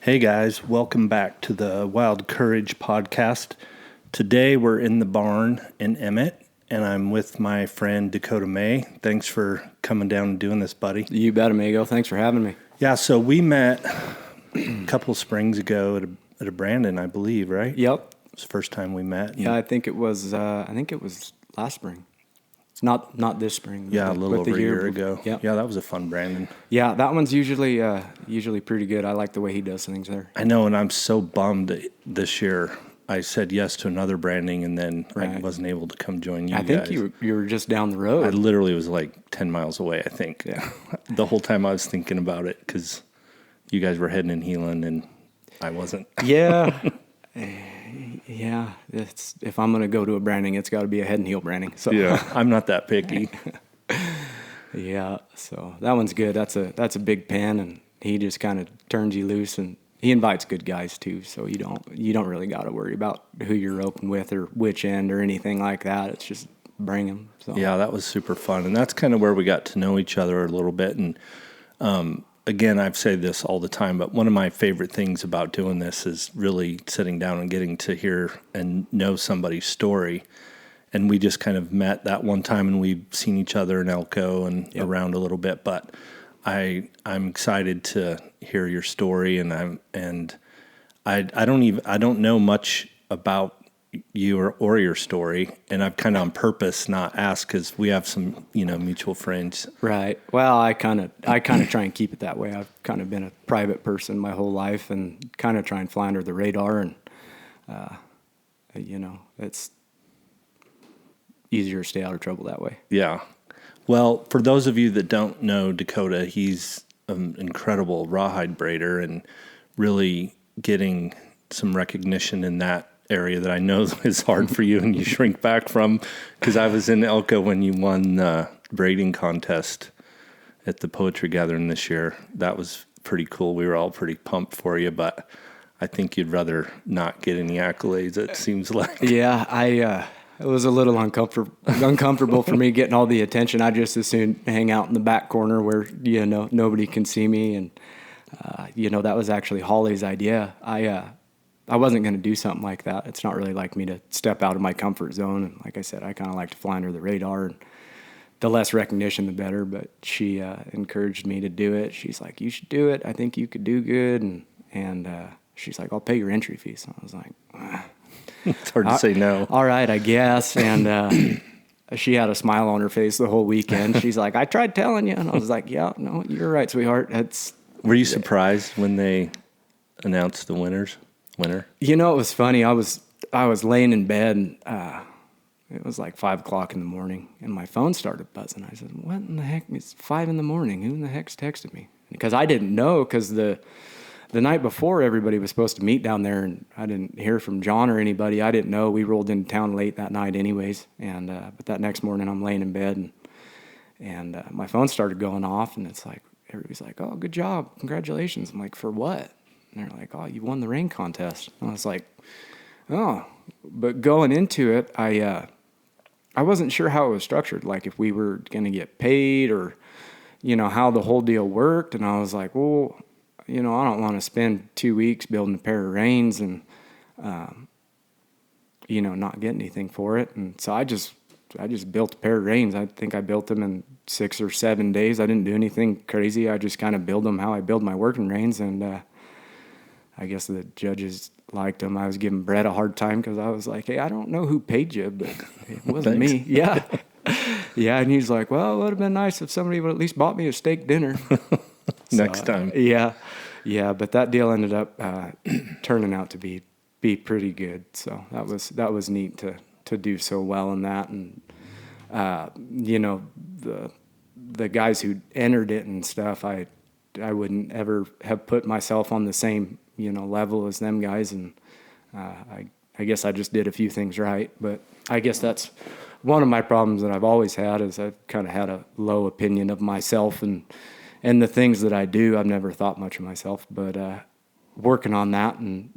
Hey guys, welcome back to the Wild Courage podcast. Today we're in the barn in Emmett, and I'm with my friend Dakota May. Thanks for coming down and doing this, buddy. You bet, amigo. Thanks for having me. Yeah, so we met a couple of springs ago at a Brandon, I believe, right? Yep. It was the first time we met. Yeah, I think it was last spring. It's not this spring. Yeah, a little over a year ago. Yep. Yeah, that was a fun Brandon. Yeah, that one's usually pretty good. I like the way he does things there. I know, and I'm so bummed that this year I said yes to another branding, and then I wasn't able to come join you guys. I think you were just down the road. I literally was like 10 miles away, I think. Yeah. The whole time I was thinking about it because you guys were heading in Heelan and I wasn't. Yeah. Yeah. If I'm going to go to a branding, it's got to be a head and heel branding. So. Yeah, I'm not that picky. Yeah, so that one's good. That's a big pen, and he just kind of turns you loose, and he invites good guys too. So you don't really got to worry about who you're roping with or which end or anything like that. It's just bring them. So. Yeah, that was super fun, and that's kind of where we got to know each other a little bit. And again, I've said this all the time, but one of my favorite things about doing this is really sitting down and getting to hear and know somebody's story. And we just kind of met that one time, and we've seen each other in Elko and around a little bit. But I'm excited to hear your story, and I don't know much about you or your story, and I've kind of on purpose not asked because we have some mutual friends. Right. Well, I kind of try and keep it that way. I've kind of been a private person my whole life, and kind of try and fly under the radar, and it's easier to stay out of trouble that way. Yeah. Well, for those of you that don't know Dakota, he's an incredible rawhide braider and really getting some recognition in that area that I know is hard for you and you shrink back from, because I was in Elko when you won the braiding contest at the poetry gathering this year. That was pretty cool. We were all pretty pumped for you, but I think you'd rather not get any accolades, it seems like. Yeah, it was a little uncomfortable for me getting all the attention. I just as soon hang out in the back corner where nobody can see me, and that was actually Holly's idea. I wasn't going to do something like that. It's not really like me to step out of my comfort zone, and like I said, I kind of like to fly under the radar, and the less recognition the better. But she encouraged me to do it. She's like, "You should do it. I think you could do good," and she's like, "I'll pay your entry fee." So I was like, It's hard to say no. All right, I guess. And she had a smile on her face the whole weekend. She's like, "I tried telling you." And I was like, "Yeah, no, you're right, sweetheart." Were you surprised when they announced the winner? It was funny. I was laying in bed, and it was like 5 o'clock in the morning, and my phone started buzzing. I said, "What in the heck? It's 5 in the morning. Who in the heck's texted me?" Because I didn't know, because the night before, everybody was supposed to meet down there, and I didn't hear from John or anybody. I didn't know. We rolled into town late that night anyways, and but that next morning I'm laying in bed, and my phone started going off, and it's like, everybody's like, "Oh, good job. Congratulations." I'm like, "For what?" And they're like, "Oh, you won the rain contest." And I was like, "Oh." But going into it, I wasn't sure how it was structured, like if we were going to get paid or, how the whole deal worked. And I was like, well, I don't want to spend 2 weeks building a pair of reins and, not get anything for it. And so I just built a pair of reins. I think I built them in 6 or 7 days. I didn't do anything crazy. I just kind of build them how I build my working reins. And I guess the judges liked them. I was giving Brett a hard time because I was like, "Hey, I don't know who paid you, but it wasn't me." Yeah. Yeah. And he's like, "Well, it would have been nice if somebody would at least bought me a steak dinner." Next time. Yeah. Yeah. But that deal ended up turning out to be pretty good. So that was neat to do so well in that. And, the guys who entered it and stuff, I wouldn't ever have put myself on the same level as them guys, and I guess I just did a few things right. But I guess that's one of my problems that I've always had, is I've kind of had a low opinion of myself and the things that I do. I've never thought much of myself, but working on that and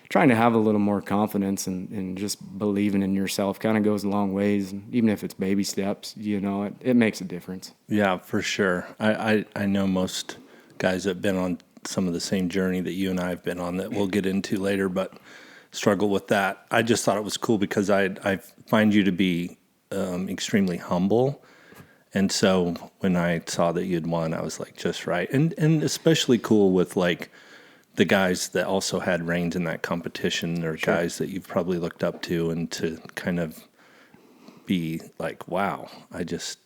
trying to have a little more confidence and just believing in yourself kind of goes a long ways. And even if it's baby steps, it makes a difference. Yeah, for sure. I know most guys that have been on some of the same journey that you and I have been on that we'll get into later, but struggle with that. I just thought it was cool because I find you to be extremely humble. And so when I saw that you'd won, I was like, just right. And especially cool with like the guys that also had reins in that competition, or Sure. guys that you've probably looked up to, and to kind of be like, wow, I just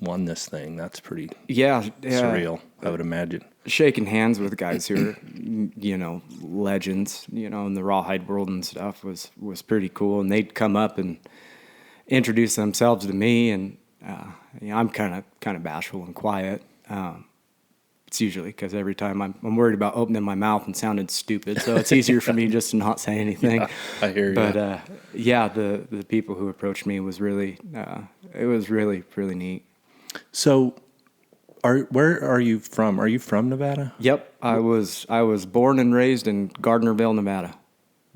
won this thing. That's pretty Yeah. surreal, I would imagine. Shaking hands with guys who are, legends, in the rawhide world and stuff was pretty cool. And they'd come up and introduce themselves to me, and I'm kind of bashful and quiet. It's usually because every time I'm worried about opening my mouth and sounding stupid, so it's easier for me just to not say anything. Yeah, I hear you. But the people who approached me was really it was really neat. So, where are you from? Are you from Nevada? Yep, I was born and raised in Gardnerville, Nevada.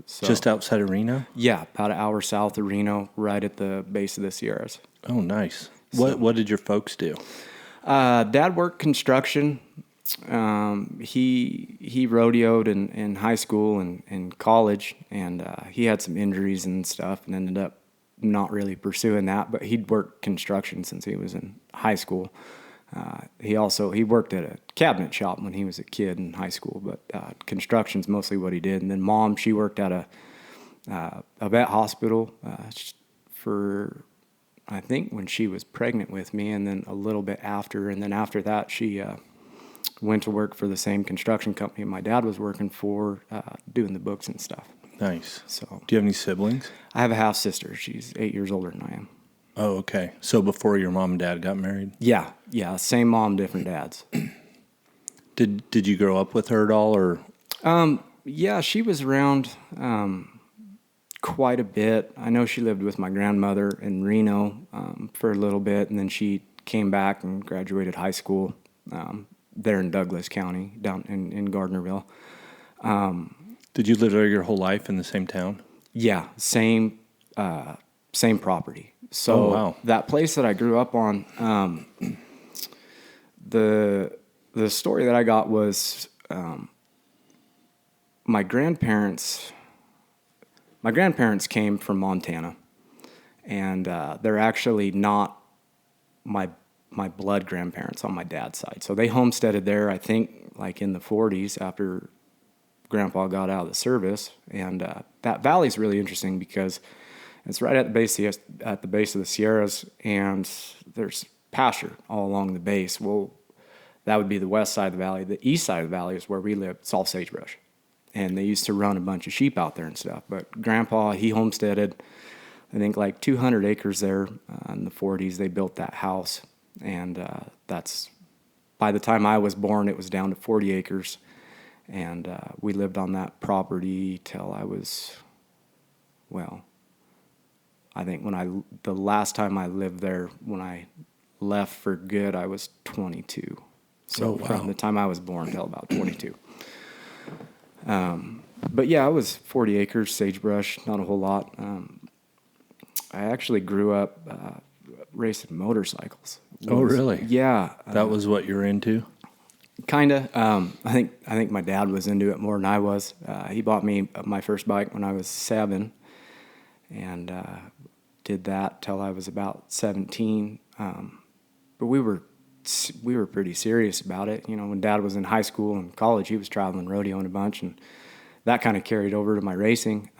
So, Just outside of Reno? yeah, about an hour south of Reno, right at the base of the Sierras. Oh, nice. What did your folks do? Dad worked construction. He rodeoed in high school and in college, and he had some injuries and stuff, and ended up not really pursuing that. But he'd worked construction since he was in high school. He worked at a cabinet shop when he was a kid in high school, but construction's mostly what he did. And then Mom, she worked at a vet hospital for, I think, when she was pregnant with me, and then a little bit after. And then after that, she went to work for the same construction company my dad was working for, doing the books and stuff. Nice. So, do you have any siblings? I have a half sister. She's 8 years older than I am. Oh, okay. So before your mom and dad got married? Yeah, same mom, different dads. Did you grow up with her at all, or? Yeah, she was around quite a bit. I know she lived with my grandmother in Reno for a little bit, and then she came back and graduated high school there in Douglas County, down in Gardnerville. Did you live there your whole life in the same town? Yeah, same property. So Oh, wow. That place that I grew up on, the story that I got was my grandparents came from Montana, and they're actually not my blood grandparents on my dad's side. So they homesteaded there, I think, like in the 40s after Grandpa got out of the service. And that valley's really interesting because it's right at the base of the Sierras, and there's pasture all along the base. Well, that would be the west side of the valley. The east side of the valley is where we live. It's all sagebrush. And they used to run a bunch of sheep out there and stuff. But Grandpa, he homesteaded, I think, like 200 acres there in the 40s. They built that house. And that's, by the time I was born, it was down to 40 acres. And we lived on that property till I was, well, I think the last time I lived there, when I left for good, I was 22. So wow. From the time I was born till about 22. But yeah, it was 40 acres, sagebrush, not a whole lot. I actually grew up racing motorcycles. Oh, really? Yeah. That was what you're into? Kinda. I think my dad was into it more than I was. He bought me my first bike when I was 7, and did that till I was about 17. But we were pretty serious about it. You know, when Dad was in high school and college, he was traveling rodeoing a bunch, and that kind of carried over to my racing.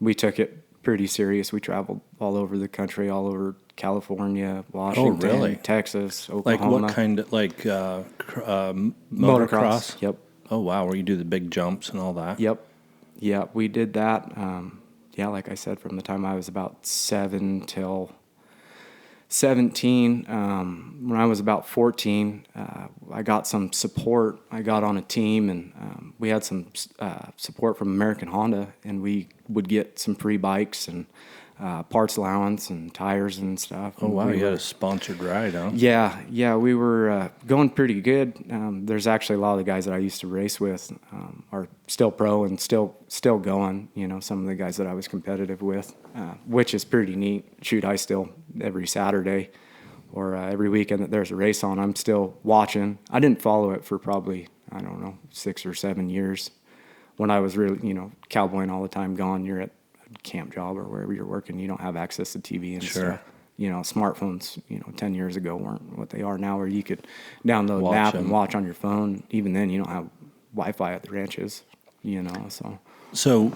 We took it pretty serious. We traveled all over the country, all over California, Washington, really? Texas, Like Oklahoma. what kind of, like motocross? Yep. Oh, wow, where you do the big jumps and all that? Yep. Yeah, we did that. Yeah, like I said, from the time I was about 7 till 17. When I was about 14, I got some support. I got on a team, and we had some support from American Honda, and we would get some free bikes and parts allowance and tires and stuff. Oh, wow, We you were- had a sponsored ride, huh? Yeah, we were going pretty good. There's actually a lot of the guys that I used to race with are still pro and still going. You know, some of the guys that I was competitive with, which is pretty neat. Shoot, I still every Saturday or every weekend that there's a race on, I'm still watching. I didn't follow it for probably I don't know, 6 or 7 years. When I was really, cowboying all the time, gone, you're at a camp job or wherever you're working, you don't have access to TV and stuff. Smartphones, 10 years ago weren't what they are now, where you could download an app and watch on your phone. Even then, you don't have Wi-Fi at the ranches, so. So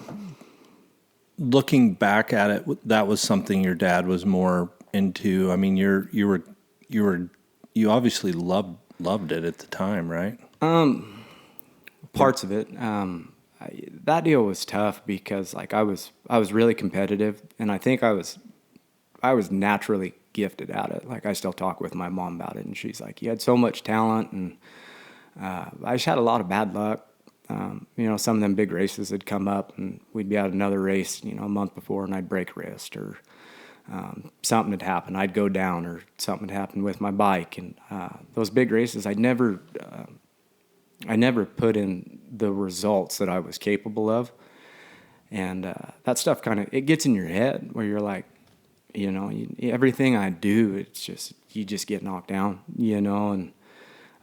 looking back at it, that was something your dad was more into. I mean, you obviously loved it at the time, right? Parts of it. That deal was tough because like I was really competitive, and I think I was naturally gifted at it. Like I still talk with my mom about it, and she's like, "You had so much talent," and I just had a lot of bad luck. Some of them big races would come up, and we'd be at another race, a month before, and I'd break a wrist, or something had happened. I'd go down, or something had happened with my bike, and those big races, I never put in the results that I was capable of, and that stuff it gets in your head where you're like, everything I do, it's just you just get knocked down, and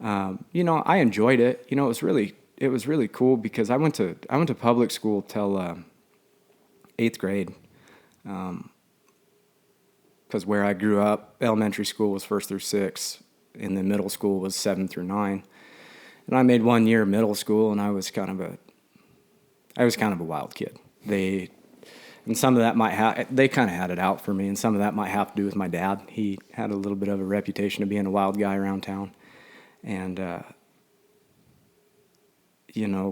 I enjoyed it. It was really cool because I went to public school till 8th grade, because where I grew up, elementary school was 1st through 6th, and then middle school was 7th through 9. And I made 1 year of middle school, and I was kind of a wild kid. And some of that they kind of had it out for me, and some of that might have to do with my dad. He had a little bit of a reputation of being a wild guy around town. And,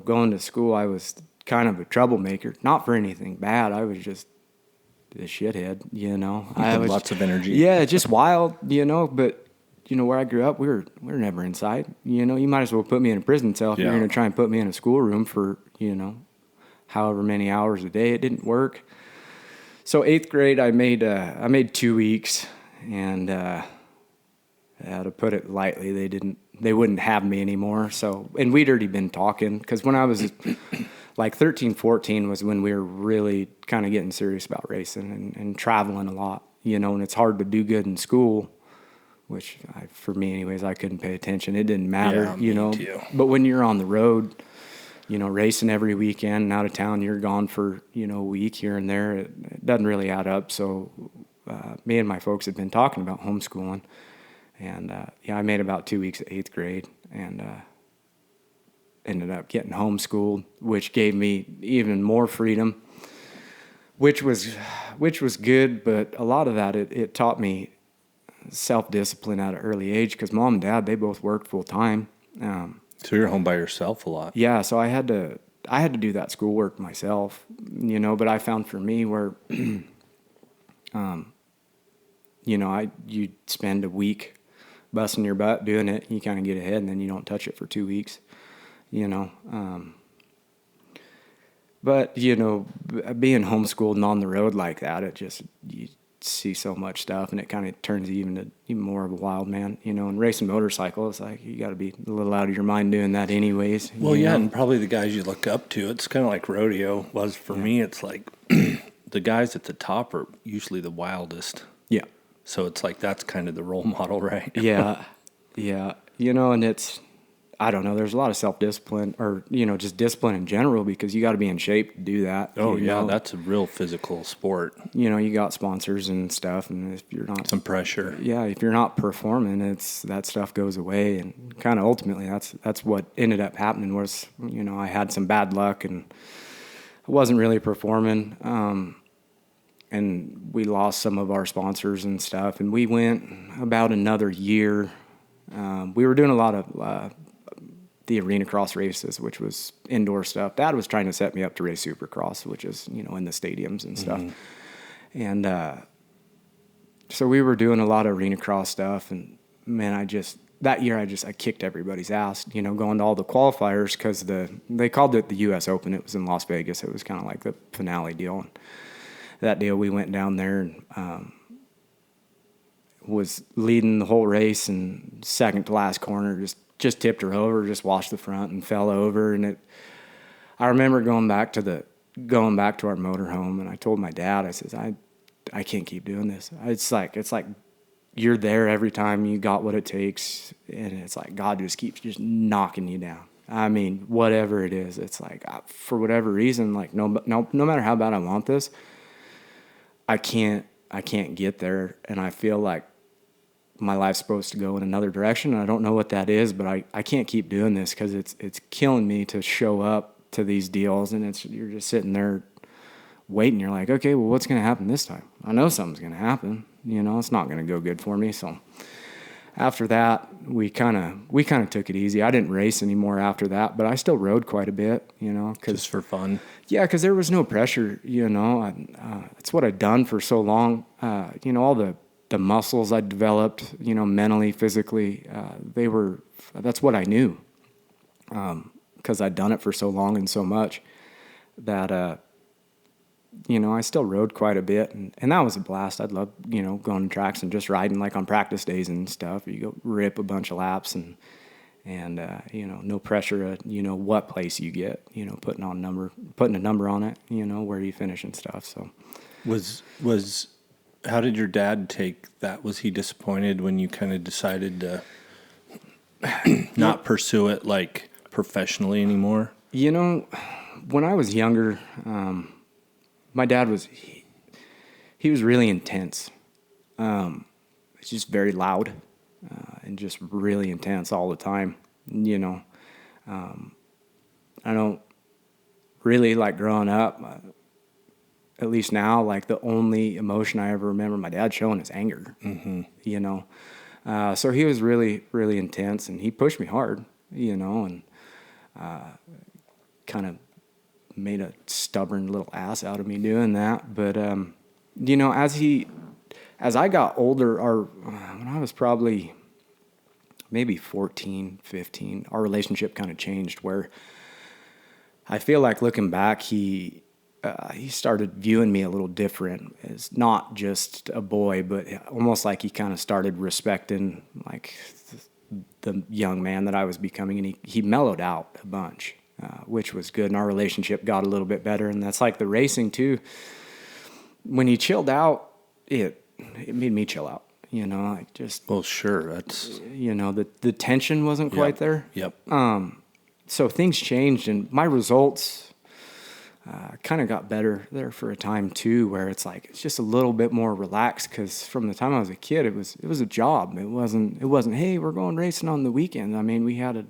going to school, I was kind of a troublemaker. Not for anything bad. I was just a shithead, I had lots of energy. Yeah, just wild, but, where I grew up, we were never inside. You might as well put me in a prison cell if you're going to try and put me in a schoolroom for, however many hours a day. It didn't work. So 8th grade, I made 2 weeks, and to put it lightly, they wouldn't have me anymore. So, and we'd already been talking, because when I was like 13, 14 was when we were really kind of getting serious about racing and traveling a lot, and it's hard to do good in school, which for me anyways, I couldn't pay attention. It didn't matter, me too. But when you're on the road, racing every weekend and out of town, you're gone for, a week here and there. It doesn't really add up. So me and my folks had been talking about homeschooling. And, I made about 2 weeks at 8th grade, and ended up getting homeschooled, which gave me even more freedom, which was good. But a lot of that, it taught me self-discipline at an early age, because mom and dad, they both worked full time. So you're home by yourself a lot. Yeah, so I had to do that schoolwork myself, but I found for me where, you'd spend a week busting your butt doing it, you kind of get ahead, and then you don't touch it for 2 weeks, But, being homeschooled and on the road like that, you see so much stuff, and it kind of turns you even more of a wild man, and racing motorcycle, it's like you got to be a little out of your mind doing that anyways. Well, yeah, and probably the guys you look up to, it's kind of like rodeo was for me. It's like the guys at the top are usually the wildest. Yeah. So it's like that's kind of the role model, right? Yeah. And it's, I don't know, there's a lot of self-discipline, or, just discipline in general, because you got to be in shape to do that. Oh, yeah, that's a real physical sport. You got sponsors and stuff, and if you're not... Some pressure. Yeah, if you're not performing, that stuff goes away, and kind of ultimately that's what ended up happening was, I had some bad luck, and I wasn't really performing, and we lost some of our sponsors and stuff, and we went about another year. We were doing a lot of... the arena cross races, which was indoor stuff. Dad was trying to set me up to race supercross, which is, in the stadiums and stuff. Mm-hmm. And so we were doing a lot of arena cross stuff. And, man, that year I kicked everybody's ass, going to all the qualifiers, because they called it the U.S. Open. It was in Las Vegas. It was kind of like the finale deal. And that deal, we went down there and was leading the whole race, and second to last corner, just tipped her over, just washed the front and fell over. And I remember going back to our motorhome, and I told my dad, I says, I can't keep doing this. It's like you're there every time, you got what it takes, and it's like God just keeps just knocking you down, I mean, whatever it is, it's like, for whatever reason, like no matter how bad I want this, I can't get there. And I feel like my life's supposed to go in another direction. And I don't know what that is, but I can't keep doing this because it's killing me to show up to these deals. And you're just sitting there waiting. You're like, okay, well, what's going to happen this time? I know something's going to happen. You know, it's not going to go good for me. So after that, we kind of took it easy. I didn't race anymore after that, but I still rode quite a bit, you know. Just for fun? Yeah, because there was no pressure, you know. It's what I'd done for so long. You know, all the muscles I developed, you know, mentally, physically, that's what I knew. Because I'd done it for so long and so much that, you know, I still rode quite a bit, and that was a blast. I'd love, you know, going to tracks and just riding like on practice days and stuff. You go rip a bunch of laps and you know, no pressure at, you know, what place you get, you know, putting a number on it, you know, where you finish and stuff. So how did your dad take that? Was he disappointed when you kind of decided to not pursue it like professionally anymore? You know, when I was younger, my dad was really intense. He's just very loud and just really intense all the time. You know, I don't really like growing up. At least now, like the only emotion I ever remember my dad showing is anger. Mm-hmm. You know, so he was really, really intense, and he pushed me hard. You know, and kind of made a stubborn little ass out of me doing that. But, you know, as I got older, when I was probably maybe 14, 15, our relationship kind of changed where I feel like looking back, he started viewing me a little different as not just a boy, but almost like he kind of started respecting like the young man that I was becoming. And he mellowed out a bunch. Which was good, and our relationship got a little bit better. And that's like the racing too. When he chilled out, it made me chill out. You know, like just. Well, sure, that's. You know, the tension wasn't quite there. Yep. So things changed, and my results kind of got better there for a time too, where it's like it's just a little bit more relaxed. Because from the time I was a kid, it was a job. It wasn't. Hey, we're going racing on the weekend. I mean, we had a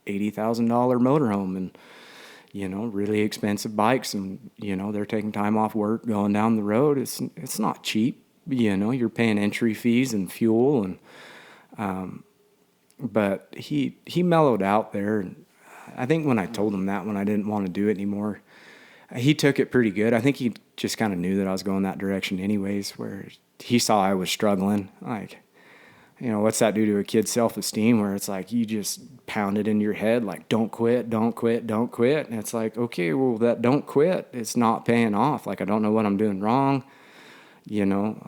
$80,000 motorhome and, you know, really expensive bikes, and, you know, they're taking time off work going down the road. It's not cheap, you know, you're paying entry fees and fuel, and but he mellowed out there. And I think when I told him that, when I didn't want to do it anymore, he took it pretty good. I think he just kind of knew that I was going that direction anyways, where he saw I was struggling. Like, you know, what's that do to a kid's self-esteem where it's like you just pound it in your head like, don't quit, don't quit, don't quit. And it's like, okay, well, that don't quit, it's not paying off. Like, I don't know what I'm doing wrong. You know,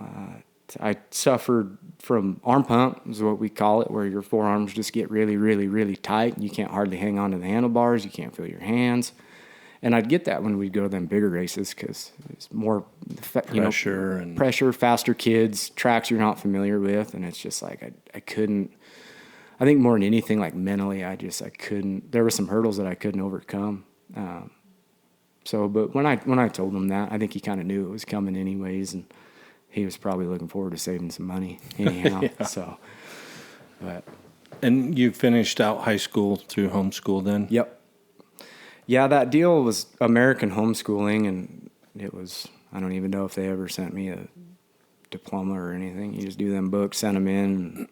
I suffered from arm pump is what we call it, where your forearms just get really, really, really tight. And you can't hardly hang on to the handlebars. You can't feel your hands. And I'd get that when we'd go to them bigger races because it's more pressure, faster kids, tracks you're not familiar with. And it's just like I couldn't, I think more than anything, like mentally, I couldn't, there were some hurdles that I couldn't overcome. But when I told him that, I think he kind of knew it was coming anyways. And he was probably looking forward to saving some money anyhow. Yeah. So, but. And you finished out high school through homeschool then? Yep. Yeah, that deal was American homeschooling, and it was, I don't even know if they ever sent me a diploma or anything. You just do them books, send them in, and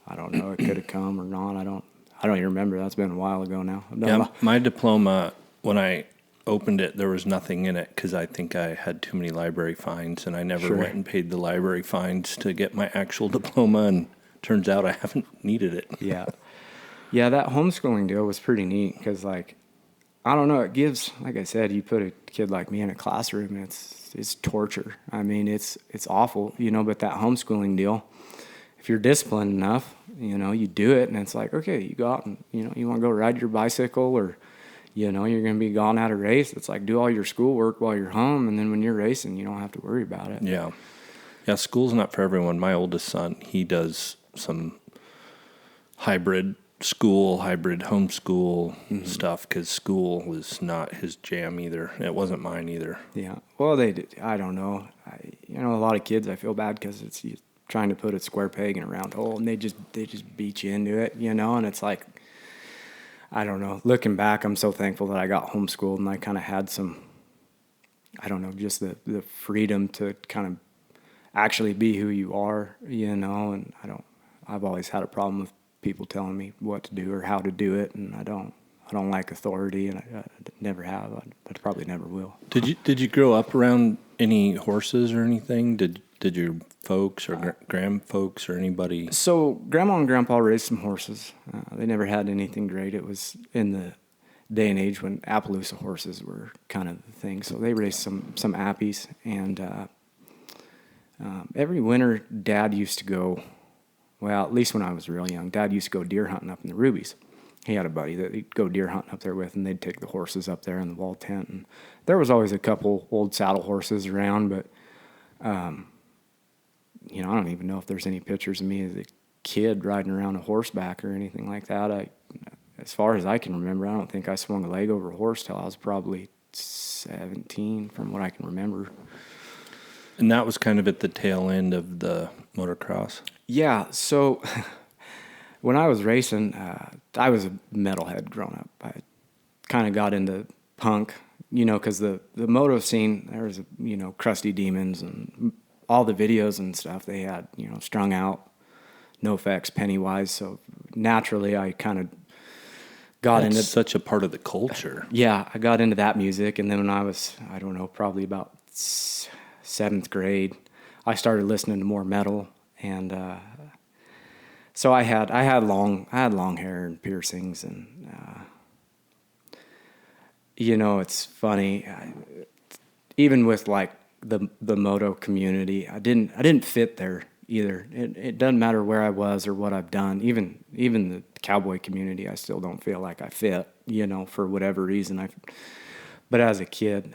I don't know, it could have come or not. I don't even remember. That's been a while ago now. My diploma, when I opened it, there was nothing in it because I think I had too many library fines, and I never went and paid the library fines to get my actual diploma, and turns out I haven't needed it. Yeah, that homeschooling deal was pretty neat because, like, I don't know, it gives, like I said, you put a kid like me in a classroom, it's torture. I mean, it's awful, you know, but that homeschooling deal, if you're disciplined enough, you know, you do it, and it's like, okay, you go out and, you know, you want to go ride your bicycle, or, you know, you're going to be gone at a race. It's like, do all your schoolwork while you're home, and then when you're racing, you don't have to worry about it. Yeah. Yeah, school's not for everyone. My oldest son, he does some hybrid school, hybrid homeschool stuff, because school was not his jam either. It wasn't mine either. Yeah. Well, they did. I don't know. A lot of kids, I feel bad because it's you trying to put a square peg in a round hole, and they just beat you into it, and it's like, I don't know. Looking back, I'm so thankful that I got homeschooled and I kind of had some, I don't know, just the freedom to kind of actually be who you are, and I've always had a problem with people telling me what to do or how to do it, and I don't like authority, and I never have. I probably never will. Did you grow up around any horses or anything? Did your folks or grand folks or anybody? So Grandma and Grandpa raised some horses. They never had anything great. It was in the day and age when Appaloosa horses were kind of the thing. So they raised some Appies, and every winter Dad used to go. Well, at least when I was real young, Dad used to go deer hunting up in the Rubies. He had a buddy that he'd go deer hunting up there with, and they'd take the horses up there in the wall tent. And there was always a couple old saddle horses around, but, I don't even know if there's any pictures of me as a kid riding around a horseback or anything like that. As far as I can remember, I don't think I swung a leg over a horse till I was probably 17, from what I can remember. And that was kind of at the tail end of the motocross? Yeah, so when I was racing, I was a metalhead growing up. I kind of got into punk, because the moto scene, there was, Crusty Demons and all the videos and stuff they had, Strung Out, NoFX, Pennywise. So naturally, I kind of got into such a part of the culture. Yeah, I got into that music, and then when I was, I don't know, probably about 7th grade, I started listening to more metal, and so I had long hair and piercings, and it's funny, even with like the moto community, I didn't fit there either. It doesn't matter where I was or what I've done. Even the cowboy community, I still don't feel like I fit, for whatever reason. But as a kid,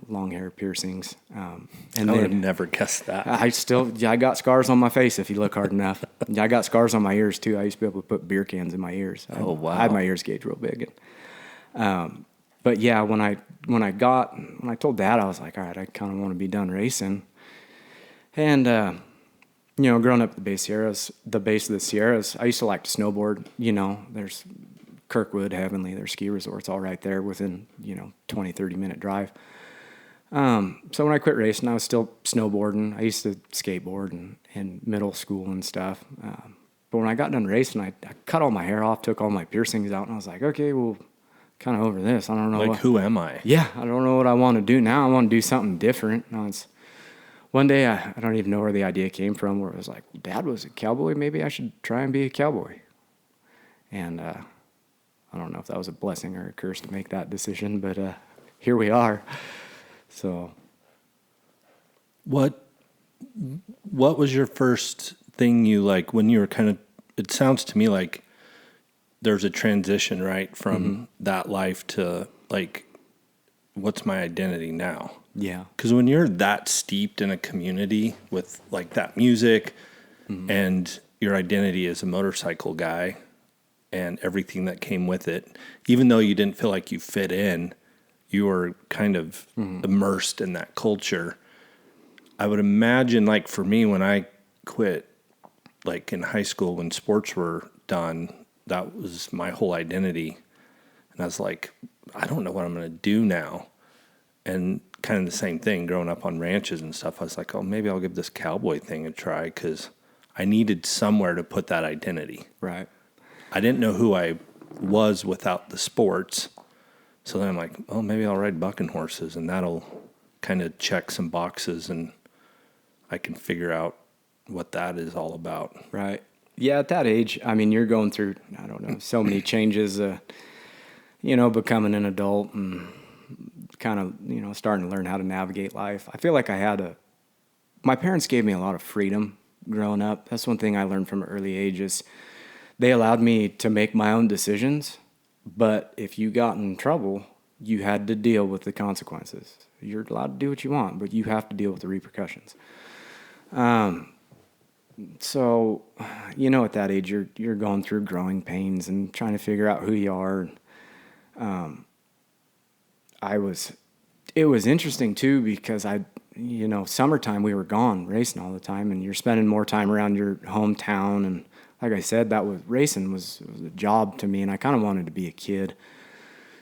long hair, piercings. And I would have never guessed that. I got scars on my face if you look hard enough. I got scars on my ears too. I used to be able to put beer cans in my ears. Oh, wow. I had my ears gauged real big. But yeah, when I told Dad, I was like, all right, I kind of want to be done racing. And, growing up at the base of the Sierras, I used to like to snowboard. There's Kirkwood, Heavenly, there's ski resorts all right there within, 20, 30-minute drive. So when I quit racing, I was still snowboarding. I used to skateboard in middle school and stuff. But when I got done racing, I cut all my hair off, took all my piercings out, and I was like, okay, well, kind of over this. I don't know. Who am I? Yeah, I don't know what I want to do now. I want to do something different. One day, I don't even know where the idea came from, where it was like, Dad was a cowboy. Maybe I should try and be a cowboy. And I don't know if that was a blessing or a curse to make that decision, but here we are. So, what was your first thing you like when you were kind of? It sounds to me like there's a transition, right, from that life to like, what's my identity now? Yeah. Because when you're that steeped in a community with like that music, and your identity as a motorcycle guy, and everything that came with it, even though you didn't feel like you fit in, you were kind of immersed in that culture. I would imagine, like for me, when I quit, like in high school, when sports were done, that was my whole identity. And I was like, I don't know what I'm going to do now. And kind of the same thing, growing up on ranches and stuff, I was like, oh, maybe I'll give this cowboy thing a try, because I needed somewhere to put that identity. Right. I didn't know who I was without the sports. So then I'm like, oh, maybe I'll ride bucking horses, and that'll kind of check some boxes, and I can figure out what that is all about. Right. Yeah, at that age, I mean, you're going through, I don't know, so many changes, becoming an adult and kind of, starting to learn how to navigate life. I feel like my parents gave me a lot of freedom growing up. That's one thing I learned from an early age is they allowed me to make my own decisions, but if you got in trouble, you had to deal with the consequences. You're allowed to do what you want, but you have to deal with the repercussions. So, at that age, you're going through growing pains and trying to figure out who you are. I was, it was interesting too because summertime we were gone racing all the time, and you're spending more time around your hometown. And like I said, racing was a job to me, and I kind of wanted to be a kid.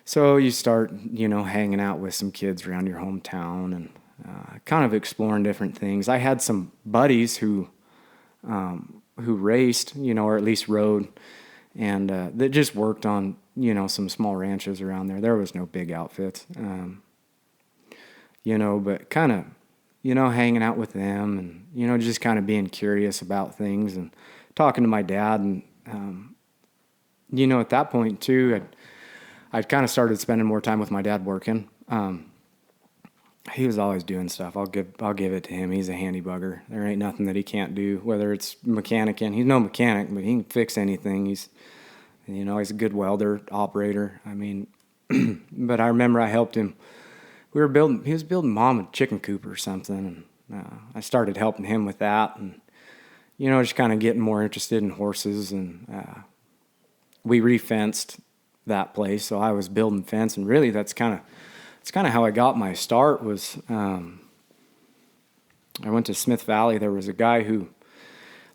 So you start, hanging out with some kids around your hometown and kind of exploring different things. I had some buddies who raced, or at least rode, and that just worked on, some small ranches around there. There was no big outfits, but kind of, hanging out with them and, just kind of being curious about things and talking to my dad. And, at that point too, I'd kind of started spending more time with my dad working. He was always doing stuff. I'll give it to him. He's a handy bugger. There ain't nothing that he can't do, whether it's mechanicing. He's no mechanic, but he can fix anything. He's a good welder, operator. I mean, but I remember I helped him. He was building Mom a chicken coop or something. And I started helping him with that and, just kind of getting more interested in horses. And we re-fenced that place. So I was building fence, and really that's kind of how I got my start. Was I went to Smith Valley. There was a guy who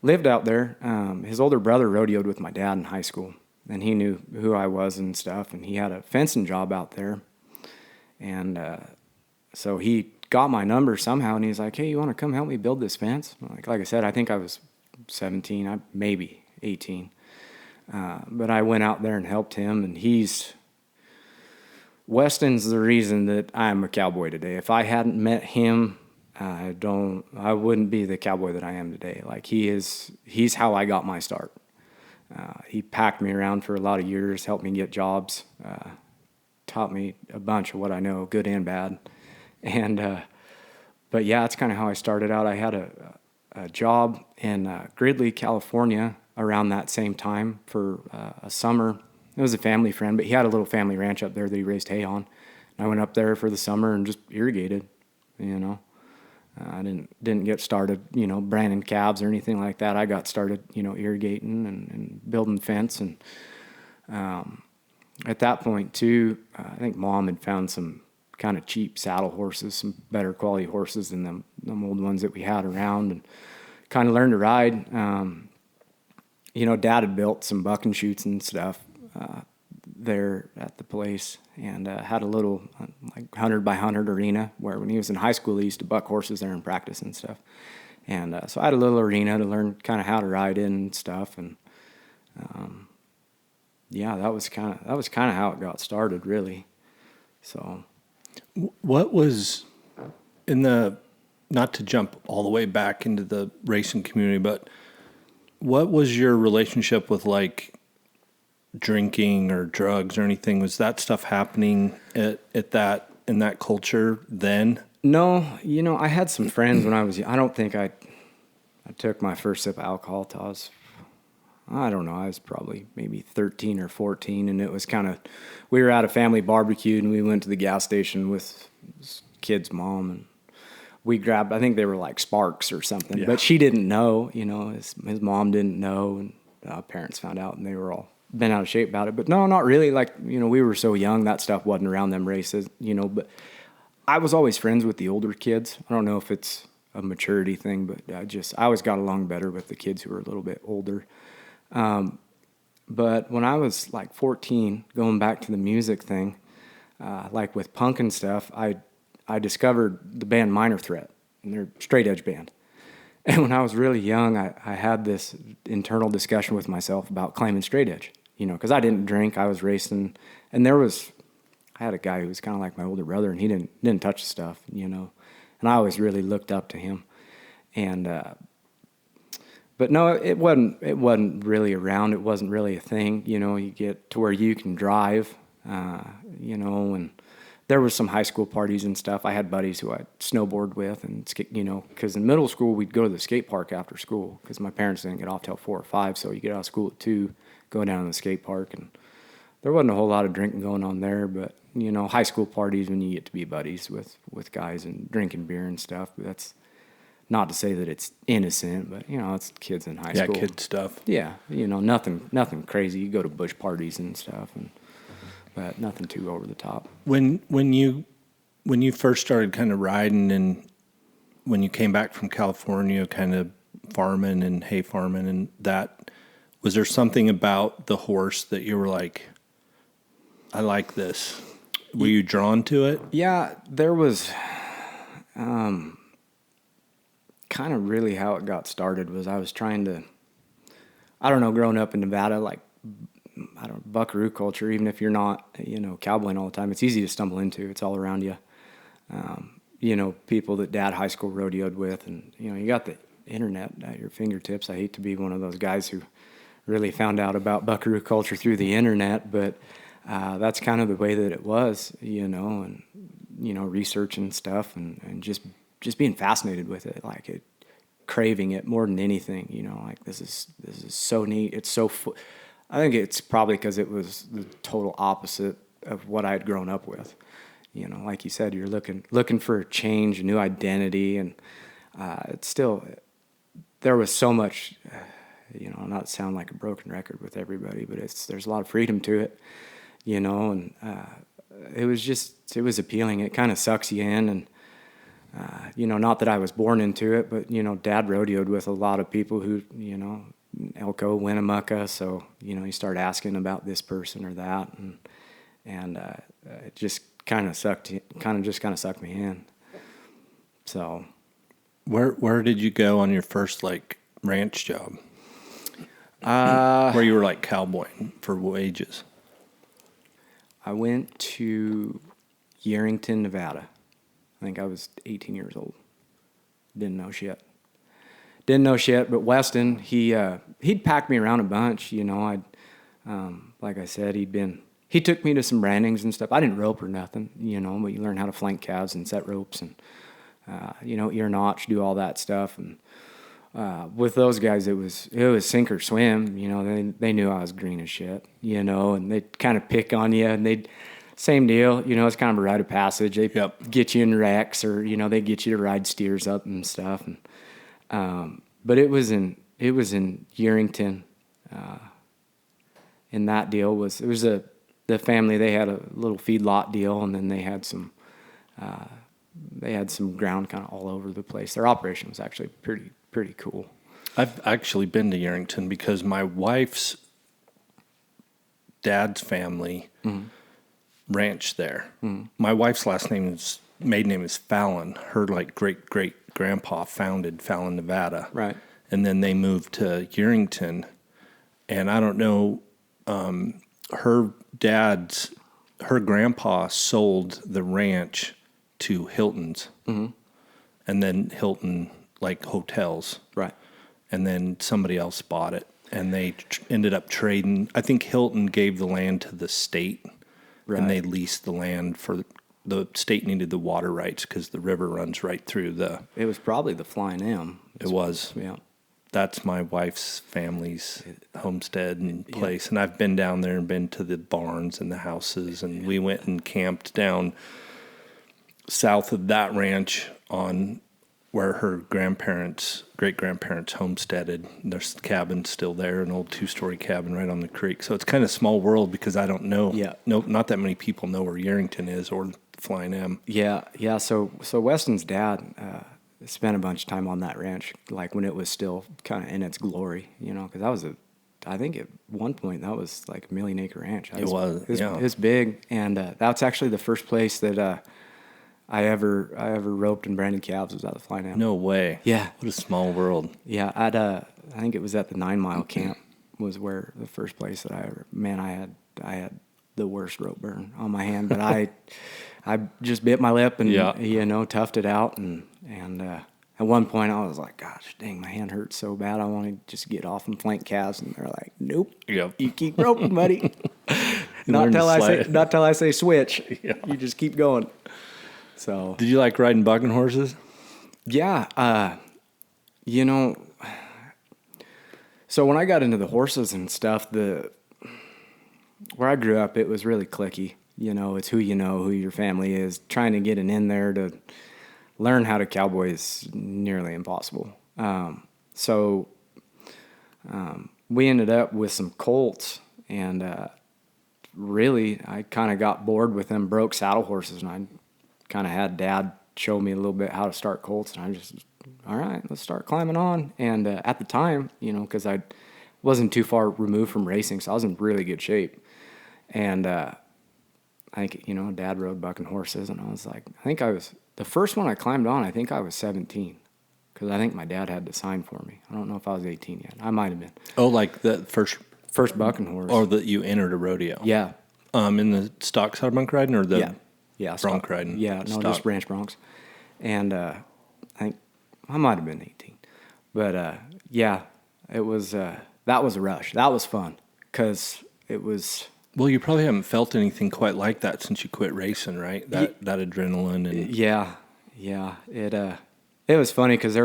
lived out there. His older brother rodeoed with my dad in high school, and he knew who I was and stuff, and he had a fencing job out there. And so he got my number somehow, and he's like, "Hey, you want to come help me build this fence?" Like I said, I think I was 17, maybe 18. But I went out there and helped him, and Weston's the reason that I'm a cowboy today. If I hadn't met him, I wouldn't be the cowboy that I am today. Like he's how I got my start. He packed me around for a lot of years, helped me get jobs, taught me a bunch of what I know, good and bad. And, but yeah, that's kind of how I started out. I had a job in Gridley, California around that same time for a summer. It was a family friend, but he had a little family ranch up there that he raised hay on. And I went up there for the summer and just irrigated, I didn't get started, branding calves or anything like that. I got started, irrigating and building fence. And at that point too, I think Mom had found some kind of cheap saddle horses, some better quality horses than them old ones that we had around, and kind of learned to ride. Dad had built some bucking chutes and stuff there at the place, and had a little 100 by 100 arena where when he was in high school he used to buck horses there and practice and stuff. And so I had a little arena to learn kind of how to ride in and stuff. And that was kind of how it got started, really. So what was not to jump all the way back into the racing community, but what was your relationship with drinking or drugs or anything? Was that stuff happening in that culture then? No, I had some friends when I don't think I took my first sip of alcohol till I was probably maybe 13 or 14, and it was we were at a family barbecue, and we went to the gas station with this kid's mom, and we grabbed, I think they were like Sparks or something, yeah. But she didn't know, his mom didn't know, and parents found out, and they were all bent out of shape about it. But no, not really. We were so young, that stuff wasn't around them races, but I was always friends with the older kids. I don't know if it's a maturity thing, but I always got along better with the kids who were a little bit older. But when I was 14, going back to the music thing, with punk and stuff, I discovered the band Minor Threat, and they're a straight edge band. And when I was really young, I had this internal discussion with myself about claiming straight edge, because I didn't drink, I was racing, and I had a guy who was kind of like my older brother, and he didn't touch the stuff, and I always really looked up to him. And but no, it wasn't really around. It wasn't really a thing. You get to where you can drive, and there was some high school parties and stuff. I had buddies who I snowboarded with, and because in middle school we'd go to the skate park after school because my parents didn't get off till 4 or 5, so you get out of school at 2, go down to the skate park, and there wasn't a whole lot of drinking going on there. But high school parties when you get to be buddies with guys and drinking beer and stuff. But Not to say that it's innocent, but it's kids in high school. Yeah, kid stuff. Yeah, nothing crazy. You go to bush parties and stuff, but nothing too over the top. When you first started kind of riding, and when you came back from California, kind of farming and hay farming and that, was there something about the horse that you were like, I like this? Were you drawn to it? Yeah, there was. Kind of really how it got started was I was trying to, I don't know, growing up in Nevada, like, I don't know, buckaroo culture, even if you're not, cowboying all the time, it's easy to stumble into. It's all around you. People that dad high school rodeoed with, and, you got the internet at your fingertips. I hate to be one of those guys who really found out about buckaroo culture through the internet, but that's kind of the way that it was, and, researching stuff and just being fascinated with it, like it, craving it more than anything, like this is so neat. It's so, I think it's probably because it was the total opposite of what I had grown up with. Like you said, you're looking for a change, a new identity, and it's still, there was so much, not to sound like a broken record with everybody, but there's a lot of freedom to it, and it was appealing. It kind of sucks you in, and not that I was born into it, but, Dad rodeoed with a lot of people who, Elko, Winnemucca. So, you start asking about this person or that. And it just kind of sucked me in. So. Where did you go on your first, like, ranch job? Where you were, like, cowboying for wages? I went to Yerington, Nevada. I think I was 18 years old. Didn't know shit. But Weston, he'd packed me around a bunch. Like I said, he took me to some brandings and stuff. I didn't rope or nothing, but you learn how to flank calves and set ropes and, ear notch, do all that stuff. And with those guys, it was sink or swim. They knew I was green as shit, and they'd kind of pick on you, and same deal, it's kind of a rite of passage. They get you in wrecks, or they get you to ride steers up and stuff. And but it was in Yerington. And that deal was the family. They had a little feedlot deal, and then they had some ground kind of all over the place. Their operation was actually pretty cool. I've actually been to Yerington because my wife's dad's family. Mm-hmm. Ranch there. Mm. My wife's maiden name is Fallon. Her great grandpa founded Fallon, Nevada. Right. And then they moved to Yerington, and I don't know. Her grandpa sold the ranch to Hilton's, mm-hmm. and then Hilton hotels. Right. And then somebody else bought it, and they ended up trading. I think Hilton gave the land to the state. Right. And they leased the land for the state needed the water rights because the river runs right through the. It was probably the Flying M. It was. Yeah. That's my wife's family's homestead and place. Yeah. And I've been down there and been to the barns and the houses. And we went and camped down south of that ranch on where her great-grandparents homesteaded. There's cabins still there, an old 2-story cabin right on the creek. So it's kind of small world because I don't know. Yeah. No, not that many people know where Yerington is or Flying M. Yeah. So Weston's dad spent a bunch of time on that ranch, like when it was still kind of in its glory, because I think at one point that was like a 1 million acre ranch. It was big, and that's actually the first place that I ever roped and branded calves was at the Flying M. No way. Yeah. What a small world. Yeah, I think it was at the 9 Mile camp was where the first place that I had the worst rope burn on my hand, but I just bit my lip and toughed it out, and at one point I was like, gosh dang, my hand hurts so bad, I want to just get off and flank calves, and they're like, nope. Yep. You keep roping, buddy. Not till I say switch. Yeah. You just keep going. So, did you like riding bucking horses? Yeah, so when I got into the horses and stuff, where I grew up, it was really cliquey. It's who you know, who your family is. Trying to get an in there to learn how to cowboy is nearly impossible. So we ended up with some colts, and really I kind of got bored with them broke saddle horses, and I kind of had Dad show me a little bit how to start colts, and I just, all right, let's start climbing on. And at the time, because I wasn't too far removed from racing, so I was in really good shape. And I think, Dad rode bucking horses, and I was like, the first one I climbed on, I think I was 17, because I think my dad had to sign for me. I don't know if I was 18 yet. I might have been. Oh, like the first bucking horse. Or that you entered a rodeo. Yeah. In the stock saddle bronc riding or the bronc riding? Yeah, no, just ranch broncs. And I think I might have been 18. But yeah, it was, that was a rush. That was fun, because it was... Well, you probably haven't felt anything quite like that since you quit racing, right? That adrenaline and... Yeah. It was funny, because I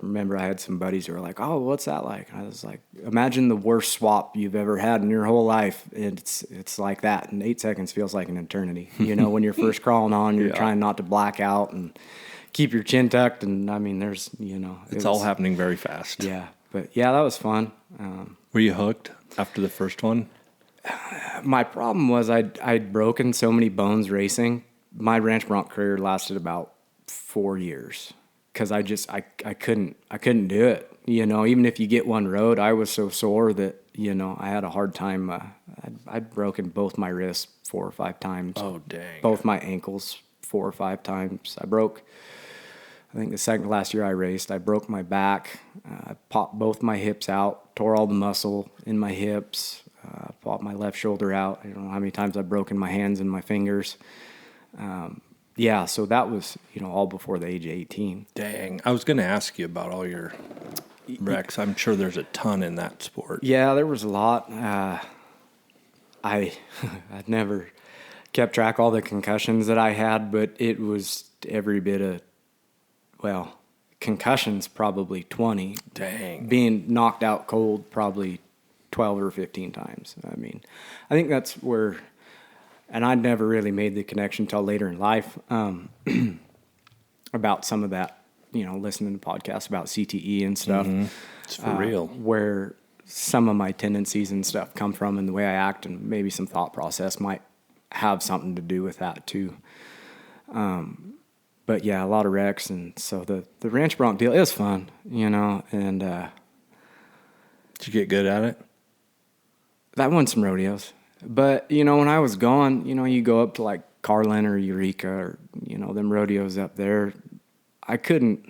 remember I had some buddies who were like, oh, what's that like? And I was like, imagine the worst swap you've ever had in your whole life. It's like that. And 8 seconds feels like an eternity. When you're first crawling on, you're trying not to black out and keep your chin tucked. And I mean, there's, It's all happening very fast. Yeah. But yeah, that was fun. Were you hooked after the first one? My problem was I'd broken so many bones racing. My ranch bronc career lasted about 4 years, because I couldn't do it. Even if you get one rode, I was so sore that, I had a hard time. I'd broken both my wrists 4 or 5 times. Oh, dang. Both my ankles 4 or 5 times. I think the second last year I raced, I broke my back. I popped both my hips out, tore all the muscle in my hips, popped my left shoulder out. I don't know how many times I've broken my hands and my fingers. Yeah, so that was, all before the age of 18. Dang. I was going to ask you about all your wrecks. I'm sure there's a ton in that sport. Yeah, there was a lot. I'd never kept track all the concussions that I had, but it was every bit of, concussions probably 20. Dang. Being knocked out cold probably 12 or 15 times. I mean, I think that's where... And I'd never really made the connection till later in life about some of that, listening to podcasts about CTE and stuff. Mm-hmm. It's for real. Where some of my tendencies and stuff come from, and the way I act, and maybe some thought process might have something to do with that too. But yeah, a lot of wrecks. And so the ranch bronc deal is fun, and... Did you get good at it? I won some rodeos. But, when I was gone, you go up to like Carlin or Eureka or, them rodeos up there. I couldn't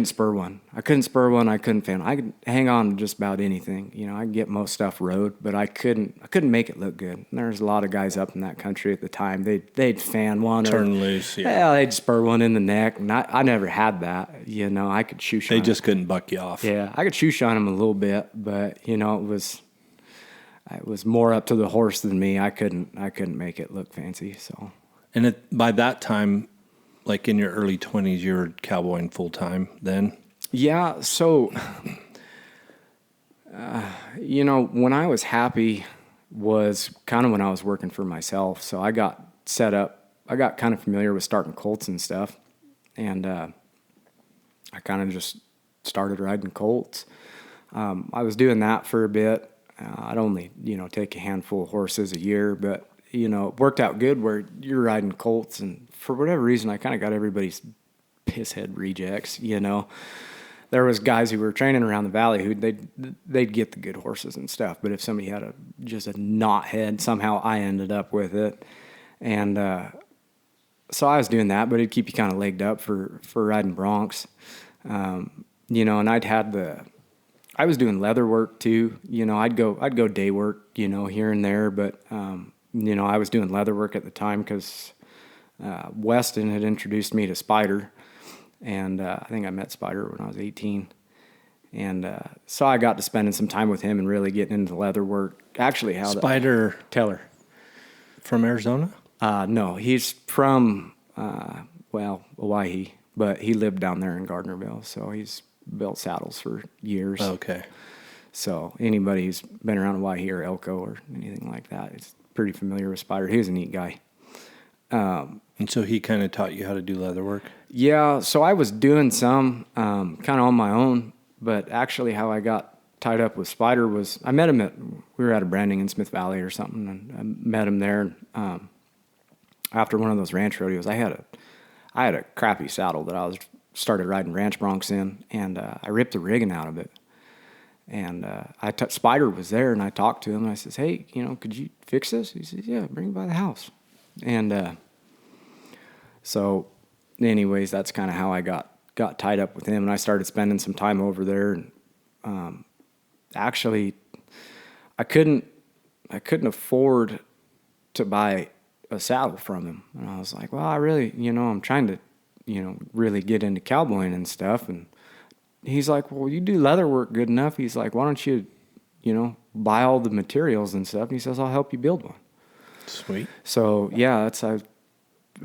spur one. I couldn't fan. I could hang on to just about anything. I could get most stuff rode, but I couldn't make it look good. And there's a lot of guys up in that country at the time. They'd fan one. Turn loose, yeah. Yeah, they'd spur one in the neck. And I never had that. I could shoe shine. They just couldn't buck you off. Yeah, I could shoe shine them a little bit, but, it was more up to the horse than me. I couldn't make it look fancy. So, and by that time, like in your early 20s, you were cowboying full time then? Yeah. So, when I was happy was kind of when I was working for myself. So I got set up. I got kind of familiar with starting colts and stuff, and I kind of just started riding colts. I was doing that for a bit. I'd only, take a handful of horses a year, but, it worked out good where you're riding colts, and for whatever reason, I kind of got everybody's pisshead rejects, There was guys who were training around the valley who they'd get the good horses and stuff, but if somebody had just a knothead, somehow I ended up with it. And so I was doing that, but it'd keep you kind of legged up for riding broncs. And I was doing leather work too. I'd go day work, here and there, but, I was doing leather work at the time because Weston had introduced me to Spider, and I think I met Spider when I was 18. And so I got to spending some time with him and really getting into leather work. Actually, Spider Teller. From Arizona? No, he's from, Hawaii, but he lived down there in Gardnerville, so he's built saddles for years. Okay. So anybody who's been around Hawaii or Elko or anything like that is pretty familiar with Spider. He was a neat guy. And so he kind of taught you how to do leather work? Yeah, so I was doing some kind of on my own, but actually how I got tied up with Spyder was I met him we were at a branding in Smith Valley or something, and I met him there. After one of those ranch rodeos, I had a crappy saddle that I was started riding ranch broncs in, and I ripped the rigging out of it. And Spyder was there, and I talked to him, and I says, hey, could you fix this? He says, yeah, bring it by the house. And so anyways, that's kind of how I got tied up with him, and I started spending some time over there. And actually, I couldn't afford to buy a saddle from him, and I was like, well, I really, I'm trying to, really get into cowboying and stuff. And he's like, well, you do leather work good enough. He's like, why don't you, buy all the materials and stuff? And he says, I'll help you build one. Sweet. So yeah,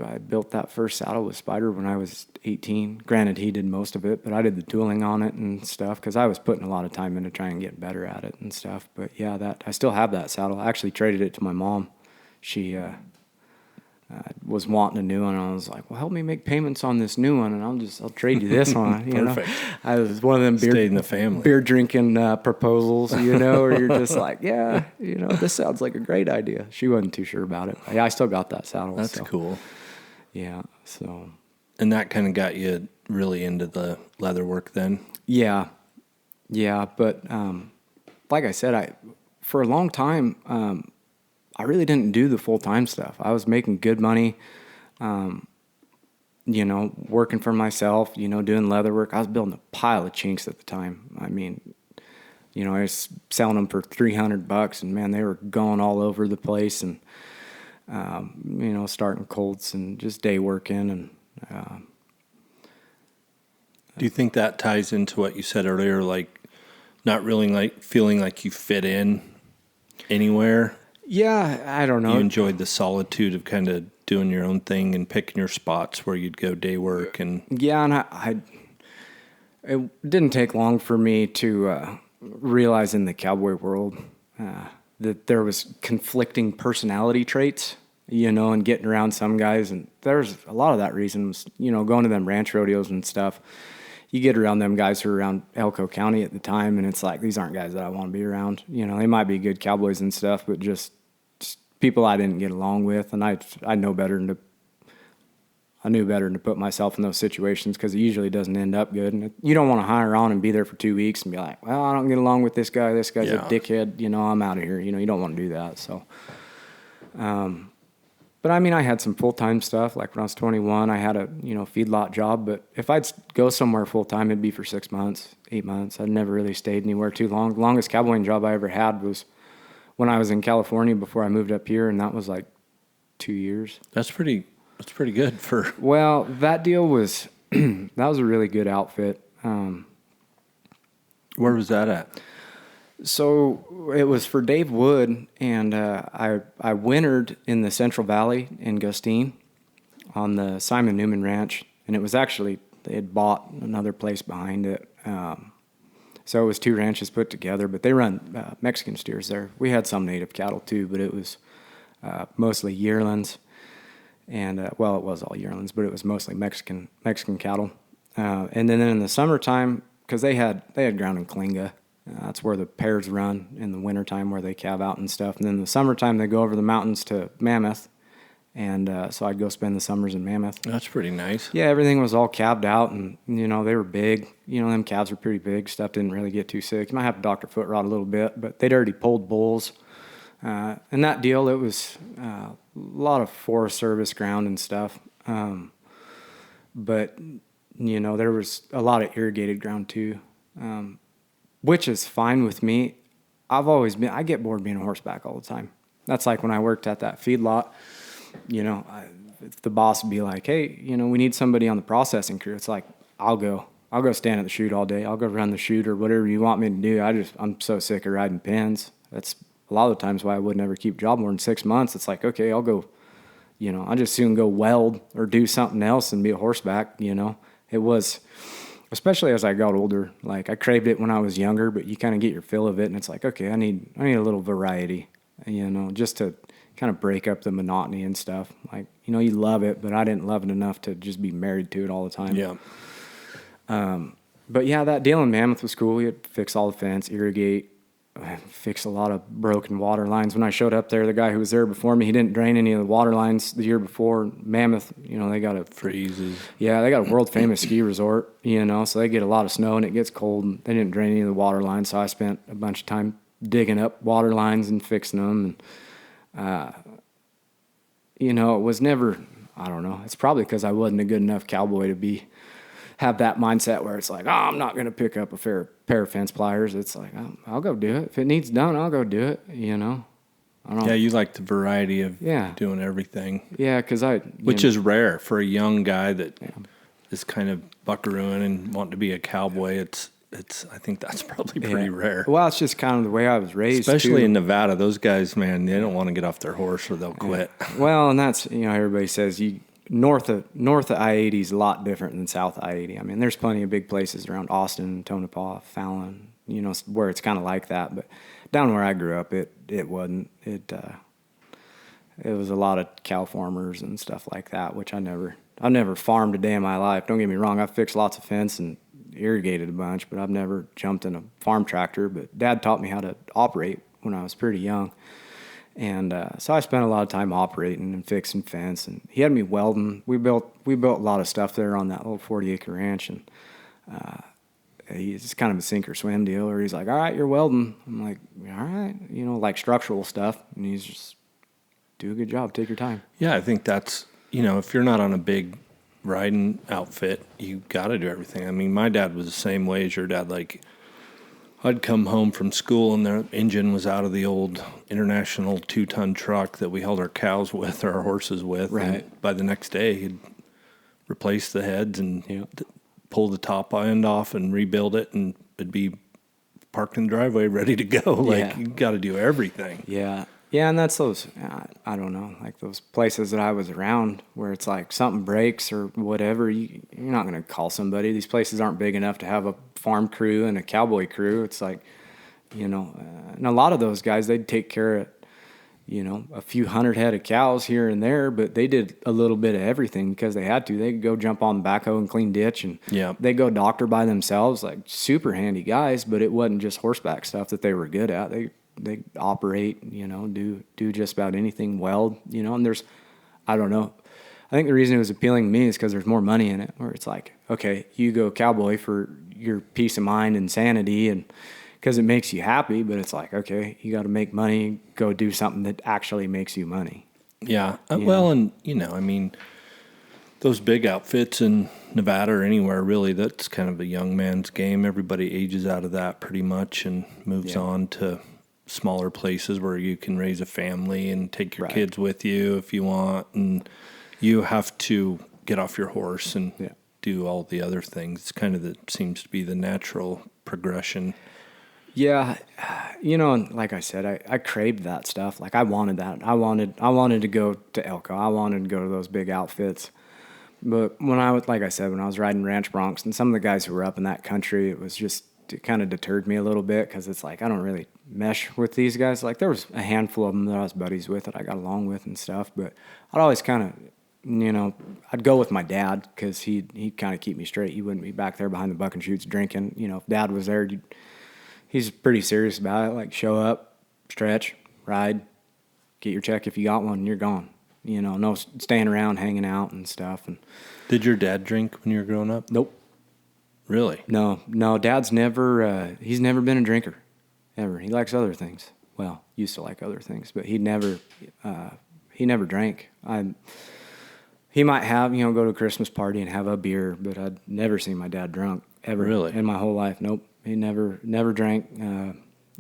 I built that first saddle with Spyder when I was 18. Granted, he did most of it, but I did the tooling on it and stuff because I was putting a lot of time into trying to get better at it and stuff. But yeah, I still have that saddle. I actually traded it to my mom. She was wanting a new one, and I was like, well, help me make payments on this new one, and I'll trade you this one. Perfect. I was one of them Stayed in the family. beer drinking proposals, where you're just like, yeah, this sounds like a great idea. She wasn't too sure about it. But yeah, I still got that saddle. That's cool. Yeah, so. And that kind of got you really into the leather work then? Yeah, but like I said, for a long time, I really didn't do the full-time stuff. I was making good money, working for myself, doing leather work. I was building a pile of chinks at the time. I mean, I was selling them for $300, and man, they were going all over the place, and starting colts and just day working. And do you think that ties into what you said earlier, like not really like feeling like you fit in anywhere? Yeah, I don't know. You enjoyed the solitude of kind of doing your own thing and picking your spots where you'd go day work. And yeah, and it didn't take long for me to realize in the cowboy world that there was conflicting personality traits, and getting around some guys. And there's a lot of that reason was, going to them ranch rodeos and stuff. You get around them guys who were around Elko County at the time, and it's like, these aren't guys that I want to be around. They might be good cowboys and stuff, but just people I didn't get along with. And I knew better than to put myself in those situations, because it usually doesn't end up good. And you don't want to hire on and be there for 2 weeks and be like, well, I don't get along with this guy. This guy's a dickhead. I'm out of here. You don't want to do that. So, but I mean, I had some full-time stuff. Like when I was 21, I had a, feedlot job. But if I'd go somewhere full-time, it'd be for 6 months, 8 months. I'd never really stayed anywhere too long. The longest cowboying job I ever had was when I was in California before I moved up here, and that was like 2 years. That's pretty good for... Well, that deal was, that was a really good outfit. Where was that at? So it was for Dave Wood, and I wintered in the Central Valley in Gustine on the Simon Newman Ranch, and it was actually, they had bought another place behind it. So it was 2 ranches put together, but they run Mexican steers there. We had some native cattle too, but it was mostly yearlings. And it was all yearlings, but it was mostly Mexican cattle. And then in the summertime, because they had ground in Kalinga, that's where the pairs run in the wintertime, where they calve out and stuff. And then in the summertime, they go over the mountains to Mammoth. And so I'd go spend the summers in Mammoth. That's pretty nice. Yeah, everything was all calved out, and, they were big. Them calves were pretty big. Stuff didn't really get too sick. You might have to Dr. Foot Rot a little bit, but they'd already pulled bulls. And that deal, it was a lot of Forest Service ground and stuff. But, there was a lot of irrigated ground too, which is fine with me. I get bored being a horseback all the time. That's like when I worked at that feedlot. If the boss would be like, hey, we need somebody on the processing crew. It's like, I'll go stand at the chute all day. I'll go run the chute or whatever you want me to do. I'm so sick of riding pins. That's a lot of the times why I would never keep a job more than 6 months. It's like, okay, I'll go, I just soon go weld or do something else and be a horseback. It was, especially as I got older, like I craved it when I was younger, but you kind of get your fill of it. And it's like, okay, I need a little variety, just to kind of break up the monotony and stuff. Like, you know, you love it, but I didn't love it enough to just be married to it all the time. Yeah. But yeah, that deal in Mammoth was cool. We had to fix all the fence, irrigate, fix a lot of broken water lines. When I showed up there, the guy who was there before me, he didn't drain any of the water lines the year before. Mammoth, you know, they got a Freezes. Yeah, they got a world famous ski resort, you know, so they get a lot of snow and it gets cold. And they didn't drain any of the water lines, so I spent a bunch of time digging up water lines and fixing them. And you know, it was never, I don't know. It's probably because I wasn't a good enough cowboy to have that mindset where it's like, oh, I'm not going to pick up a pair of fence pliers. It's like, I'll go do it. If it needs done, I'll go do it, you know. I don't Yeah, you like the variety of doing everything. Yeah, because Which is rare for a young guy that is kind of buckarooing and wanting to be a cowboy. It's. I think that's probably pretty rare. Well, it's just kind of the way I was raised. Especially too. in Nevada, those guys, man, they don't want to get off their horse or they'll quit. Well, and that's, you know, everybody says north of I-80 is a lot different than south of I-80. I mean, there's plenty of big places around Austin, Tonopah, Fallon, you know, where it's kind of like that. But down where I grew up, it wasn't. It was a lot of cow farmers and stuff like that, which I've never farmed a day in my life. Don't get me wrong, I've fixed lots of fence and irrigated a bunch, but I've never jumped in a farm tractor. But Dad taught me how to operate when I was pretty young. And so I spent a lot of time operating and fixing fence, and he had me welding. We built a lot of stuff there on that little 40-acre ranch, and it's kind of a sink or swim deal. Where he's like, "All right, you're welding." I'm like, "All right," you know, like structural stuff, and he's just, "Do a good job, take your time." Yeah, I think that's, you know, if you're not on a big riding outfit, you got to do everything. I mean, my dad was the same way as your dad. Like, I'd come home from school and their engine was out of the old International 2-ton truck that we held our cows with or our horses with. Right. And by the next day, he'd replace the heads and pull the top end off and rebuild it, and it'd be parked in the driveway ready to go. Like, you got to do everything. Yeah. Yeah, and that's those, I don't know, like those places that I was around where it's like something breaks or whatever, you're not going to call somebody. These places aren't big enough to have a farm crew and a cowboy crew. It's like, you know, and a lot of those guys, they'd take care of, you know, a few hundred head of cows here and there, but they did a little bit of everything because they had to. They'd go jump on the backhoe and clean ditch, and they'd go doctor by themselves, like super handy guys, but it wasn't just horseback stuff that they were good at. They operate, you know, do just about anything, weld, you know, and I don't know. I think the reason it was appealing to me is because there's more money in it, where it's like, okay, you go cowboy for your peace of mind and sanity, and because it makes you happy, but it's like, okay, you got to make money, go do something that actually makes you money. Yeah. Well, and, you know, I mean, those big outfits in Nevada or anywhere, really, that's kind of a young man's game. Everybody ages out of that pretty much and moves on to smaller places where you can raise a family and take your kids with you if you want, and you have to get off your horse and do all the other things. It's kind of seems to be the natural progression. Yeah, you know, and like I said, I craved that stuff. Like, I wanted that. I wanted to go to Elko. I wanted to go to those big outfits. But when I was riding ranch broncs, and some of the guys who were up in that country, it kind of deterred me a little bit, because it's like, I don't really mesh with these guys. Like, there was a handful of them that I was buddies with that I got along with and stuff, but I'd always kind of, you know, I'd go with my dad because he'd kind of keep me straight. He wouldn't be back there behind the buck and shoots drinking. You know, if Dad was there, he's pretty serious about it. Like, show up, stretch, ride, get your check if you got one, and you're gone. You know, no staying around, hanging out and stuff. And did your dad drink when you were growing up? Nope. Really? No. Dad's he's never been a drinker, ever. He likes other things. Well, used to like other things, but he never drank. He might have, you know, go to a Christmas party and have a beer, but I'd never seen my dad drunk, ever. Really? In my whole life. Nope. He never drank.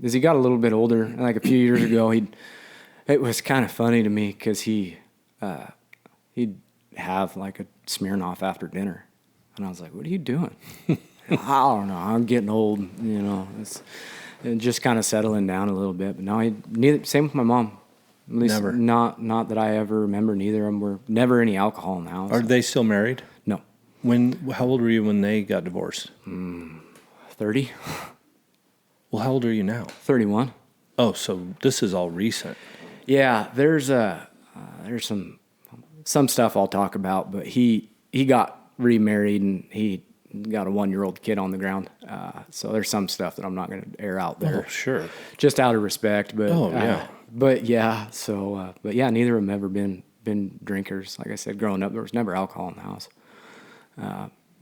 As he got a little bit older, like a few years ago, it was kind of funny to me because he'd have like a Smirnoff after dinner. And I was like, what are you doing? I don't know. I'm getting old, you know. It's just kind of settling down a little bit. But no, same with my mom. At least never. Not that I ever remember. Neither of them were never any alcohol in the house. Are they still married? No. How old were you when they got divorced? 30. Well, how old are you now? 31. Oh, so this is all recent. Yeah, there's some stuff I'll talk about, but he got remarried and he got a 1-year-old kid on the ground. So there's some stuff that I'm not going to air out there. Oh, sure. Just out of respect, but yeah. but yeah. So but yeah, neither of them ever been drinkers. Like I said, growing up, there was never alcohol in the house.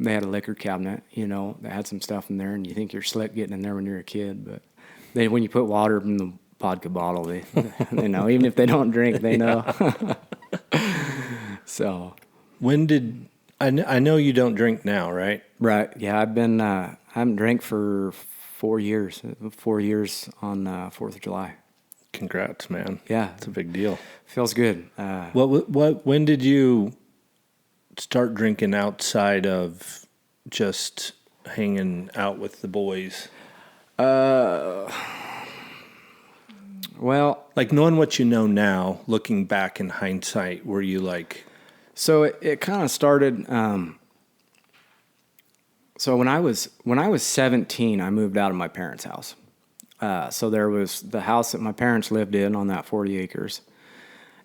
They had a liquor cabinet, you know, that had some stuff in there, and you think you're slick getting in there when you're a kid, but when you put water in the vodka bottle, they know. Even if they don't drink, they know. So, When did I know you don't drink now, right? right, yeah, I haven't drank for 4 years. 4 years on 4th of July. Congrats, man. Yeah, It's a big deal. feels good. When did you start drinking outside of just hanging out with the boys? Well, Like knowing what you know now, looking back in hindsight, were you like, so it kind of started. So when I was 17, I moved out of my parents' house. So there was the house that my parents lived in on that 40 acres,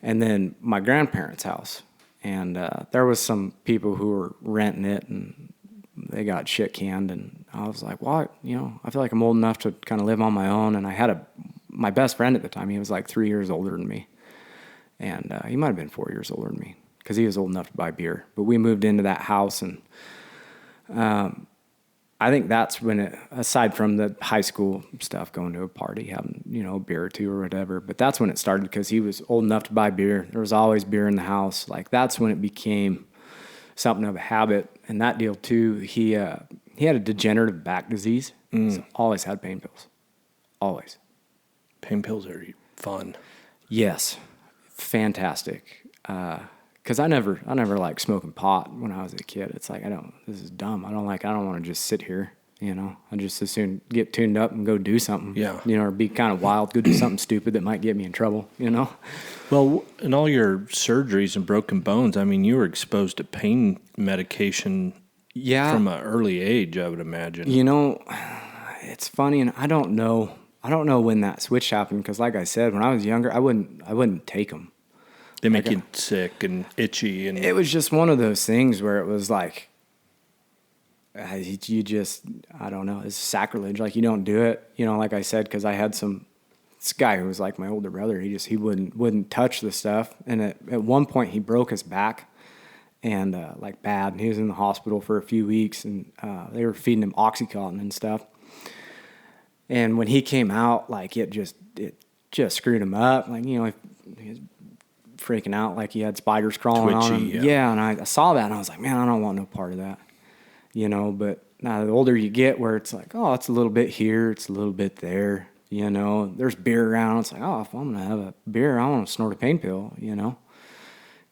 and then my grandparents' house. And there was some people who were renting it, and they got shit canned. And I was like, well, I feel like I'm old enough to kind of live on my own. And I had my best friend at the time. He was like 3 years older than me, and he might have been 4 years older than me because he was old enough to buy beer. But we moved into that house, and I think that's when aside from the high school stuff, going to a party, having, a beer or two or whatever, but that's when it started because he was old enough to buy beer. There was always beer in the house. Like, that's when it became something of a habit. And that deal too, he had a degenerative back disease. So always had pain pills. Always. pain pills are fun? Yes. Fantastic. Cause I never liked smoking pot when I was a kid. It's like, this is dumb. I don't want to just sit here, I just as soon get tuned up and go do something, Yeah. Or be kind of wild, go do something stupid that might get me in trouble, Well, in all your surgeries and broken bones, I mean, you were exposed to pain medication Yeah. from an early age, I would imagine. It's funny, and I don't know when that switch happened. Cause like I said, when I was younger, I wouldn't take them. They make you sick and itchy. And It was just one of those things where it was like, you just, I don't know, it's sacrilege. Like, you don't do it, like I said, because I had this guy who was like my older brother. He wouldn't touch the stuff. And at one point he broke his back and like bad. And he was in the hospital for a few weeks, and they were feeding him Oxycontin and stuff. And when he came out, like it just screwed him up. Like, he was freaking out, like he had spiders crawling on him. Yeah, and I saw that, and I was like, man, I don't want no part of that. But now the older you get, where it's like, oh, it's a little bit here, it's a little bit there, there's beer around. It's like, oh, if I'm going to have a beer, I want to snort a pain pill,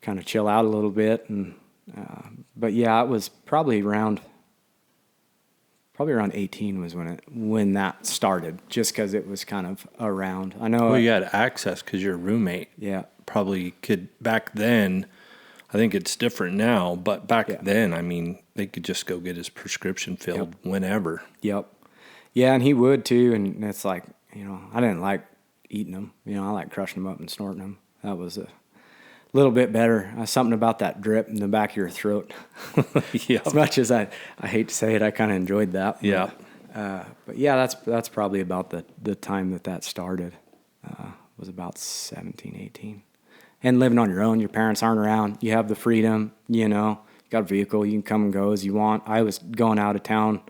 kind of chill out a little bit. And, but yeah, it was probably around 18 was when that started, just because it was kind of around. I know. Well, you had access because your roommate. Yeah. Probably could back then. I think it's different now, but back then, I mean, they could just go get his prescription filled whenever. Yep. Yeah, and he would too. And it's like, I didn't like eating them. I like crushing them up and snorting them. That was a little bit better. Something about that drip in the back of your throat. Yeah. As much as I hate to say it, I kind of enjoyed that. Yeah. But yeah, that's probably about the time that started. Was about 17, 18. And living on your own, your parents aren't around. You have the freedom, you got a vehicle, you can come and go as you want. I was going out of town,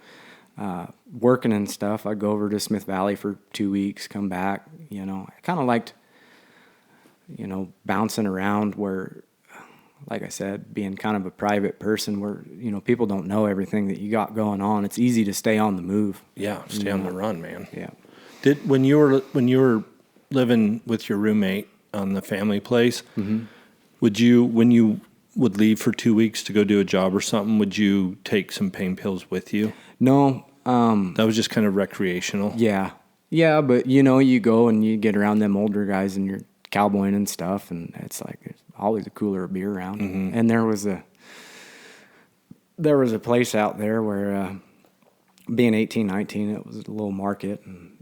working and stuff. I'd go over to Smith Valley for 2 weeks, come back, I kind of liked, bouncing around where, like I said, being kind of a private person where, people don't know everything that you got going on. It's easy to stay on the move. Yeah, stay on the run, man. Yeah. When you were living with your roommate on the family place, when you would leave for 2 weeks to go do a job or something, would you take some pain pills with you? No. That was just kind of recreational. Yeah. Yeah, but you go and you get around them older guys and you're cowboying and stuff, and it's like there's always a cooler of beer around. Mm-hmm. And there was a place out there where being 18, 19, it was a little market, and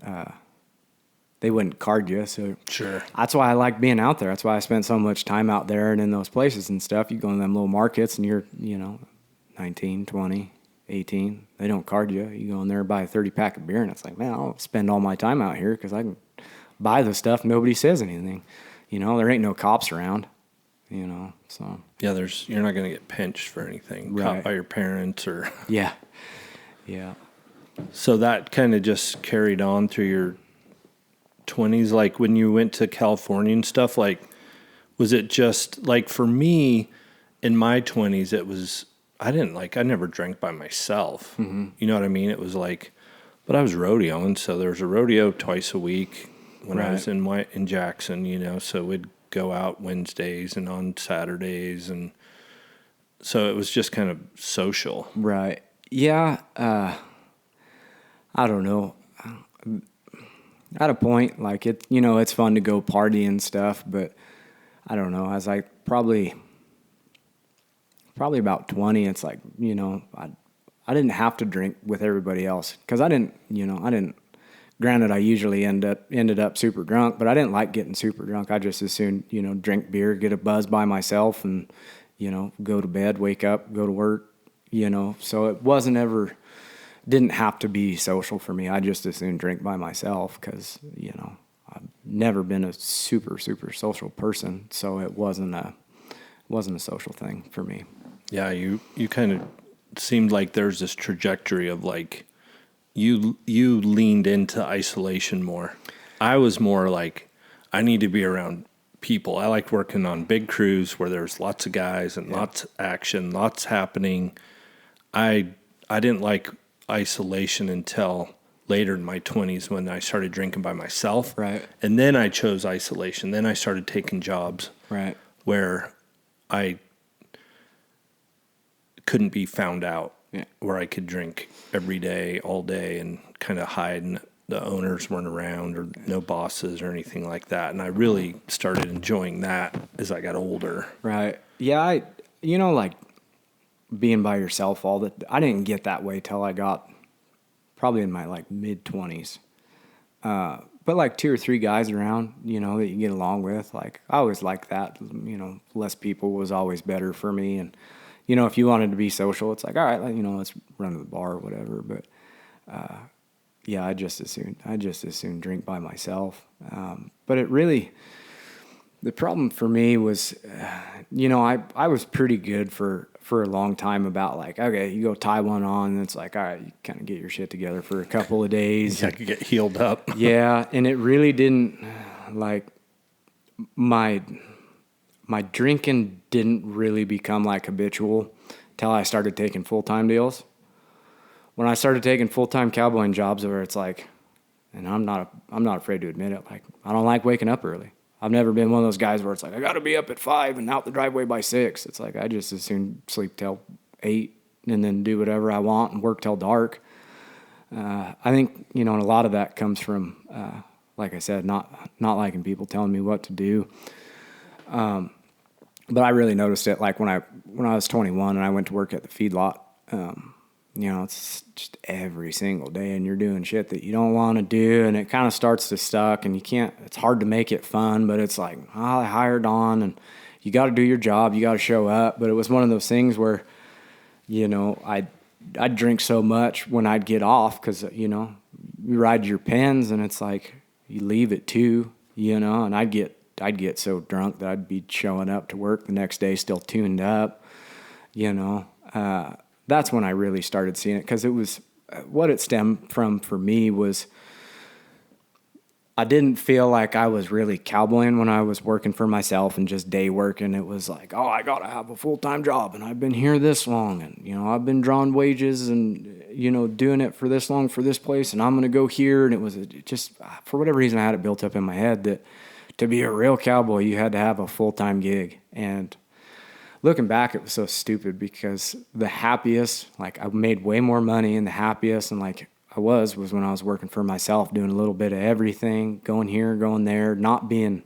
they wouldn't card you. So Sure. that's why I like being out there. That's why I spend so much time out there and in those places and stuff. You go in them little markets and you're, 19, 20, 18. They don't card you. You go in there and buy a 30-pack of beer, and it's like, man, I'll spend all my time out here because I can buy the stuff. Nobody says anything. There ain't no cops around, so. Yeah, you're not going to get pinched for anything, Right. caught by your parents or. Yeah. So that kind of just carried on through your 20s. Like when you went to California and stuff, like, was it just like for me in my 20s, it was, I never drank by myself. Mm-hmm. You know what I mean? It was like, but I was rodeoing. So there was a rodeo twice a week when I was in Jackson, so we'd go out Wednesdays and on Saturdays. And so it was just kind of social. Right. Yeah. I don't know. At a point, like it's fun to go party and stuff, but I don't know. As I probably about 20, it's like, I didn't have to drink with everybody else because I didn't, granted, I usually ended up super drunk, but I didn't like getting super drunk. I just as soon, drink beer, get a buzz by myself and, go to bed, wake up, go to work, so it didn't have to be social for me. I just as soon drink by myself because, I've never been a super, super social person. So it wasn't a social thing for me. Yeah. You kind of seemed like there's this trajectory of like, you leaned into isolation more. I was more like, I need to be around people. I liked working on big crews where there's lots of guys and lots of action, lots happening. I didn't like isolation until later in my 20s when I started drinking by myself. Right. And then I chose isolation. Then I started taking jobs where I couldn't be found out, where I could drink every day, all day, and kind of hide, and the owners weren't around or no bosses or anything like that. And I really started enjoying that as I got older. Right. Yeah, like being by yourself I didn't get that way till I got probably in my like mid 20s. But like 2 or 3 guys around, that you get along with, like I always liked that, less people was always better for me. And, if you wanted to be social, it's like, all right, let's run to the bar or whatever. But, yeah, I just as soon drink by myself. But the problem for me was, I was pretty good for a long time about like, okay, you go tie one on, and it's like, all right, you kind of get your shit together for a couple of days. I could get healed up. Yeah, and it really didn't, like, my drinking didn't really become like habitual till I started taking full-time deals. When I started taking full-time cowboying jobs where it's like, and I'm not afraid to admit it, like, I don't like waking up early. I've never been one of those guys where it's like, I got to be up at 5 and out the driveway by 6. It's like, I just as soon sleep till 8 and then do whatever I want and work till dark. I think, and a lot of that comes from, like I said, not liking people telling me what to do. But I really noticed it like when I was 21 and I went to work at the feedlot. It's just every single day and you're doing shit that you don't want to do, and it kind of starts to suck, and it's hard to make it fun, but it's like, I hired on and you got to do your job, you got to show up. But it was one of those things where, I'd drink so much when I'd get off because, you ride your pens and it's like you leave at 2, and I'd get so drunk that I'd be showing up to work the next day still tuned up, That's when I really started seeing it, because it was what it stemmed from for me was I didn't feel like I was really cowboying when I was working for myself and just day working. It was like, oh, I got to have a full-time job and I've been here this long and, I've been drawing wages and, doing it for this long for this place and I'm going to go here. And it was just, for whatever reason, I had it built up in my head that to be a real cowboy, you had to have a full-time gig. And looking back, it was so stupid because the happiest, like I made way more money and the happiest and like I was when I was working for myself, doing a little bit of everything, going here, going there, not being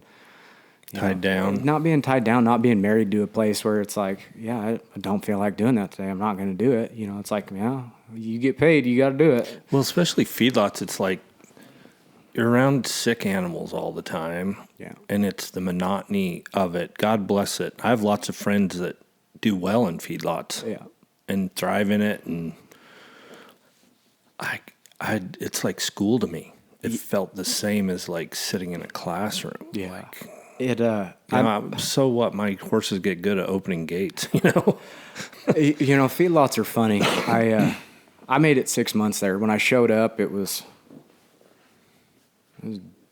tied down, not being married to a place where it's like, yeah, I don't feel like doing that today. I'm not going to do it. It's like, yeah, you get paid, you got to do it. Well, especially feedlots, it's like you're around sick animals all the time. Yeah. And it's the monotony of it. God bless it. I have lots of friends that do well in feedlots. Yeah. And thrive in it. And it's like school to me. It felt the same as like sitting in a classroom. Yeah. Like, so what? My horses get good at opening gates, you know? Feedlots are funny. I made it 6 months there. When I showed up, it was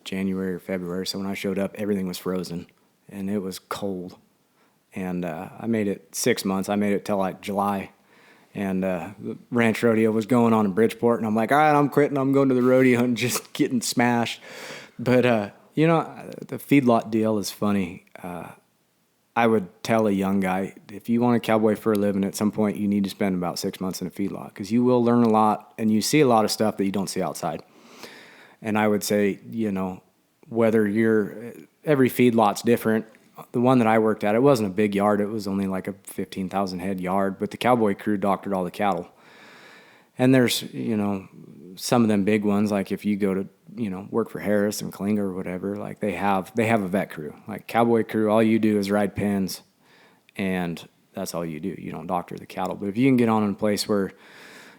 January or February. So when I showed up, everything was frozen and it was cold. And I made it 6 months. I made it till like July. And the ranch rodeo was going on in Bridgeport. And I'm like, all right, I'm quitting. I'm going to the rodeo and just getting smashed. But, the feedlot deal is funny. I would tell a young guy, if you want a cowboy for a living, at some point you need to spend about 6 months in a feedlot because you will learn a lot and you see a lot of stuff that you don't see outside. And I would say, whether every feedlot's different. The one that I worked at, it wasn't a big yard. It was only like a 15,000 head yard, but the Cowboy crew doctored all the cattle. And there's, some of them big ones, like if you go to, work for Harris and Klinger or whatever, like they have a vet crew. Like Cowboy crew, all you do is ride pens, and that's all you do. You don't doctor the cattle. But if you can get on in a place where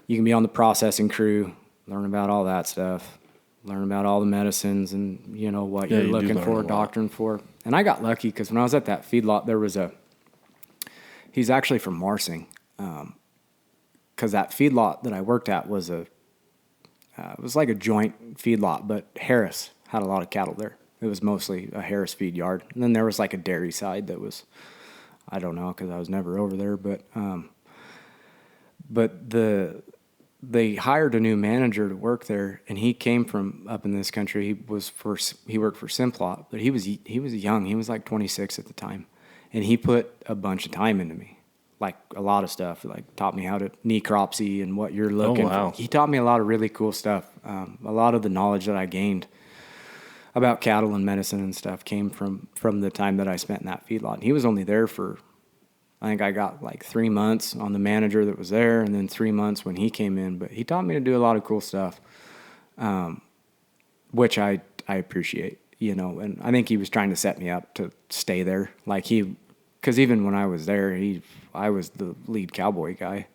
you can be on the processing crew, learn about all that stuff, learn about all the medicines and, what you're looking for, doctoring for. And I got lucky because when I was at that feedlot, there was he's actually from Marsing. Because that feedlot that I worked at was it was like a joint feedlot, but Harris had a lot of cattle there. It was mostly a Harris feed yard. And then there was like a dairy side that was, I don't know, because I was never over there, but they hired a new manager to work there, and he came from up in this country. He worked for Simplot, but he was young. He was like 26 at the time, and he put a bunch of time into me, like a lot of stuff. Like taught me how to necropsy and what you're looking for. He taught me a lot of really cool stuff. A lot of the knowledge that I gained about cattle and medicine and stuff came from the time that I spent in that feedlot. And he was only there for, I think I got like 3 months on the manager that was there, and then 3 months when he came in. But he taught me to do a lot of cool stuff, which I appreciate, and I think he was trying to set me up to stay there. Like because even when I was there, I was the lead cowboy guy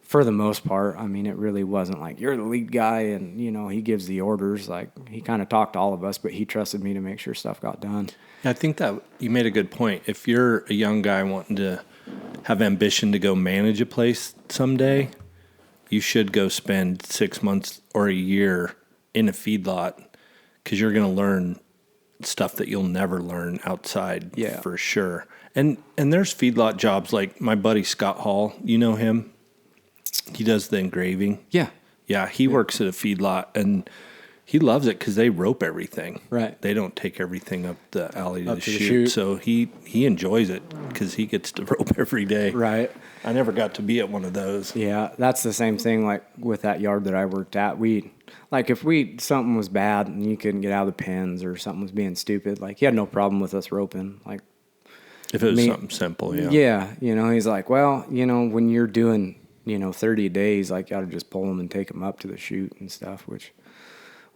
for the most part. I mean, it really wasn't like you're the lead guy and, he gives the orders. Like he kind of talked to all of us, but he trusted me to make sure stuff got done. I think that you made a good point. If you're a young guy wanting to have ambition to go manage a place someday, you should go spend 6 months or a year in a feedlot because you're going to learn stuff that you'll never learn outside for sure. And there's feedlot jobs like my buddy Scott Hall. You know him? He does the engraving. Yeah. Yeah, he works at a feedlot, and he loves it because they rope everything. Right. They don't take everything up the alley to the chute. So he enjoys it because he gets to rope every day. Right. I never got to be at one of those. Yeah, that's the same thing like with that yard that I worked at. If something was bad and you couldn't get out of the pens or something was being stupid, like he had no problem with us roping. Like if it was something simple, yeah. Yeah, he's like, well, when you're doing, 30 days, like you got to just pull them and take them up to the chute and stuff, which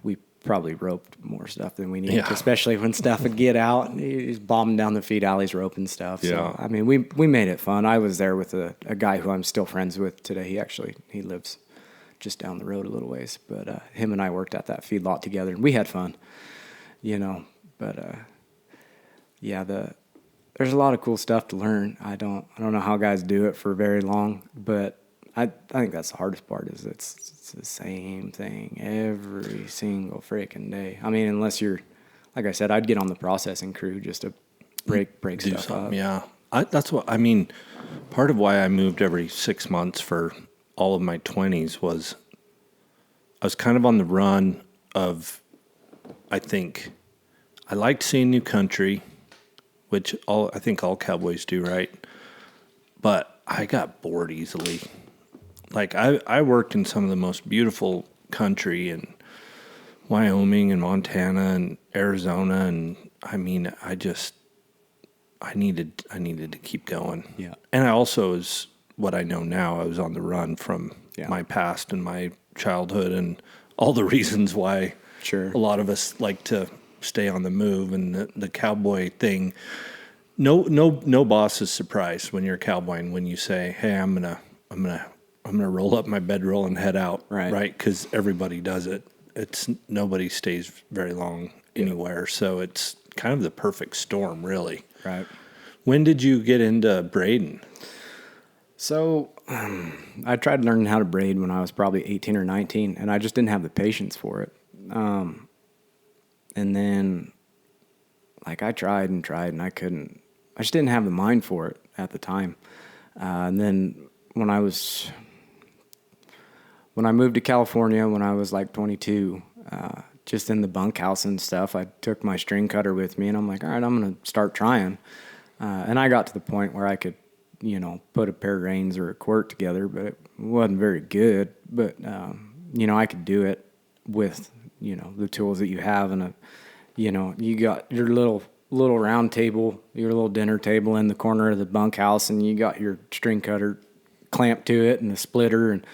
we probably roped more stuff than we needed, especially when stuff would get out. He's bombing down the feed alleys, roping stuff. So, yeah. I mean, we made it fun. I was there with a guy who I'm still friends with today. He lives just down the road a little ways, but him and I worked at that feedlot together, and we had fun, but there's a lot of cool stuff to learn. I don't know how guys do it for very long, but I think that's the hardest part is it's the same thing every single freaking day. I mean, unless you're, like I said, I'd get on the processing crew just to break stuff up. Yeah. That's what, I mean, part of why I moved every 6 months for all of my 20s was I was kind of on the run of, I think, I liked seeing new country, which I think all cowboys do, right? But I got bored easily. Like I worked in some of the most beautiful country in Wyoming and Montana and Arizona, and I mean, I needed to keep going. Yeah. And I also, is what I know now, I was on the run from my past and my childhood and all the reasons why Sure. a lot of us like to stay on the move, and the cowboy thing. No boss is surprised when you're cowboying when you say, "Hey, I'm gonna roll up my bedroll and head out," right? Because everybody does it. Nobody stays very long anywhere, so it's kind of the perfect storm, really. Right. When did you get into braiding? So I tried learning how to braid when I was probably 18 or 19, and I just didn't have the patience for it. And then, like, I tried and I couldn't. I just didn't have the mind for it at the time. And then when I moved to California when I was like 22, just in the bunkhouse and stuff, I took my string cutter with me, and I'm like, all right, I'm going to start trying. And I got to the point where I could, put a pair of reins or a quirt together, but it wasn't very good. But, I could do it with, the tools that you have. And, you got your little round table, your little dinner table in the corner of the bunkhouse, and you got your string cutter clamped to it and a splitter. And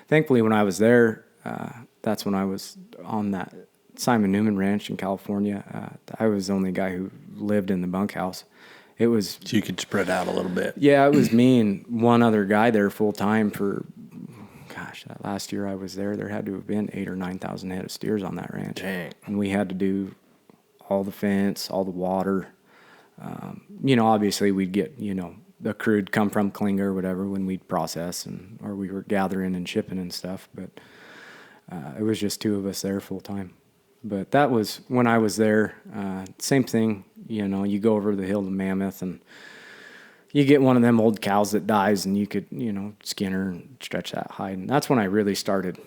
thankfully, when I was there, that's when I was on that Simon Newman Ranch in California. I was the only guy who lived in the bunkhouse. It was so you could spread out a little bit. Yeah, it was me and one other guy there full time for, that last year I was there had to have been 8,000 or 9,000 head of steers on that ranch. Dang. And we had to do all the fence, all the water. Obviously we'd get, the crude come from Klinger or whatever when we'd process or we were gathering and shipping and stuff. But it was just two of us there full time. But that was when I was there. Same thing, you go over the hill to Mammoth and you get one of them old cows that dies and you could, skin her and stretch that hide. And that's when I really started,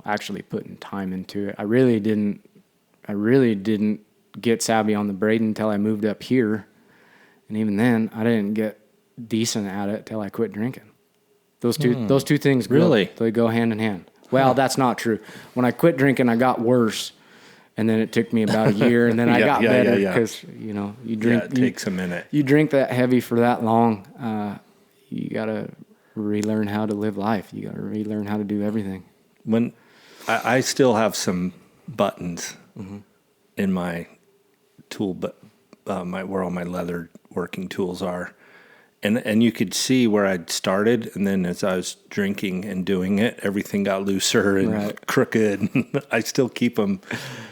actually putting time into it. I really didn't get savvy on the braiding until I moved up here. And even then, I didn't get decent at it till I quit drinking. Those two things they go hand in hand. Well, that's not true. When I quit drinking, I got worse, and then it took me about a year, and then I got better because you drink. It takes a minute. You drink that heavy for that long, you gotta relearn how to live life. You gotta relearn how to do everything. When I still have some buttons in my tool, but where all my leather working tools are. And you could see where I'd started, and then as I was drinking and doing it, everything got looser and crooked. I still keep them.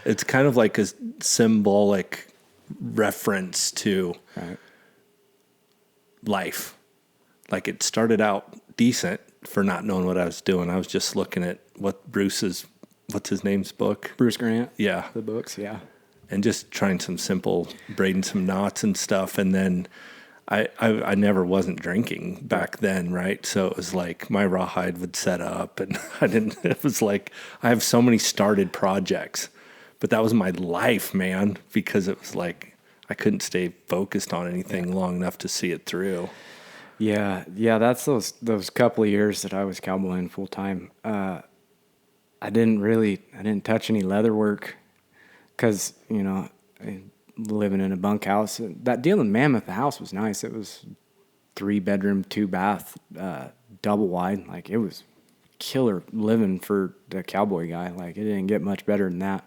It's kind of like a symbolic reference to life. Like it started out decent for not knowing what I was doing. I was just looking at what's his name's book? Bruce Grant. Yeah. The books, yeah. And just trying some simple, braiding some knots and stuff. And then I never wasn't drinking back then, right? So it was like my Rawhide would set up and it was like, I have so many started projects, but that was my life, man, because it was like, I couldn't stay focused on anything long enough to see it through. Yeah. That's those couple of years that I was cowboying full time. I didn't touch any leather work because, living in a bunkhouse. That deal in Mammoth, the house was nice. It was 3-bedroom, 2-bath, double wide. Like it was killer living for the cowboy guy. Like it didn't get much better than that.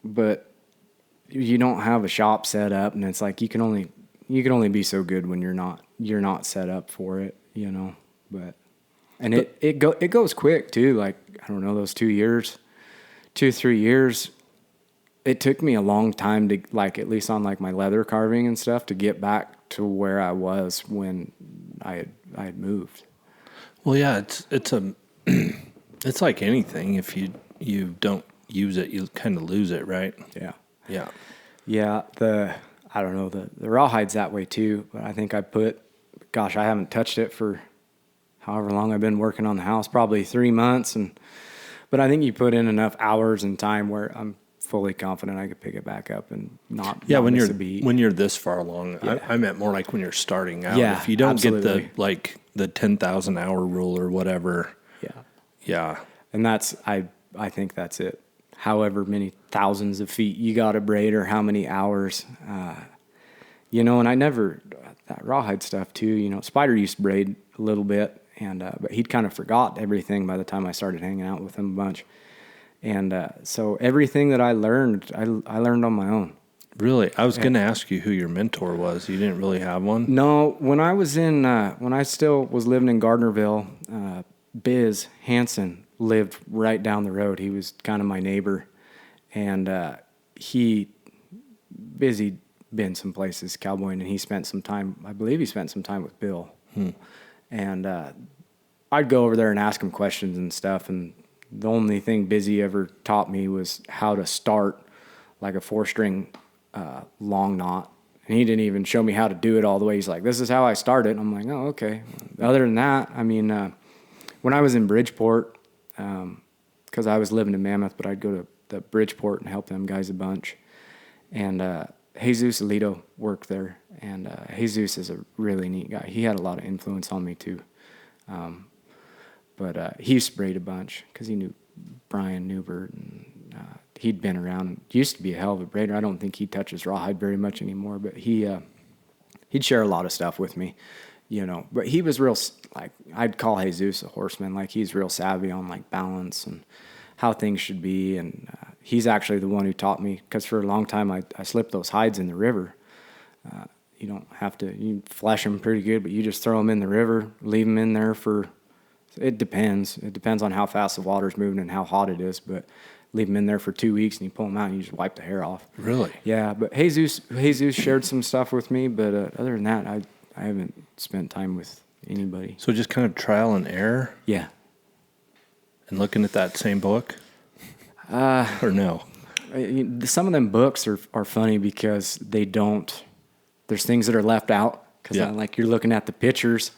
But you don't have a shop set up, and it's like you can only be so good when you're not set up for it, But it goes quick too. Like I don't know, those 2-3 years, it took me a long time to, like, at least on like my leather carving and stuff, to get back to where I was when I had moved. Well, yeah, it's like anything. If you don't use it, you kind of lose it, right? Yeah. The Rawhide's that way too. But I think I haven't touched it for however long I've been working on the house, probably 3 months, but I think you put in enough hours and time where I'm fully confident I could pick it back up and not miss a beat. When you're this far along. Yeah. I meant more like when you're starting out. Yeah, if you don't absolutely. get the 10,000 hour rule or whatever. Yeah. And I think that's it. However many thousands of feet you got to braid or how many hours, and I never, that Rawhide stuff too, Spider used to braid a little bit, And but he'd kind of forgot everything by the time I started hanging out with him a bunch. And so everything that I learned, I learned on my own. Really? I was going to ask you who your mentor was. You didn't really have one? No, when I was when I still was living in Gardnerville, Biz Hansen lived right down the road. He was kind of my neighbor, and Biz'd been some places cowboying, and he spent some time, I believe he spent some time with Bill. And I'd go over there and ask him questions and stuff, and the only thing Busy ever taught me was how to start like a 4-string long knot. And he didn't even show me how to do it all the way. He's like, this is how I started. I'm like, oh, okay. Other than that, I mean, when I was in Bridgeport, because I was living in Mammoth, but I'd go to the Bridgeport and help them guys a bunch. And Jesus Alito worked there. And Jesus is a really neat guy. He had a lot of influence on me, too. But he sprayed a bunch because he knew Brian Newbert, and he'd been around. Used to be a hell of a braider. I don't think he touches rawhide very much anymore, but he'd share a lot of stuff with me, you know. But he was real, like, I'd call Jesus a horseman. Like, he's real savvy on, like, balance and how things should be. And he's actually the one who taught me, because for a long time I slipped those hides in the river. You don't have to, you flesh them pretty good, but you just throw them in the river, leave them in there for, it depends. It depends on how fast the water's moving and how hot it is, but leave them in there for 2 weeks and you pull them out and you just wipe the hair off. Really? Yeah, but Jesus shared some stuff with me, but other than that, I haven't spent time with anybody. So just kind of trial and error? Yeah. And looking at that same book? Or no? Some of them books are funny because they don't, there's things that are left out. Because like you're looking at the pictures,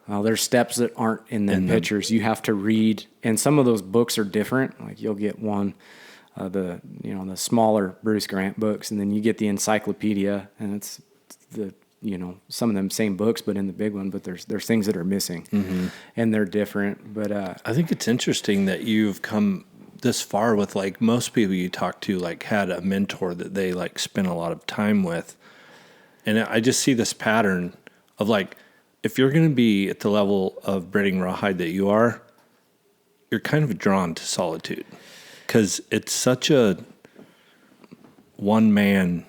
there's steps that aren't in the pictures. You have to read, and some of those books are different. Like you'll get one, the smaller Bruce Grant books, and then you get the encyclopedia, and it's the some of them same books, but in the big one. But there's things that are missing, and they're different. But I think it's interesting that you've come this far with, like, most people you talk to, like, had a mentor that they, like, spent a lot of time with, and I just see this pattern of, like, if you're going to be at the level of braiding rawhide that you are, you're kind of drawn to solitude because it's such a one-man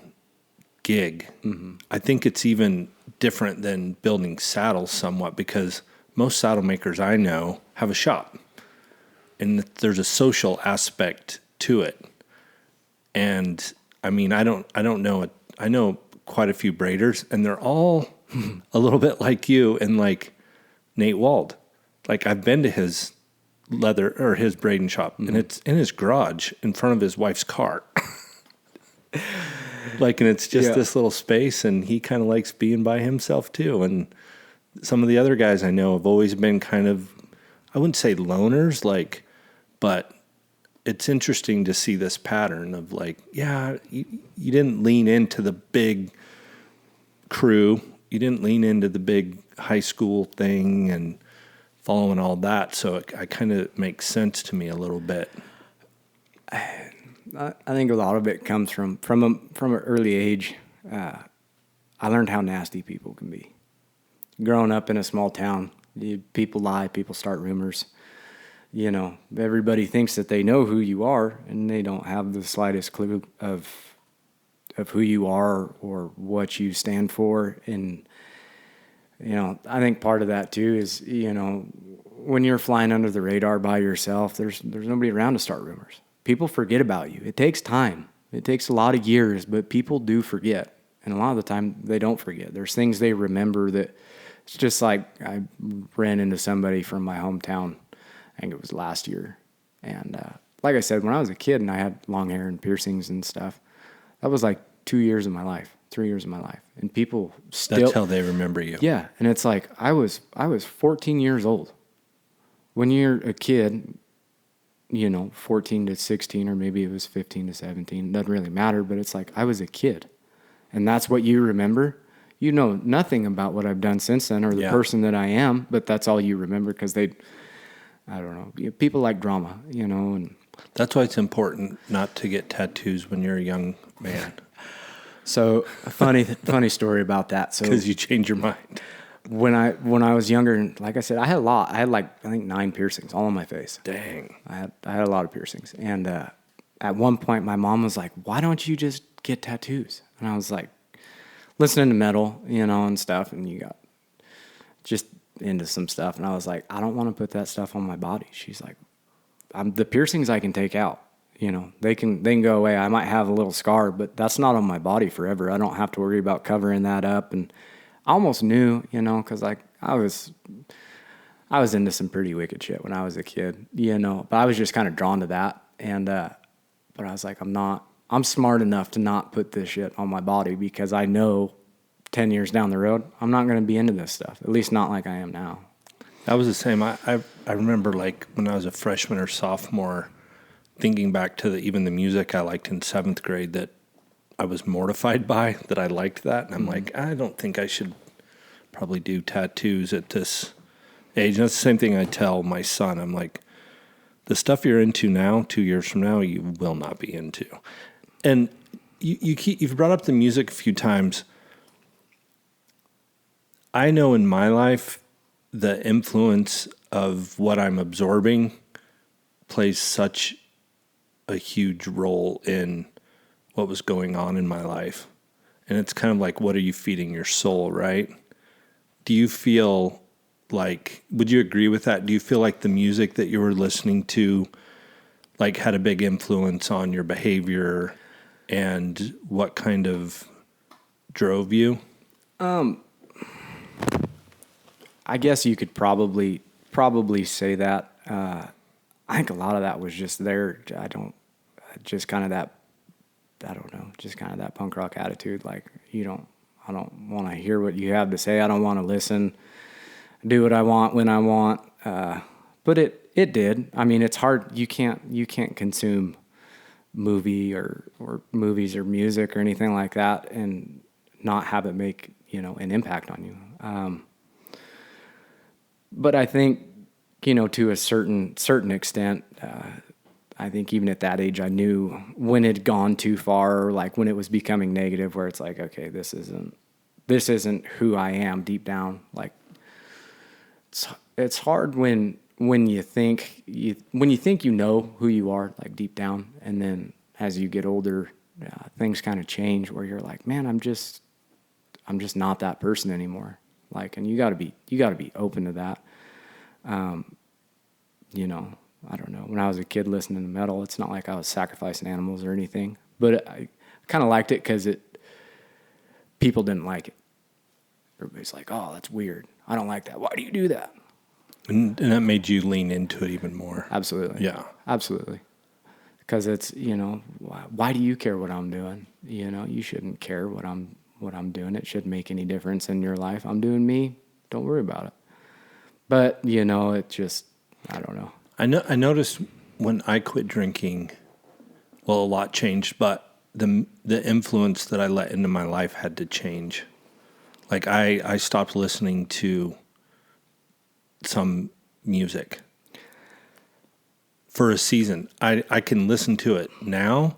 gig. I think it's even different than building saddles somewhat because most saddle makers I know have a shop, and there's a social aspect to it. And I mean, I know quite a few braiders, and they're all a little bit like you and like Nate Wald. Like, I've been to his his braiding shop, and it's in his garage in front of his wife's car. Like, and it's just this little space, and he kind of likes being by himself too. And some of the other guys I know have always been kind of, I wouldn't say loners, like, but it's interesting to see this pattern of, like, you didn't lean into the big crew. You didn't lean into the big high school thing and following all that. So it kind of makes sense to me a little bit. I think a lot of it comes from an early age. I learned how nasty people can be. Growing up in a small town, people lie, people start rumors. Everybody thinks that they know who you are, and they don't have the slightest clue of who you are or what you stand for. And, I think part of that too is, when you're flying under the radar by yourself, there's nobody around to start rumors. People forget about you. It takes time. It takes a lot of years, but people do forget. And a lot of the time they don't forget. There's things they remember that it's just like I ran into somebody from my hometown. I think it was last year. And like I said, when I was a kid and I had long hair and piercings and stuff, that was like 2 years of my life, 3 years of my life. And people still... That's how they remember you. Yeah. And it's like I was 14 years old. When you're a kid, 14 to 16, or maybe it was 15 to 17, doesn't really matter, but it's like I was a kid. And that's what you remember. You know nothing about what I've done since then or the person that I am, but that's all you remember because I don't know, people like drama, and that's why it's important not to get tattoos when you're a young man. So a funny story about that. So because you change your mind. when I was younger, like I said, I had a lot. I had like, I think 9 piercings all on my face. Dang. I had a lot of piercings. And at one point, my mom was like, "Why don't you just get tattoos?" And I was like, listening to metal, and stuff, and you got just into some stuff. And I was like, I don't want to put that stuff on my body. She's like, the piercings I can take out. They can go away. I might have a little scar, but that's not on my body forever. I don't have to worry about covering that up. And I almost knew, because like I was into some pretty wicked shit when I was a kid, but I was just kind of drawn to that. And, but I was like, I'm smart enough to not put this shit on my body because I know 10 years down the road, I'm not going to be into this stuff, at least not like I am now. That was the same. I remember like when I was a freshman or sophomore, thinking back to even the music I liked in 7th grade that I was mortified by, that I liked that. And I'm like, I don't think I should probably do tattoos at this age. And that's the same thing I tell my son. I'm like, the stuff you're into now, 2 years from now, you will not be into. And you've brought up the music a few times. I know in my life, the influence of what I'm absorbing plays such a huge role in what was going on in my life. And it's kind of like, what are you feeding your soul, right? Do you feel like, would you agree with that? Do you feel like the music that you were listening to like had a big influence on your behavior and what kind of drove you? I guess you could probably say that. I think a lot of that was just there. Just kind of that punk rock attitude. Like I don't want to hear what you have to say. I don't want to listen, do what I want when I want. But it did. I mean, it's hard. You can't consume movie or movies or music or anything like that and not have it make, an impact on you. But I think, to a certain extent, I think even at that age, I knew when it had gone too far, or like when it was becoming negative, where it's like, okay, this isn't who I am deep down. Like it's hard when you think you know who you are, like deep down, and then as you get older, things kind of change where you're like, man, I'm just not that person anymore. Like, and you gotta be open to that. I don't know. When I was a kid listening to metal, it's not like I was sacrificing animals or anything, but I kind of liked it because people didn't like it. Everybody's like, oh, that's weird. I don't like that. Why do you do that? And that made you lean into it even more. Absolutely. Yeah. Absolutely. Because it's, why do you care what I'm doing? You shouldn't care what I'm doing. It shouldn't make any difference in your life. I'm doing me. Don't worry about it. But, it just, I don't know. I noticed when I quit drinking, well, a lot changed, but the influence that I let into my life had to change. Like I stopped listening to some music for a season. I can listen to it now,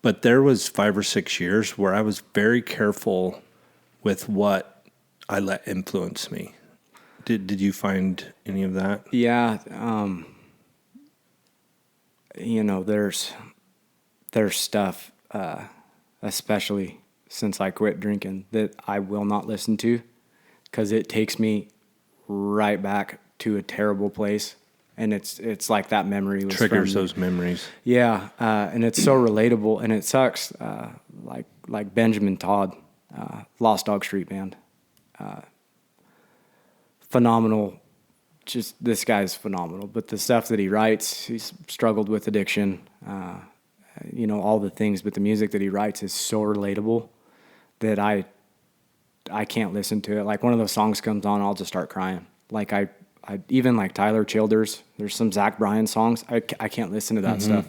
but there was 5 or 6 years where I was very careful with what I let influence me. Did you find any of that? Yeah. There's stuff, especially since I quit drinking, that I will not listen to because it takes me right back to a terrible place. And it's like that memory was Triggers those memories. Yeah. And it's so relatable, and it sucks. Like Benjamin Todd, Lost Dog Street Band. Phenomenal. Just this guy's phenomenal. But the stuff that he writes, he's struggled with addiction, all the things. But the music that he writes is so relatable that I can't listen to it. Like one of those songs comes on, I'll just start crying. Like I even like Tyler Childers. There's some Zach Bryan songs. I can't listen to that stuff.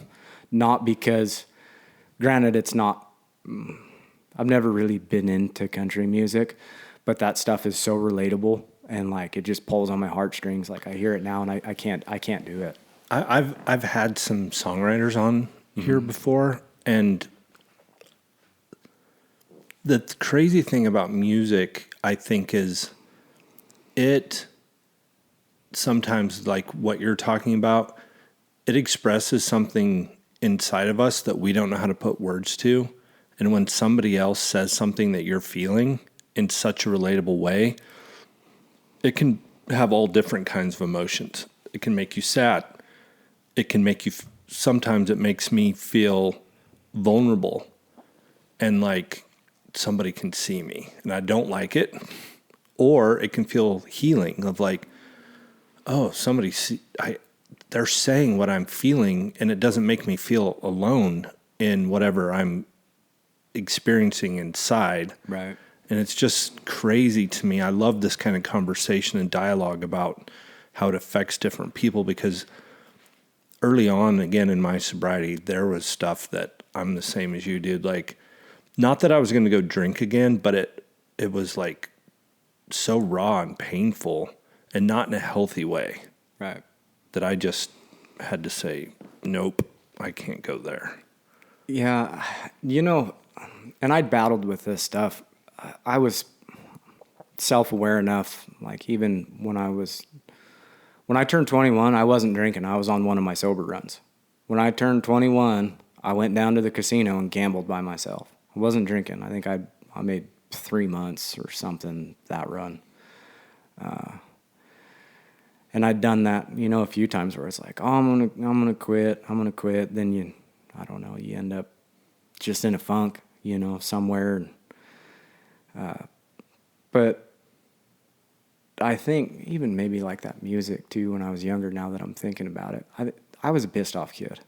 Not because, granted, it's not. I've never really been into country music, but that stuff is so relatable. And like it just pulls on my heartstrings. Like I hear it now, and I can't do it. I've had some songwriters on here before, and the crazy thing about music, I think, is it sometimes, like what you're talking about, it expresses something inside of us that we don't know how to put words to. And when somebody else says something that you're feeling in such a relatable way, it can have all different kinds of emotions. It can make you sad. It can make you, sometimes it makes me feel vulnerable and like somebody can see me and I don't like it. Or it can feel healing of like, oh, they're saying what I'm feeling, and it doesn't make me feel alone in whatever I'm experiencing inside. Right. And it's just crazy to me. I love this kind of conversation and dialogue about how it affects different people, because early on, again, in my sobriety, there was stuff that I'm the same as you, dude. Like, not that I was going to go drink again, but it was like so raw and painful, and not in a healthy way. Right. That I just had to say, nope, I can't go there. Yeah. And I'd battled with this stuff. I was self-aware enough, like even when I turned 21, I wasn't drinking. I was on one of my sober runs. When I turned 21, I went down to the casino and gambled by myself. I wasn't drinking. I think I made 3 months or something that run. And I'd done that, a few times where it's like, oh, I'm gonna quit. Then you end up just in a funk, somewhere. But I think even maybe like that music too, when I was younger, now that I'm thinking about it, I was a pissed off kid.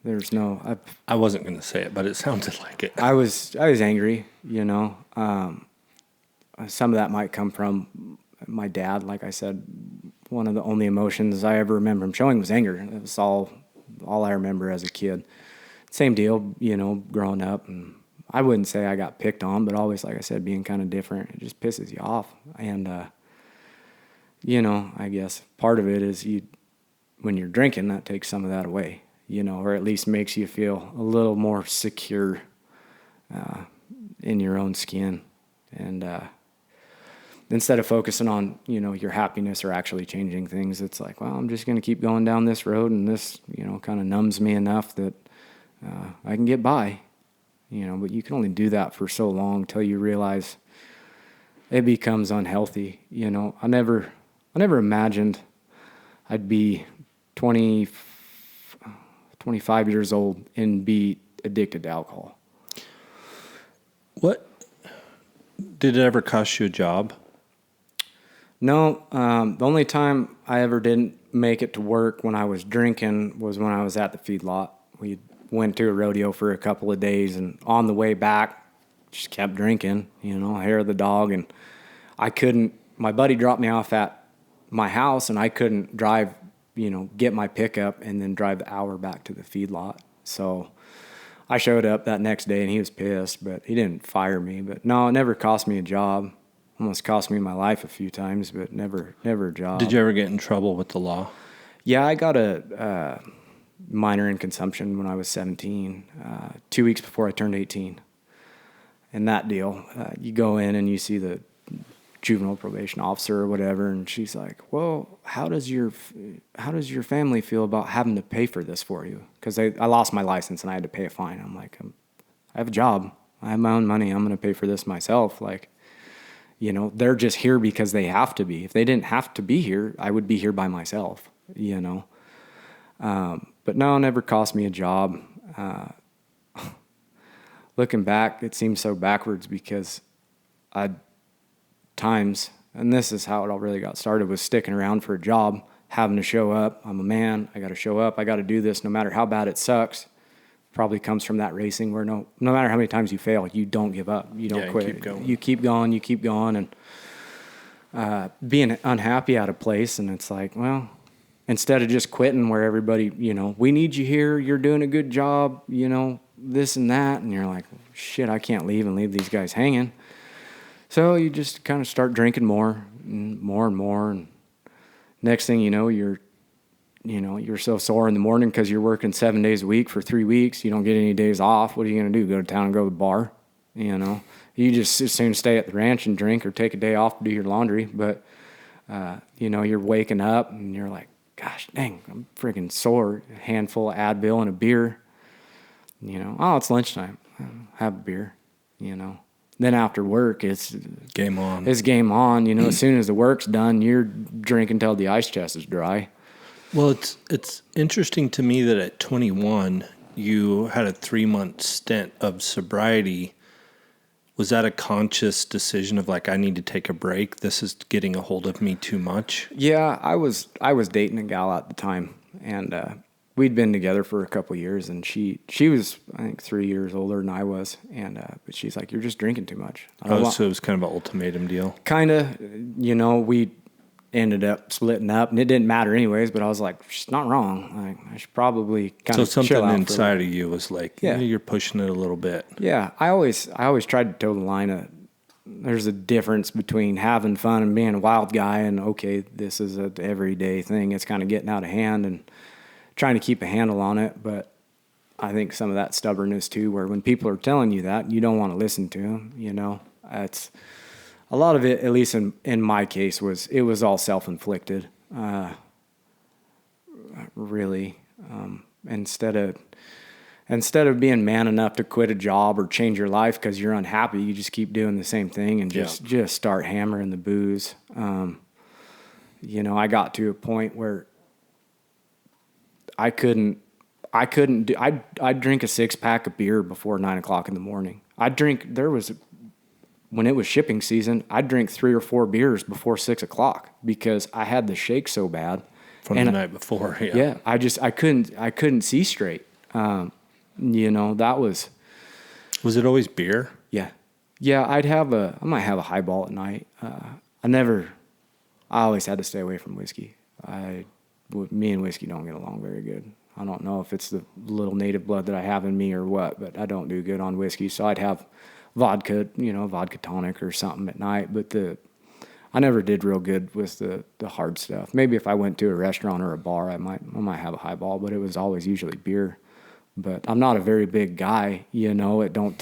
I wasn't going to say it, but it sounded like it. I was angry, some of that might come from my dad. Like I said, one of the only emotions I ever remember him showing was anger. It was all I remember as a kid. Same deal, growing up. And I wouldn't say I got picked on, but always, like I said, being kind of different, it just pisses you off. And, I guess part of it is when you're drinking, that takes some of that away, or at least makes you feel a little more secure in your own skin. And instead of focusing on, your happiness or actually changing things, it's like, well, I'm just going to keep going down this road, and this, kind of numbs me enough that I can get by, but you can only do that for so long till you realize it becomes unhealthy. I never imagined I'd be 25 years old and be addicted to alcohol. What did it ever cost you a job? No, the only time I ever didn't make it to work when I was drinking was when I was at the feedlot. We went to a rodeo for a couple of days, and on the way back, just kept drinking, hair of the dog. And my buddy dropped me off at my house, and I couldn't drive, get my pickup and then drive the hour back to the feedlot. So I showed up that next day, and he was pissed, but he didn't fire me. But no, it never cost me a job. Almost cost me my life a few times, but never a job. Did you ever get in trouble with the law? Yeah, I got a minor in consumption when I was 17, 2 weeks before I turned 18. And that deal, you go in and you see the juvenile probation officer or whatever, and she's like, well, how does your family feel about having to pay for this for you? Because I lost my license and I had to pay a fine. I'm like, I have a job. I have my own money. I'm going to pay for this myself. Like, they're just here because they have to be. If they didn't have to be here, I would be here by myself, But no, it never cost me a job. Looking back, it seems so backwards because times, and this is how it all really got started, was sticking around for a job, having to show up. I'm a man. I got to show up. I got to do this no matter how bad it sucks. Probably comes from that racing where no matter how many times you fail, you don't give up. You don't quit. You keep going, and being unhappy at a place. And it's like, well, instead of just quitting where everybody, we need you here. You're doing a good job, this and that. And you're like, shit, I can't leave and leave these guys hanging. So you just kind of start drinking more and more and more. And next thing you know, you're so sore in the morning because you're working 7 days a week for 3 weeks. You don't get any days off. What are you going to do? Go to town and go to the bar? You just as soon stay at the ranch and drink or take a day off to do your laundry. But You're waking up and you're like, gosh, dang, I'm freaking sore. A handful of Advil and a beer. Oh, it's lunchtime. Have a beer, Then after work, it's game on. It's game on. As soon as the work's done, you're drinking till the ice chest is dry. Well, it's interesting to me that at 21, you had a 3-month stint of sobriety. Was that a conscious decision of like, I need to take a break? This is getting a hold of me too much? Yeah, I was dating a gal at the time, and we'd been together for a couple of years, and she was, I think, 3 years older than I was, and but she's like, you're just drinking too much. So it was kind of an ultimatum deal? Kind of, we ended up splitting up, and it didn't matter anyways, but I was like, she's not wrong. I should probably kind of chill out. So something inside of you was like, yeah, you're pushing it a little bit. Yeah, I always tried to toe the line of, there's a difference between having fun and being a wild guy, and okay, this is an everyday thing. It's kind of getting out of hand and trying to keep a handle on it. But I think some of that stubbornness too, where when people are telling you that, you don't want to listen to them. It's a lot of it, at least in my case, it was all self-inflicted. Really, instead of being man enough to quit a job or change your life because you're unhappy, you just keep doing the same thing and just start hammering the booze. I got to a point where I'd drink a 6-pack of beer before 9:00 in the morning. When it was shipping season, I'd drink 3 or 4 beers before 6:00 because I had the shake so bad from the night before. Yeah. Yeah. I couldn't see straight. That was. Was it always beer? Yeah. Yeah. I might have a highball at night. I always had to stay away from whiskey. Me and whiskey don't get along very good. I don't know if it's the little native blood that I have in me or what, but I don't do good on whiskey. So I'd have vodka, vodka tonic or something at night. But I never did real good with the hard stuff. Maybe if I went to a restaurant or a bar, I might have a highball, but it was always usually beer. But I'm not a very big guy, It don't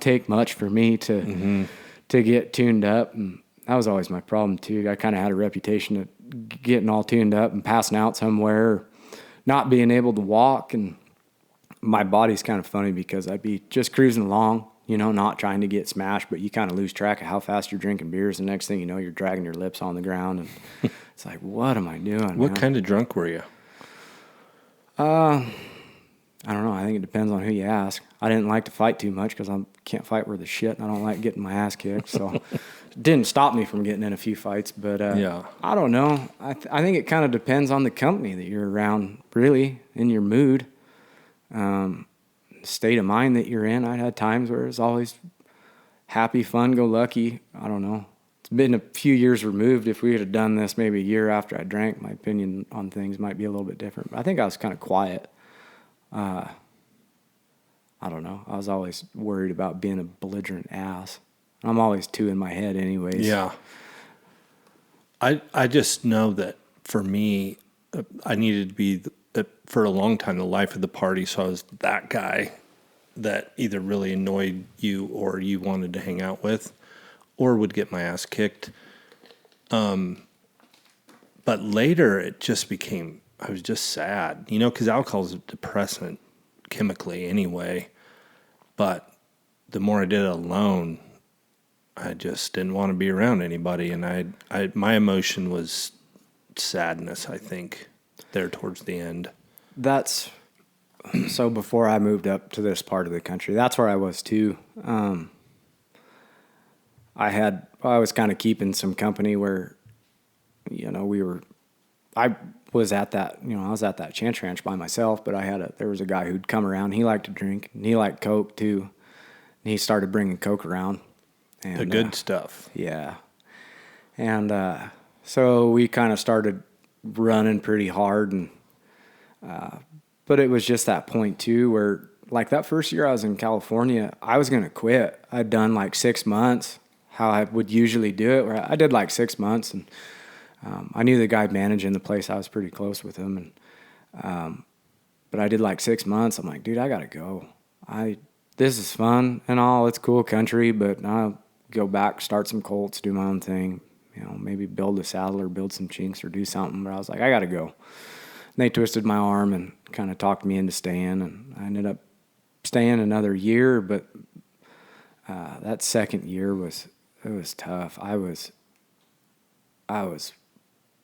take much for me to get tuned up, and that was always my problem too. I kind of had a reputation of getting all tuned up and passing out somewhere, not being able to walk, and my body's kind of funny because I'd be just cruising along, not trying to get smashed, but you kind of lose track of how fast you're drinking beers. The next thing you know, you're dragging your lips on the ground, and it's like, what am I doing? What kind of drunk were you? I don't know. I think it depends on who you ask. I didn't like to fight too much because I can't fight worth a shit, and I don't like getting my ass kicked. So it didn't stop me from getting in a few fights. But I don't know. I think it kind of depends on the company that you're around, really, in your mood, state of mind that you're in. I had times where it was always happy, fun, go lucky. I don't know. It's been a few years removed. If we had done this maybe a year after I drank, my opinion on things might be a little bit different. But I think I was kind of quiet. I don't know. I was always worried about being a belligerent ass. I'm always two in my head anyways. Yeah. I just know that for me, I needed to be, for a long time, the life of the party. So I was that guy that either really annoyed you or you wanted to hang out with or would get my ass kicked. But later it just became, I was just sad, because alcohol is a depressant chemically anyway. But the more I did it alone, I just didn't want to be around anybody. And my emotion was sadness, I think, there towards the end. So before I moved up to this part of the country, that's where I was too. I was kind of keeping some company where, I was at that Chance Ranch by myself, but there was a guy who'd come around. He liked to drink, and he liked Coke too. And he started bringing Coke around. And, the good stuff. Yeah. And so we kind of started running pretty hard, and but it was just that point too where, like, that first year I was in California, I was going to quit. I'd done like 6 months, how I would usually do it, where I did like 6 months, and I knew the guy managing the place. I was pretty close with him, and but I did like 6 months. I'm like, dude, I gotta go. This is fun and all. It's cool country, but I'll go back, start some Colts, do my own thing, maybe build a saddle or build some chinks or do something. But I was like, I got to go. And they twisted my arm and kind of talked me into staying. And I ended up staying another year. But that second year was tough. I was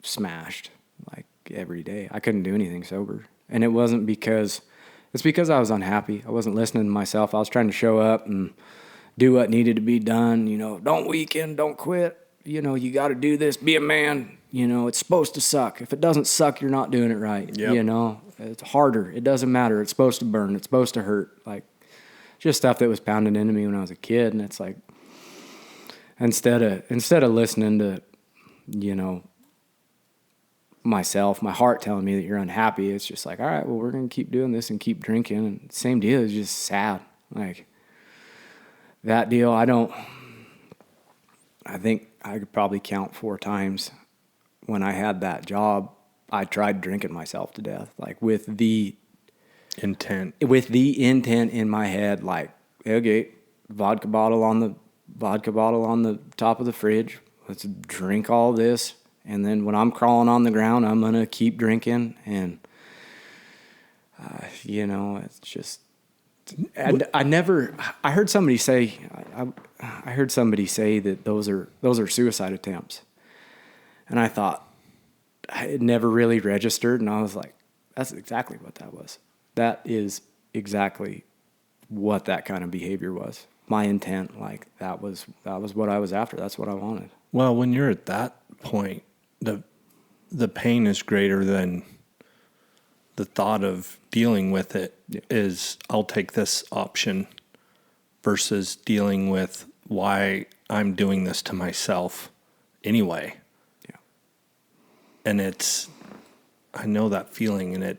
smashed like every day. I couldn't do anything sober. And it's because I was unhappy. I wasn't listening to myself. I was trying to show up and do what needed to be done. Don't weaken, don't quit. You got to do this, be a man. It's supposed to suck. If it doesn't suck, you're not doing it right. Yep. It's harder. It doesn't matter. It's supposed to burn. It's supposed to hurt. Like, just stuff that was pounded into me when I was a kid. And it's like, instead of listening to, myself, my heart telling me that you're unhappy, it's just like, all right, well, we're going to keep doing this and keep drinking. And same deal, is just sad. Like, that deal, I think I could probably count 4 times when I had that job, I tried drinking myself to death, like with the intent in my head, like, okay, vodka bottle on the top of the fridge. Let's drink all this. And then when I'm crawling on the ground, I'm going to keep drinking. And, it's just, I heard somebody say that those are suicide attempts. And I thought, it never really registered. And I was like, that's exactly what that was. That is exactly what that kind of behavior was. My intent, like, that was what I was after. That's what I wanted. Well, when you're at that point, the pain is greater than the thought of dealing with it. Yeah. Is I'll take this option versus dealing with why I'm doing this to myself anyway. Yeah. And I know that feeling, and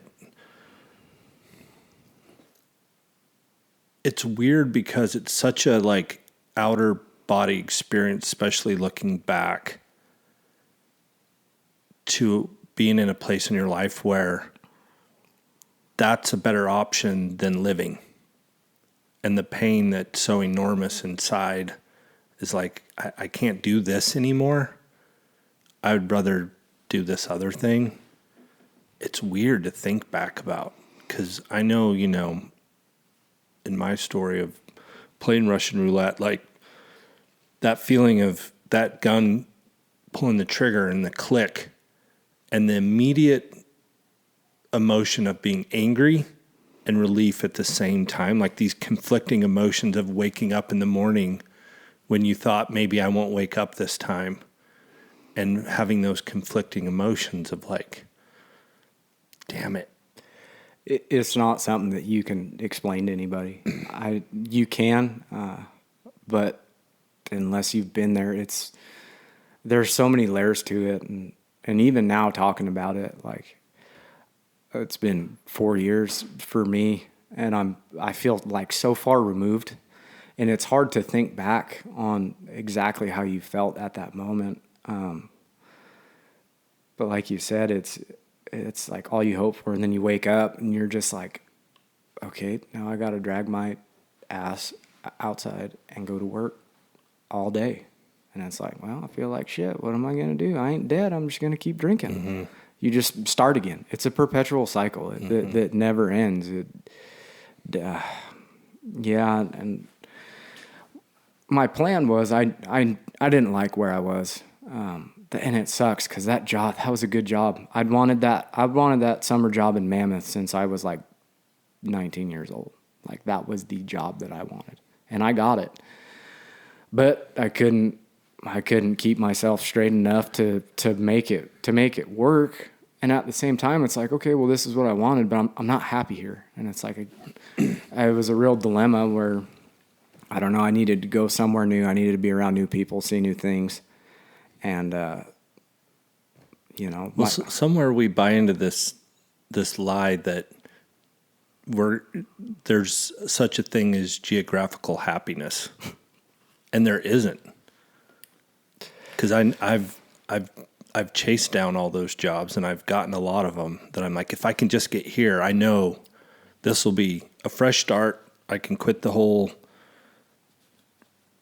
it's weird because it's such a like outer body experience, especially looking back, to being in a place in your life where that's a better option than living. And the pain that's so enormous inside is like, I can't do this anymore. I would rather do this other thing. It's weird to think back about, because I know, in my story of playing Russian roulette, like that feeling of that gun pulling the trigger and the click and the immediate emotion of being angry and relief at the same time, like these conflicting emotions of waking up in the morning when you thought maybe I won't wake up this time, and having those conflicting emotions of like, damn it. It's not something that you can explain to anybody. You can, but unless you've been there, there's so many layers to it. And even now talking about it, like, it's been 4 years for me, and I feel like so far removed, and it's hard to think back on exactly how you felt at that moment. But like you said, it's like all you hope for, and then you wake up and you're just like, okay, now I got to drag my ass outside and go to work all day. And it's like, well, I feel like shit. What am I going to do? I ain't dead. I'm just going to keep drinking. Mm-hmm. You just start again. It's a perpetual cycle that never ends. Yeah. And my plan was, I didn't like where I was. And it sucks because that was a good job. I'd wanted that summer job in Mammoth since I was like 19 years old. Like, that was the job that I wanted, and I got it. But I couldn't keep myself straight enough to make it work. And at the same time, it's like, okay, well, this is what I wanted, but I'm not happy here. And it's like, it was a real dilemma where, I don't know, I needed to go somewhere new. I needed to be around new people, see new things. And, somewhere we buy into this lie that there's such a thing as geographical happiness, and there isn't. Because I've chased down all those jobs, and I've gotten a lot of them that I'm like, if I can just get here, I know this will be a fresh start. I can quit the whole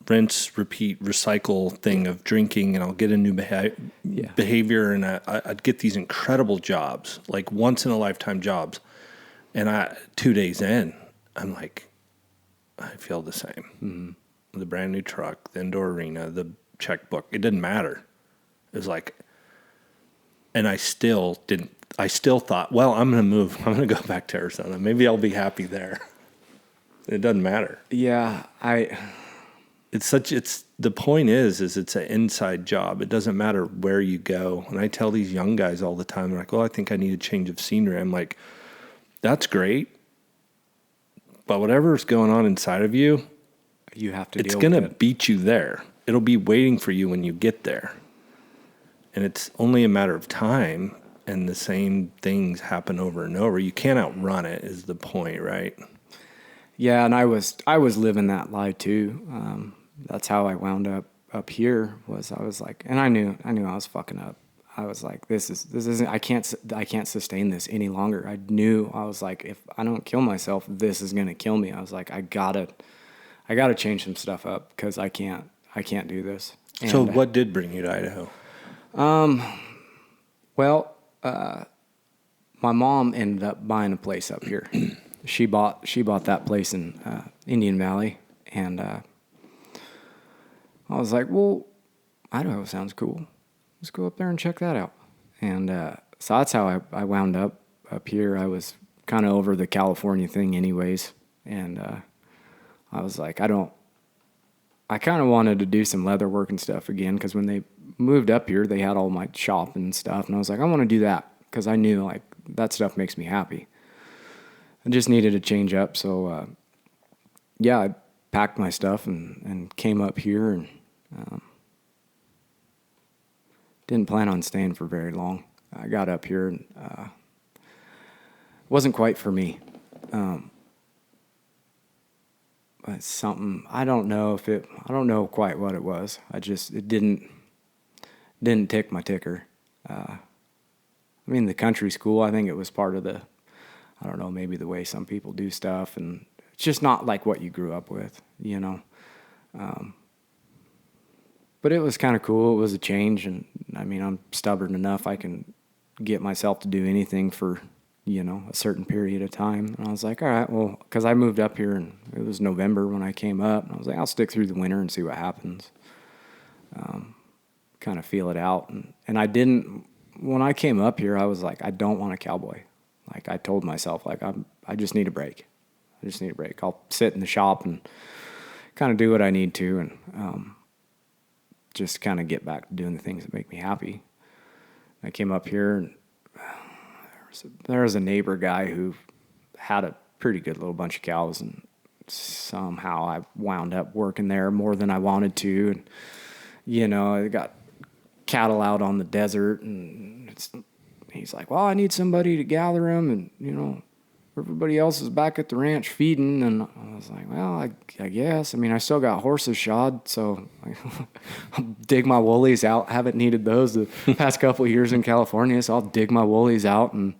rinse, repeat, recycle thing of drinking, and I'll get a new behavior, and I'd get these incredible jobs, like once in a lifetime jobs. And 2 days in, I'm like, I feel the same. Mm-hmm. The brand new truck, the indoor arena, the checkbook, it didn't matter. It was like, and I still thought, well, I'm going to move. I'm going to go back to Arizona. Maybe I'll be happy there. It doesn't matter. Yeah, the point is it's an inside job. It doesn't matter where you go. And I tell these young guys all the time, they're like, oh, I think I need a change of scenery. I'm like, that's great. But whatever's going on inside of you, you have to it's deal going with to it. beat you there. It'll be waiting for you when you get there. And it's only a matter of time, and the same things happen over and over. You can't outrun it is the point, right? Yeah, and I was living that lie too. That's how I wound up here. I was like, and I knew I was fucking up. I was like, this isn't. I can't sustain this any longer. I knew. I was like, if I don't kill myself, this is gonna kill me. I was like, I gotta change some stuff up because I can't do this. And, so what did bring you to Idaho? Well, my mom ended up buying a place up here. She bought that place in Indian Valley, and I was like, well, Idaho sounds cool. Let's go up there and check that out. And so that's how I wound up here. I was kind of over the California thing anyways, and I was like, I kind of wanted to do some leather work and stuff again, because when they moved up here, they had all my shop and stuff, and I was like, I want to do that, because I knew like that stuff makes me happy. I just needed to change up, so yeah, I packed my stuff and came up here, and didn't plan on staying for very long. I got up here, and it wasn't quite for me. But something, I don't know quite what it was. It didn't tick my ticker. I mean, the country's cool. I think it was part of I don't know, maybe the way some people do stuff, and it's just not like what you grew up with, you know. But it was kind of cool. It was a change, and I mean, I'm stubborn enough. I can get myself to do anything for, you know, a certain period of time. And I was like, all right, well, because I moved up here, and it was November when I came up, and I was like, I'll stick through the winter and see what happens. Kind of feel it out. And I didn't, when I came up here, I was like, I don't want a Cowboy. Like, I told myself, like, I just need a break. I'll sit in the shop and kind of do what I need to, and just kind of get back to doing the things that make me happy. I came up here, and there was a neighbor guy who had a pretty good little bunch of cows, and somehow I wound up working there more than I wanted to. And, you know, I got cattle out on the desert, and he's like, well, I need somebody to gather them, and, you know, everybody else is back at the ranch feeding. And I was like, well, I guess. I mean, I still got horses shod, so I'll dig my woolies out. Haven't needed those the past couple of years in California, so I'll dig my woolies out, and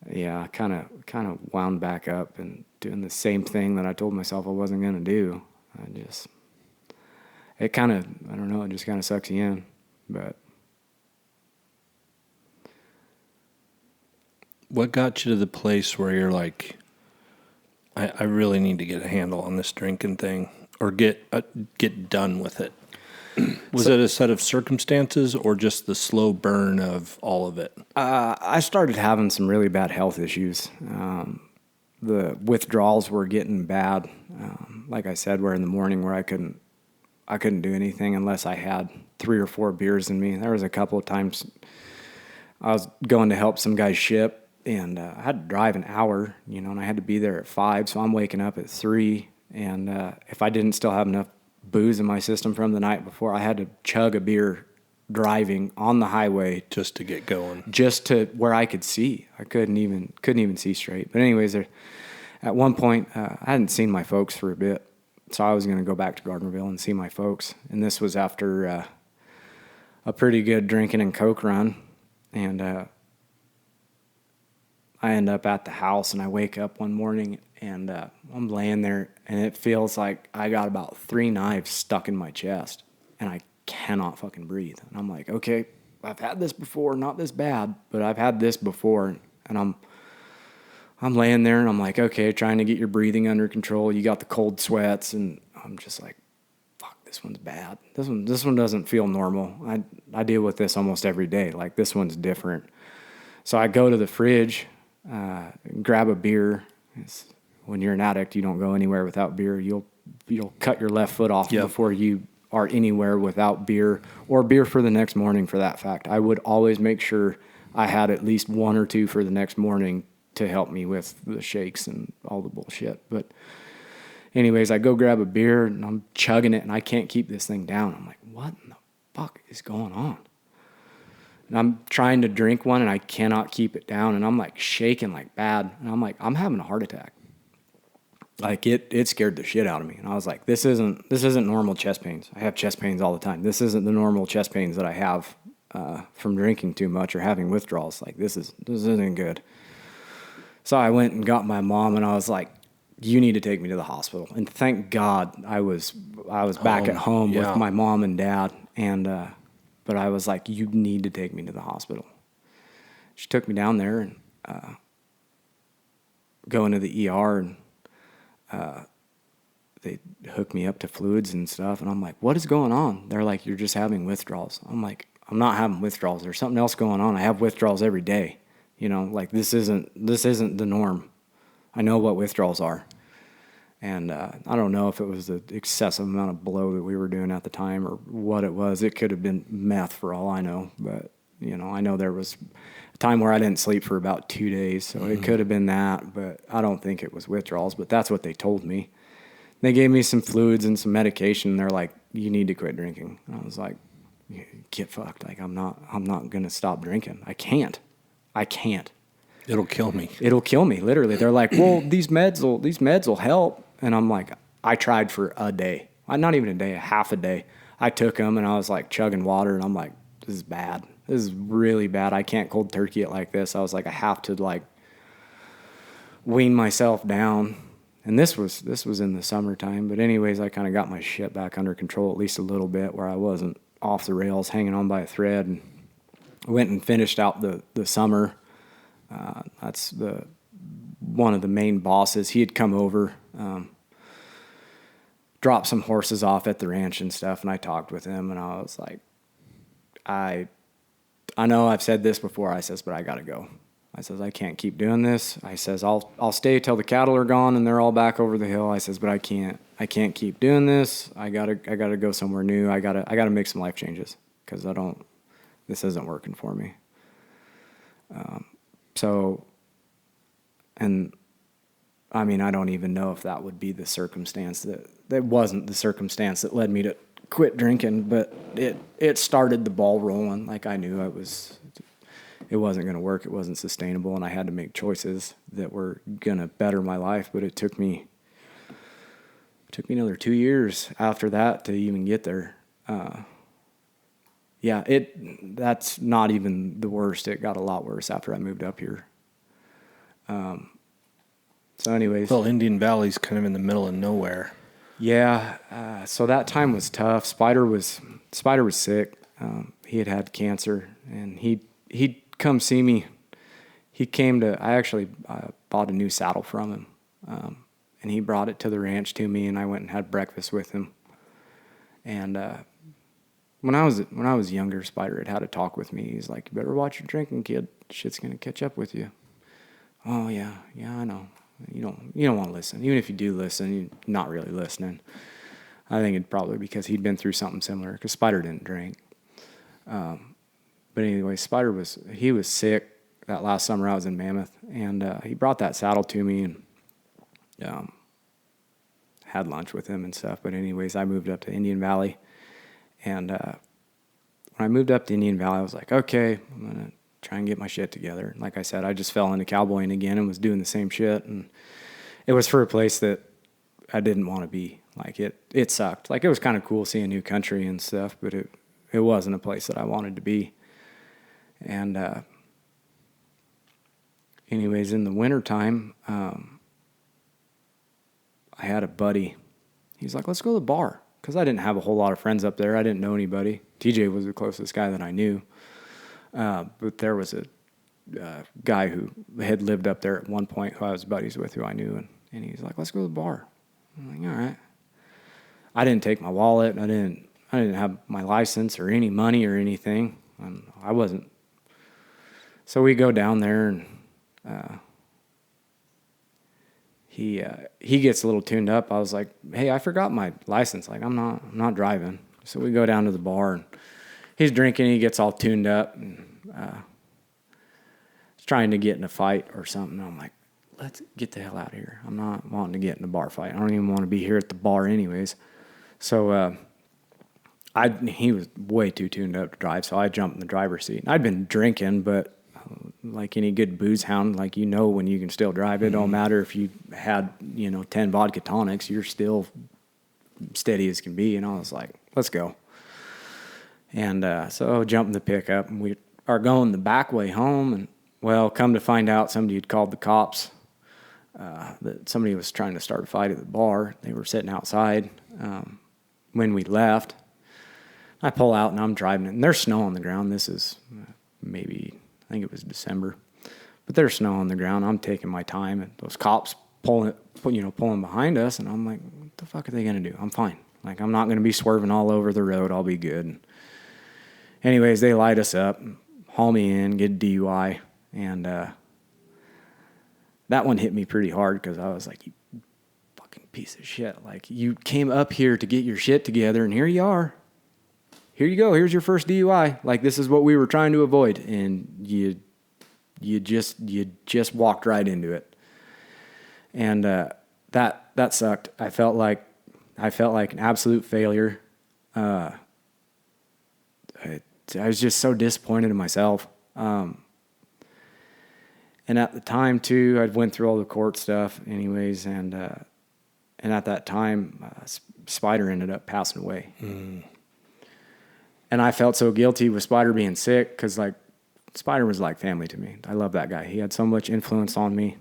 yeah, kind of wound back up and doing the same thing that I told myself I wasn't going to do. It kind of, I don't know, it just kind of sucks you in, but. What got you to the place where you're like, I really need to get a handle on this drinking thing, or get done with it? Was it a set of circumstances, or just the slow burn of all of it? I started having some really bad health issues. The withdrawals were getting bad. Like I said, where in the morning where I couldn't do anything unless I had 3 or 4 beers in me. There was a couple of times I was going to help some guy ship, and I had to drive an hour, you know, and I had to be there at 5, so I'm waking up at 3, and if I didn't still have enough booze in my system from the night before, I had to chug a beer driving on the highway just to get going, just to where I could see. I couldn't even see straight. But anyways, at one point, I hadn't seen my folks for a bit, so I was going to go back to Gardnerville and see my folks, and this was after a pretty good drinking and coke run, and I end up at the house, and I wake up one morning, And I'm laying there, and it feels like I got about 3 knives stuck in my chest, and I cannot fucking breathe. And I'm like, okay, I've had this before, not this bad, but I've had this before. And I'm laying there, and I'm like, okay, trying to get your breathing under control. You got the cold sweats, and I'm just like, fuck, this one's bad. This one doesn't feel normal. I deal with this almost every day. Like, this one's different. So I go to the fridge, grab a beer. When you're an addict, you don't go anywhere without beer. You'll cut your left foot off before you are anywhere without beer, or beer for the next morning, for that fact. I would always make sure I had at least 1 or 2 for the next morning to help me with the shakes and all the bullshit. But anyways, I go grab a beer, and I'm chugging it, and I can't keep this thing down. I'm like, what in the fuck is going on? And I'm trying to drink one, and I cannot keep it down, and I'm like shaking like bad. And I'm like, I'm having a heart attack. Like, it scared the shit out of me. And I was like, this isn't normal chest pains. I have chest pains all the time. This isn't the normal chest pains that I have from drinking too much or having withdrawals. Like, this isn't good. So I went and got my mom, and I was like, you need to take me to the hospital. And thank God I was back at home with my mom and dad. And but I was like, you need to take me to the hospital. She took me down there and go into the ER, and they hooked me up to fluids and stuff. And I'm like, what is going on? They're like, you're just having withdrawals. I'm like, I'm not having withdrawals. There's something else going on. I have withdrawals every day. You know, like, this isn't the norm. I know what withdrawals are. And I don't know if it was the excessive amount of blow that we were doing at the time or what it was. It could have been meth for all I know. But, you know, I know there was a time where I didn't sleep for about 2 days. So it could have been that. But I don't think it was withdrawals. But that's what they told me. They gave me some fluids and some medication. They're like, you need to quit drinking. And I was like, get fucked. Like, I'm not going to stop drinking. I can't. It'll kill me. It'll kill me, literally. They're like, well, these meds will help. And I'm like, I tried for a day. Not even a day, a half a day. I took them, and I was like chugging water, and I'm like, this is bad. This is really bad. I can't cold turkey it like this. I was like, I have to like wean myself down. And this was in the summertime. But anyways, I kind of got my shit back under control at least a little bit, where I wasn't off the rails hanging on by a thread. And went and finished out the summer. That's one of the main bosses. He had come over, dropped some horses off at the ranch and stuff, and I talked with him, and I was like, I know I've said this before, I says, but I gotta go. I says, I can't keep doing this. I says, I'll stay till the cattle are gone and they're all back over the hill. I says, but I can't keep doing this. I gotta go somewhere new. I gotta make some life changes, because this isn't working for me. So, and I mean, I don't even know if that would be the circumstance that wasn't the circumstance that led me to quit drinking, but it started the ball rolling. Like, I knew it wasn't going to work. It wasn't sustainable, and I had to make choices that were going to better my life. But it took me another 2 years after that to even get there. That's not even the worst. It got a lot worse after I moved up here. So anyways. Well, Indian Valley's kind of in the middle of nowhere. Yeah. So that time was tough. Spider was sick. He had cancer, and he'd come see me. I actually bought a new saddle from him. And he brought it to the ranch to me, and I went and had breakfast with him. And, when I was younger, Spider had a talk with me. He's like, you better watch your drinking, kid. Shit's going to catch up with you. Oh, yeah, I know. You don't want to listen. Even if you do listen, you're not really listening. I think it's probably because he'd been through something similar, because Spider didn't drink. But anyway, Spider was sick that last summer I was in Mammoth, and he brought that saddle to me and had lunch with him and stuff. But anyways, I moved up to Indian Valley. And when I moved up to Indian Valley, I was like, okay, I'm going to try and get my shit together. Like I said, I just fell into cowboying again and was doing the same shit. And it was for a place that I didn't want to be. Like, it sucked. Like, it was kind of cool seeing new country and stuff, but it wasn't a place that I wanted to be. And anyways, in the wintertime, I had a buddy. He's like, let's go to the bar. Because I didn't have a whole lot of friends up there. I didn't know anybody. TJ was the closest guy that I knew. But there was a guy who had lived up there at one point who I was buddies with, who I knew. And he's like, let's go to the bar. I'm like, all right. I didn't take my wallet. I didn't have my license or any money or anything. I wasn't. So we go down there, and he gets a little tuned up. I was like, hey, I forgot my license. Like, I'm not driving. So we go down to the bar, and he's drinking. He gets all tuned up, and he's trying to get in a fight or something. I'm like, let's get the hell out of here. I'm not wanting to get in a bar fight. I don't even want to be here at the bar anyways. So he was way too tuned up to drive, so I jumped in the driver's seat. I'd been drinking, but like any good booze hound, like, you know, when you can still drive, it don't matter if you had, 10 vodka tonics, you're still steady as can be. And I was like, let's go. And so I jumped in the pickup, and we are going the back way home. And, well, come to find out, somebody had called the cops that somebody was trying to start a fight at the bar. They were sitting outside when we left. I pull out, and I'm driving, and there's snow on the ground. This is maybe, I think it was December, but there's snow on the ground. I'm taking my time, and those cops pulling behind us, and I'm like, what the fuck are they going to do? I'm fine. Like, I'm not going to be swerving all over the road. I'll be good. And anyways, they light us up, haul me in, get a DUI, and that one hit me pretty hard, because I was like, you fucking piece of shit. Like, you came up here to get your shit together, and here you are. Here you go. Here's your first DUI. Like, this is what we were trying to avoid, and you just walked right into it. And that sucked. I felt like an absolute failure. I was just so disappointed in myself. And at the time too, I'd went through all the court stuff anyways, and at that time, Spider ended up passing away. And I felt so guilty with Spider being sick, because, like, Spider was like family to me. I love that guy. He had so much influence on me,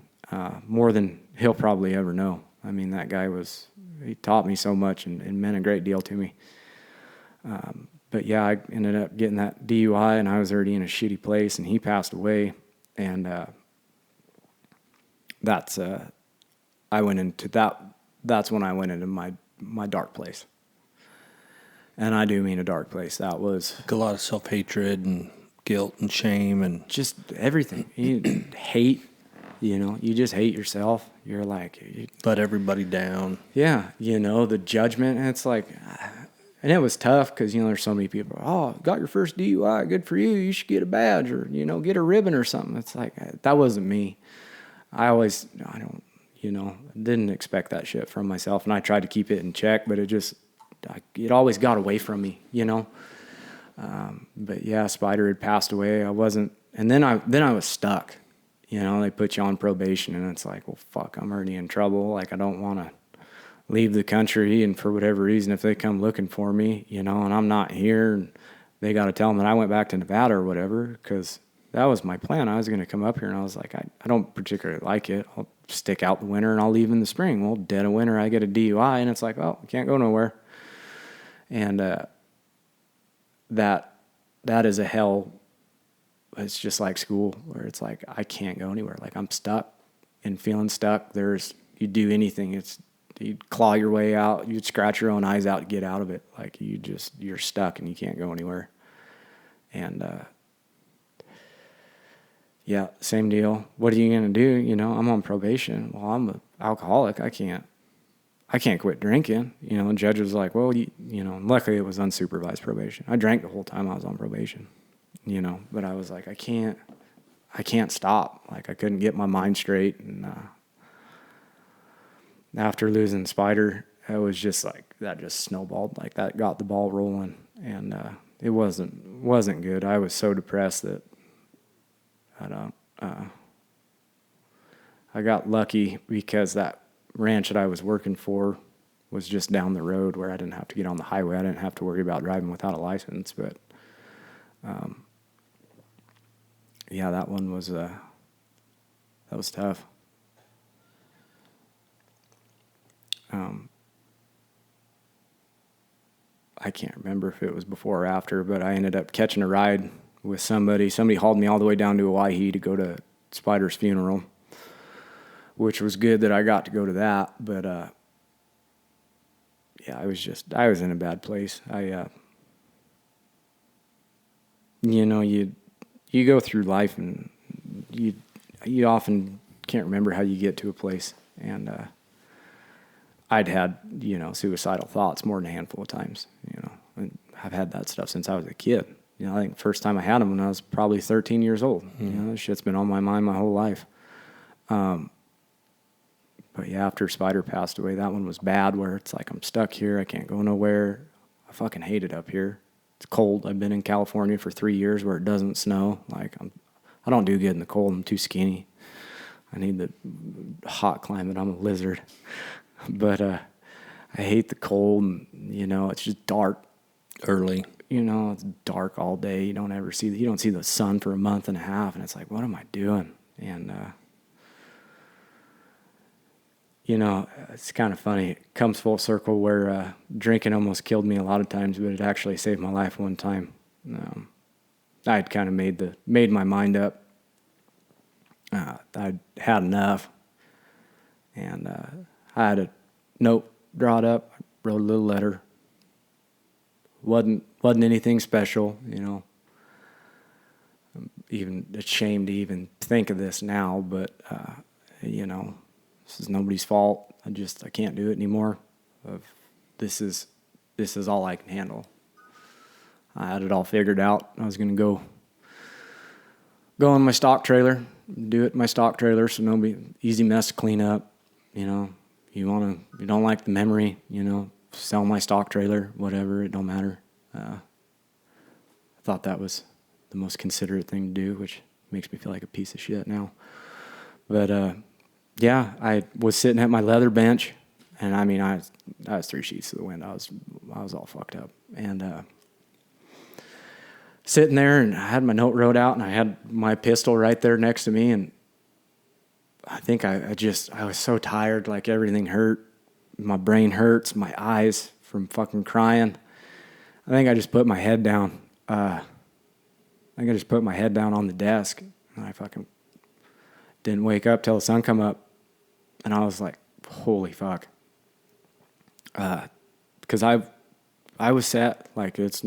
more than he'll probably ever know. I mean, that guy he taught me so much and meant a great deal to me. But yeah, I ended up getting that DUI, and I was already in a shitty place, and he passed away. And that's when I went into my dark place. And I do mean a dark place. That was a lot of self-hatred and guilt and shame and just everything. You hate, you just hate yourself. You're like, let everybody down. Yeah, the judgment. And it's like, and it was tough, because, there's so many people, oh, got your first DUI, good for you. You should get a badge, or, get a ribbon or something. It's like, that wasn't me. Didn't expect that shit from myself. And I tried to keep it in check, but it always got away from me, But yeah, Spider had passed away. I wasn't, and then I was stuck. They put you on probation, and it's like, well, fuck, I'm already in trouble. Like, I don't want to leave the country, and for whatever reason, if they come looking for me, and I'm not here, and they got to tell them that I went back to Nevada or whatever, because that was my plan. I was going to come up here, and I was like, I don't particularly like it. I'll stick out the winter, and I'll leave in the spring. Well, dead of winter, I get a DUI, and it's like, oh, I can't go nowhere. And that is a hell. It's just like school, where it's like, I can't go anywhere. Like, I'm stuck and feeling stuck. You do anything. You'd claw your way out. You'd scratch your own eyes out to get out of it. Like, you're stuck and you can't go anywhere. And yeah, same deal. What are you going to do? I'm on probation. Well, I'm an alcoholic. I can't quit drinking. The judge was like, well, luckily it was unsupervised probation. I drank the whole time I was on probation, but I was like, I can't stop. Like, I couldn't get my mind straight. And after losing Spider, it was just like, that just snowballed. Like, that got the ball rolling, and it wasn't good. I was so depressed that I got lucky, because that ranch that I was working for was just down the road, where I didn't have to get on the highway. I didn't have to worry about driving without a license. But yeah, that one was tough. I can't remember if it was before or after, but I ended up catching a ride with somebody. Somebody hauled me all the way down to Rawhide to go to Spider's funeral, which was good that I got to go to that. But yeah, I was in a bad place. You go through life and you often can't remember how you get to a place. And I'd had, suicidal thoughts more than a handful of times, and I've had that stuff since I was a kid. I think the first time I had them when I was probably 13 years old. This shit's been on my mind my whole life. But yeah, after Spider passed away, that one was bad, where it's like I'm stuck here. I can't go nowhere. I fucking hate it up here. It's cold. I've been in California for 3 years where it doesn't snow. I don't do good in the cold. I'm too skinny. I need the hot climate. I'm a lizard. But I hate the cold. And, it's just dark early. It's dark all day. You don't see the sun for a month and a half, and it's like, what am I doing? And it's kind of funny. It comes full circle where drinking almost killed me a lot of times, but it actually saved my life one time. I had kind of made my mind up. I'd had enough, and I had a note drawn up. I wrote a little letter. Wasn't anything special, I'm even ashamed to even think of this now, but this is nobody's fault. I can't do it anymore. This is all I can handle. I had it all figured out. I was going to go in my stock trailer, do it in my stock trailer, so nobody, easy mess to clean up. You don't like the memory, sell my stock trailer, whatever, it don't matter. I thought that was the most considerate thing to do, which makes me feel like a piece of shit now. But yeah, I was sitting at my leather bench, and I was 3 sheets to the wind. I was all fucked up, and sitting there, and I had my note wrote out, and I had my pistol right there next to me, and I think I was so tired, like everything hurt. My brain hurts, my eyes from fucking crying. I think I just put my head down. I think I just put my head down on the desk, and I fucking didn't wake up till the sun come up. And I was like, holy fuck. Because I was set, like it's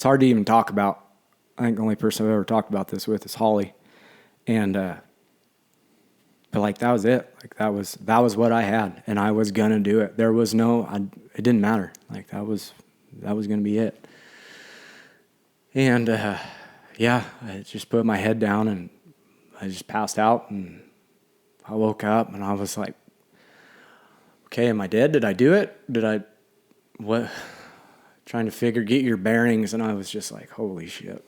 hard to even talk about. I think the only person I've ever talked about this with is Holly. And, but like that was it. Like that was what I had, and I was gonna do it. There was it didn't matter. Like that was gonna be it. And, yeah, I just put my head down and I just passed out, and I woke up and I was like, okay, am I dead? Did I do it? What? Trying to get your bearings. And I was just like, holy shit.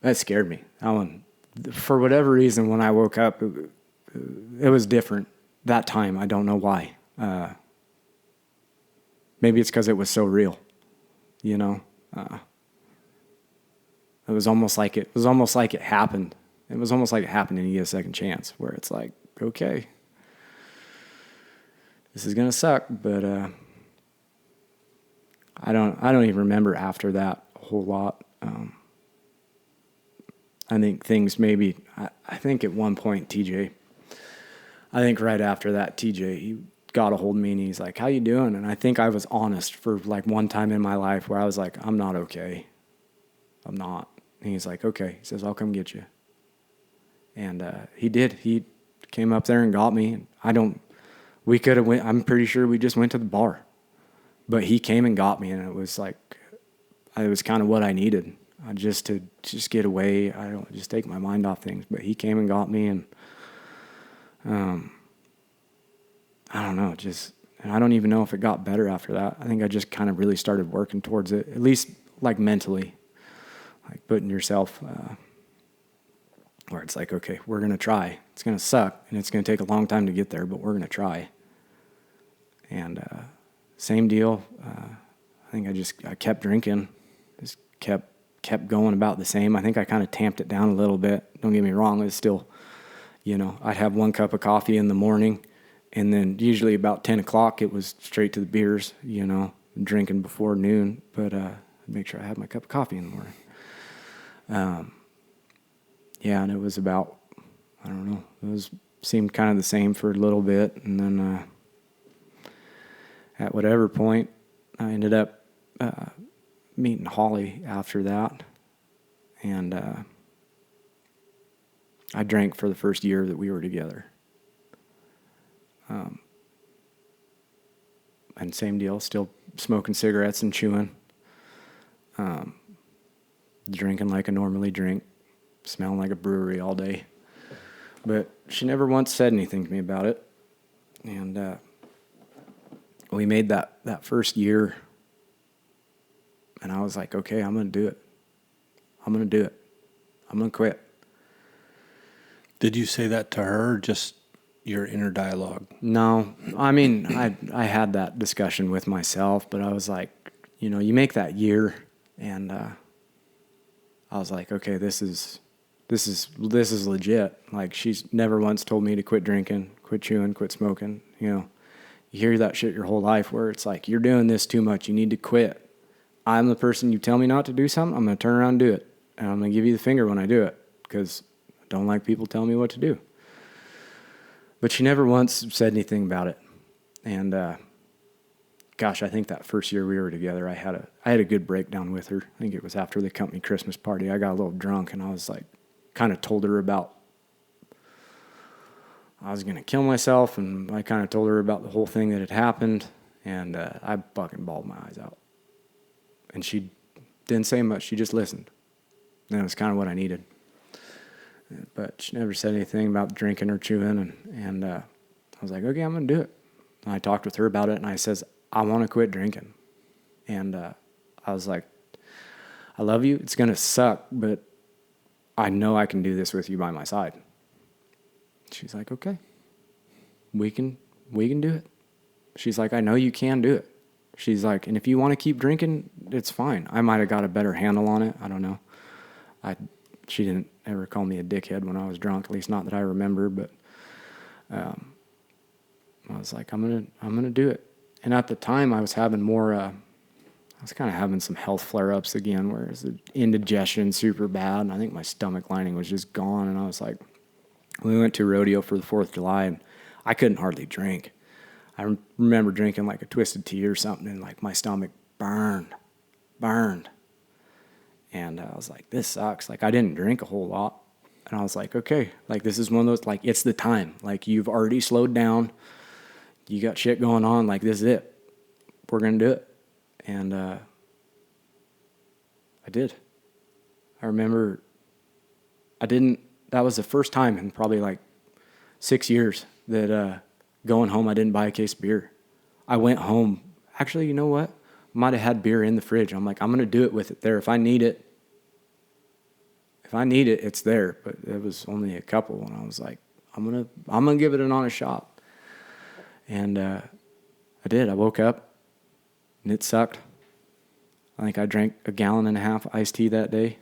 That scared me. That one, for whatever reason, when I woke up, it was different that time. I don't know why. Maybe it's because it was so real, It was almost like it happened. It was almost like it happened and you get a second chance, where it's like, okay, this is gonna suck, but I don't even remember after that a whole lot. I think things maybe. I think at one point TJ. I think right after that TJ, he got a hold of me and he's like, "How you doing?" And I think I was honest for like one time in my life where I was like, "I'm not okay. I'm not." And he's like, "Okay." He says, "I'll come get you." And he did. He came up there and got me. We could have went. I'm pretty sure we just went to the bar, but he came and got me, and it was like, it was kind of what I needed, just to get away. I don't just take my mind off things. But he came and got me, and I don't know, and I don't even know if it got better after that. I think I just kind of really started working towards it, at least like mentally, like putting yourself. Where it's like, okay, we're going to try. It's going to suck, and it's going to take a long time to get there, but we're going to try. And same deal. I think I kept drinking, just kept going about the same. I think I kind of tamped it down a little bit. Don't get me wrong, it's still, You know, I'd have 1 cup of coffee in the morning, and then usually about 10 o'clock, it was straight to the beers, you know, drinking before noon. But I'd make sure I had my cup of coffee in the morning. Yeah, and it was about, I don't know, seemed kind of the same for a little bit. And then at whatever point, I ended up meeting Holly after that. And I drank for the first year that we were together. And same deal, still smoking cigarettes and chewing. Drinking like I normally drink. Smelling like a brewery all day. But she never once said anything to me about it. And we made that first year. And I was like, okay, I'm going to do it. I'm going to do it. I'm going to quit. Did you say that to her or just your inner dialogue? No, I mean, I had that discussion with myself, but I was like, you know, you make that year, and I was like, okay, this is legit. Like, she's never once told me to quit drinking, quit chewing, quit smoking. You know, you hear that shit your whole life where it's like, you're doing this too much. You need to quit. I'm the person, you tell me not to do something, I'm going to turn around and do it. And I'm going to give you the finger when I do it because I don't like people telling me what to do. But she never once said anything about it. And gosh, I think that first year we were together, I had a good breakdown with her. I think it was after the company Christmas party. I got a little drunk and I was like, kind of told her about I was going to kill myself, and I kind of told her about the whole thing that had happened, and I fucking bawled my eyes out. And she didn't say much. She just listened. And it was kind of what I needed. But she never said anything about drinking or chewing, and I was like, okay, I'm going to do it. And I talked with her about it, and I says, I want to quit drinking. And I was like, I love you. It's going to suck, but I know I can do this with you by my side. She's like, okay, we can do it. She's like, I know you can do it. She's like, and if you want to keep drinking, it's fine. I might have got a better handle on it. I don't know. She didn't ever call me a dickhead when I was drunk, at least not that I remember. But I was like, I'm gonna do it. And at the time, I was having more. I was kind of having some health flare-ups again, where the indigestion super bad, and I think my stomach lining was just gone. And I was like, we went to rodeo for the 4th of July, and I couldn't hardly drink. I remember drinking like a twisted tea or something, and like my stomach burned. And I was like, this sucks. Like, I didn't drink a whole lot. And I was like, okay, like, this is one of those, like, it's the time. Like, you've already slowed down. You got shit going on. Like, this is it. We're going to do it. And I did. I remember that was the first time in probably like 6 years that going home, I didn't buy a case of beer. I went home. Actually, you know what? Might have had beer in the fridge. I'm like, I'm going to do it with it there. If I need it, it's there. But it was only a couple, and I was like, I'm gonna give it an honest shot. And I did. I woke up, and it sucked. I think I drank 1.5 gallons iced tea that day,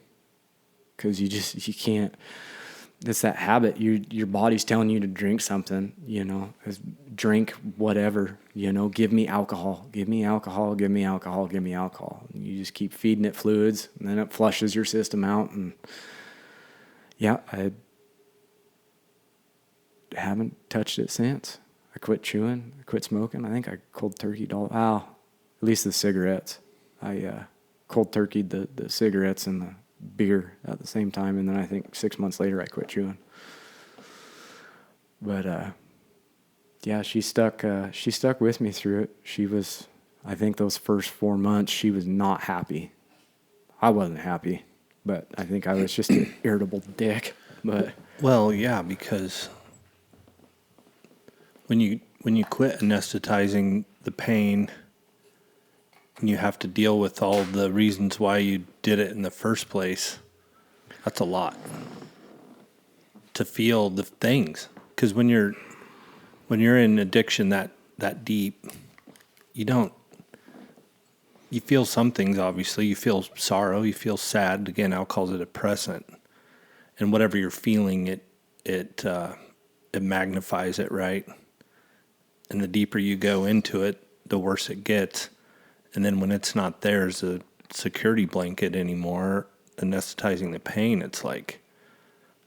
because you can't. It's that habit. Your body's telling you to drink something, you know, drink whatever, you know, give me alcohol. And you just keep feeding it fluids, and then it flushes your system out. And yeah, I haven't touched it since. I quit chewing, I quit smoking. I think I cold turkeyed at least the cigarettes. I cold turkeyed the cigarettes and the beer at the same time, and then I think 6 months later I quit chewing. But yeah, she stuck with me through it. She was, I think those first 4 months, she was not happy. I wasn't happy, but I think I was just an irritable dick. But well, yeah, because when you quit anesthetizing the pain, and you have to deal with all the reasons why you did it in the first place, that's a lot to feel the things. Because when you're in addiction that deep, you feel some things. Obviously, you feel sorrow, you feel sad. Again, alcohol's a depressant, and whatever you're feeling, it it magnifies it, right? And the deeper you go into it, the worse it gets. And then when it's not there as a security blanket anymore, anesthetizing the pain, it's like,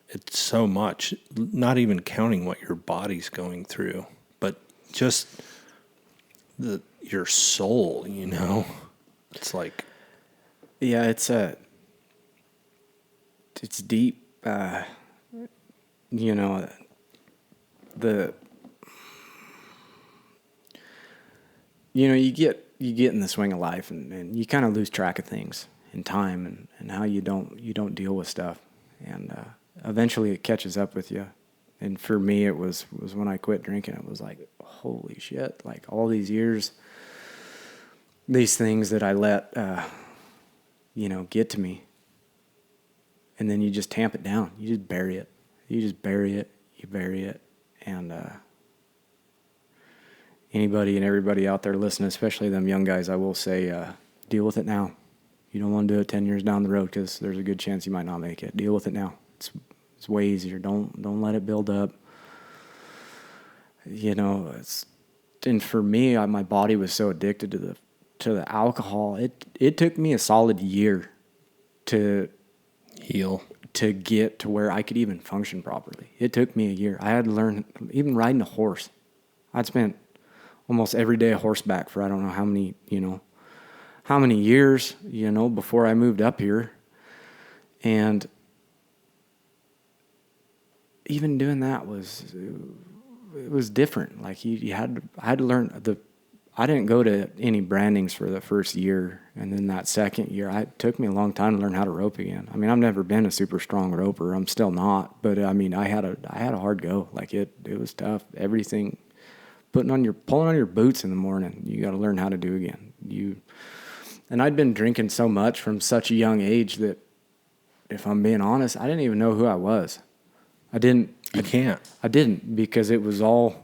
it's so much, not even counting what your body's going through, but just your soul, you know? It's like... Yeah, it's deep. You know, you get in the swing of life and you kind of lose track of things in time and how you don't deal with stuff. And eventually it catches up with you. And for me, it was when I quit drinking, it was like, holy shit, like all these years, these things that I let, get to me. And then you just tamp it down. You just bury it. You bury it. And anybody and everybody out there listening, especially them young guys, I will say, deal with it now. You don't want to do it 10 years down the road because there's a good chance you might not make it. Deal with it now. It's way easier. Don't let it build up. And for me, my body was so addicted to the alcohol. It took me a solid year to heal, to get to where I could even function properly. It took me a year. I had to learn, even riding a horse. I'd spent almost every day horseback for I don't know how many years, before I moved up here. And even doing that was different. Like I had to learn I didn't go to any brandings for the first year, and then that second year, it took me a long time to learn how to rope again. I mean, I've never been a super strong roper. I'm still not, but I mean, I had a hard go. Like it was tough. Everything, pulling on your boots in the morning, you got to learn how to do again. And I'd been drinking so much from such a young age that, if I'm being honest, I didn't even know who I was. I didn't, because it was all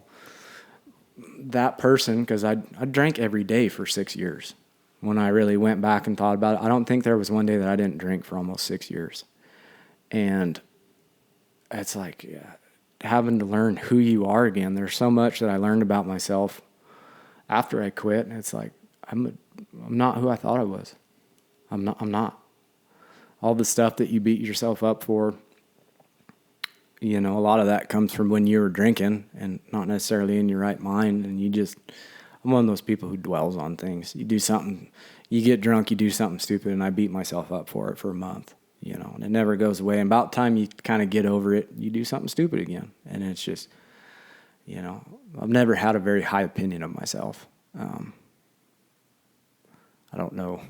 that person, because I drank every day for 6 years. When I really went back and thought about it, I don't think there was one day that I didn't drink for almost 6 years. And it's like having to learn who you are again. There's so much that I learned about myself after I quit, and it's like I'm not who I thought I was. I'm not. All the stuff that you beat yourself up for, a lot of that comes from when you were drinking and not necessarily in your right mind. And I'm one of those people who dwells on things. You do something, you get drunk, you do something stupid, and I beat myself up for it for a month, and it never goes away. And about time you kind of get over it, you do something stupid again. And it's just, I've never had a very high opinion of myself. I don't know.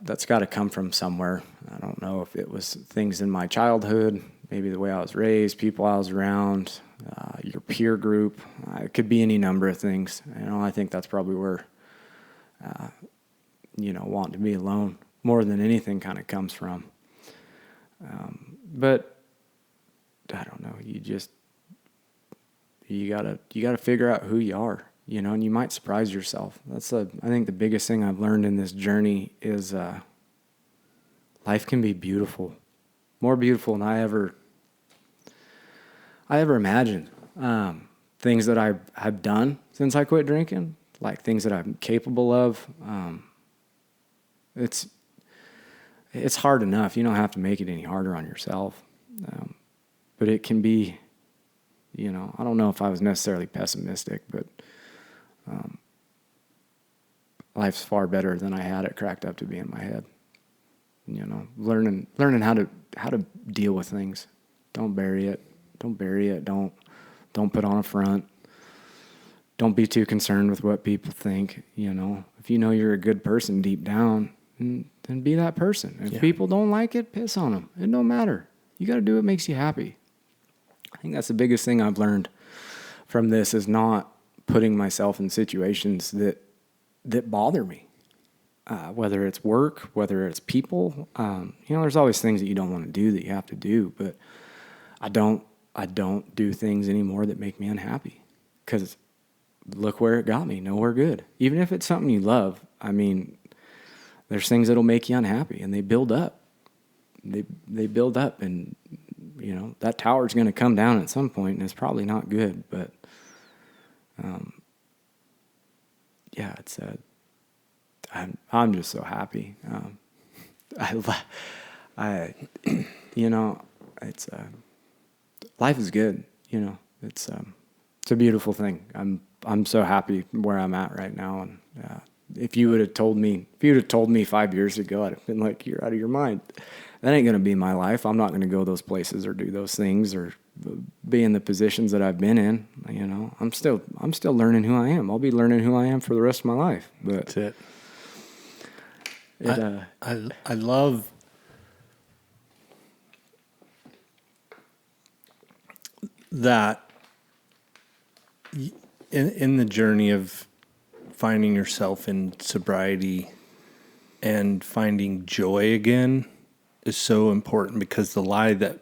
That's got to come from somewhere. I don't know if it was things in my childhood, maybe the way I was raised, people I was around, your peer group. It could be any number of things. I think that's probably where, wanting to be alone more than anything kind of comes from. But I don't know. You gotta figure out who you are. And you might surprise yourself. I think the biggest thing I've learned in this journey is life can be beautiful, more beautiful than I ever imagined. Things that I've done since I quit drinking, like things that I'm capable of. It's hard enough. You don't have to make it any harder on yourself. But it can be, I don't know if I was necessarily pessimistic, but life's far better than I had it cracked up to be in my head. Learning how to deal with things. Don't bury it. Don't put on a front. Don't be too concerned with what people think. If you're a good person deep down, then be that person. If people don't like it, piss on them. It don't matter. You got to do what makes you happy. I think that's the biggest thing I've learned from this, is not putting myself in situations that bother me, whether it's work, whether it's people. There's always things that you don't want to do that you have to do, but I don't do things anymore that make me unhappy, because look where it got me. Nowhere good. Even if it's something you love, there's things that'll make you unhappy, and they build up. They build up, and that tower's going to come down at some point, and it's probably not good. But, yeah, it's I'm just so happy. It's life is good. It's a beautiful thing. I'm so happy where I'm at right now. And if you would have told me 5 years ago, I'd have been like, you're out of your mind. That ain't gonna be my life. I'm not gonna go those places or do those things or be in the positions that I've been in. I'm still learning who I am. I'll be learning who I am for the rest of my life. But That's it. I love that in the journey of finding yourself in sobriety and finding joy again is so important, because the lie that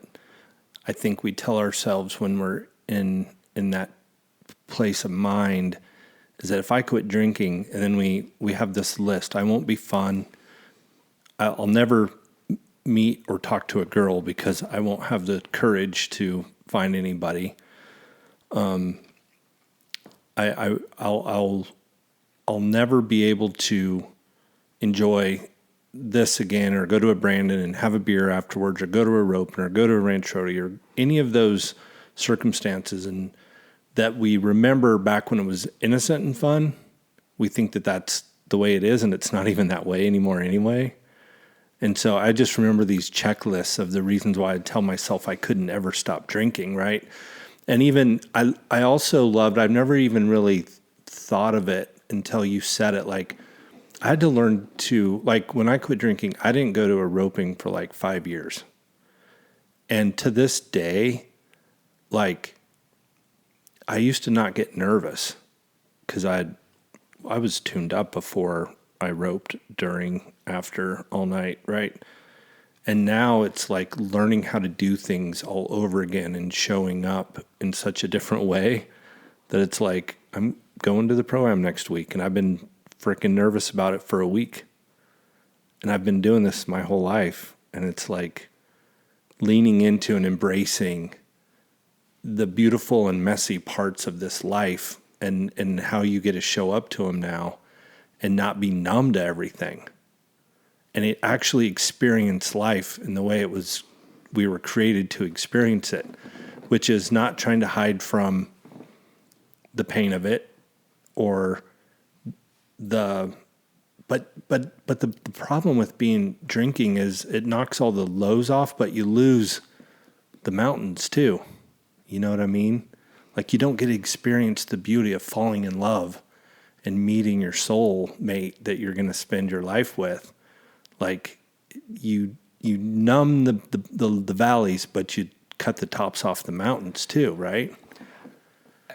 I think we tell ourselves when we're in that place of mind is that if I quit drinking, and then we have this list, I won't be fun. I'll never meet or talk to a girl because I won't have the courage to find anybody. I'll never be able to enjoy this again, or go to a Brandon and have a beer afterwards, or go to a rope, or go to a ranch rodeo, or any of those circumstances, and that we remember back when it was innocent and fun. We think that that's the way it is, and it's not even that way anymore anyway. And so I just remember these checklists of the reasons why I'd tell myself I couldn't ever stop drinking, right? And even I also loved, I've never even really thought of it until you said it, like I had to learn to, like when I quit drinking, I didn't go to a roping for like 5 years. And to this day, like I used to not get nervous because I was tuned up before I roped, during, after, all night, right? And now it's like learning how to do things all over again and showing up in such a different way that it's like I'm going to the pro-am next week, and I've been freaking nervous about it for a week. And I've been doing this my whole life, and it's like leaning into and embracing the beautiful and messy parts of this life, and how you get to show up to them now and not be numb to everything. And it actually experience life in the way we were created to experience it, which is not trying to hide from the pain of it or but the problem with drinking is it knocks all the lows off, but you lose the mountains too. You know what I mean? Like you don't get to experience the beauty of falling in love and meeting your soul mate that you're going to spend your life with. Like you numb the valleys, but you cut the tops off the mountains too, right?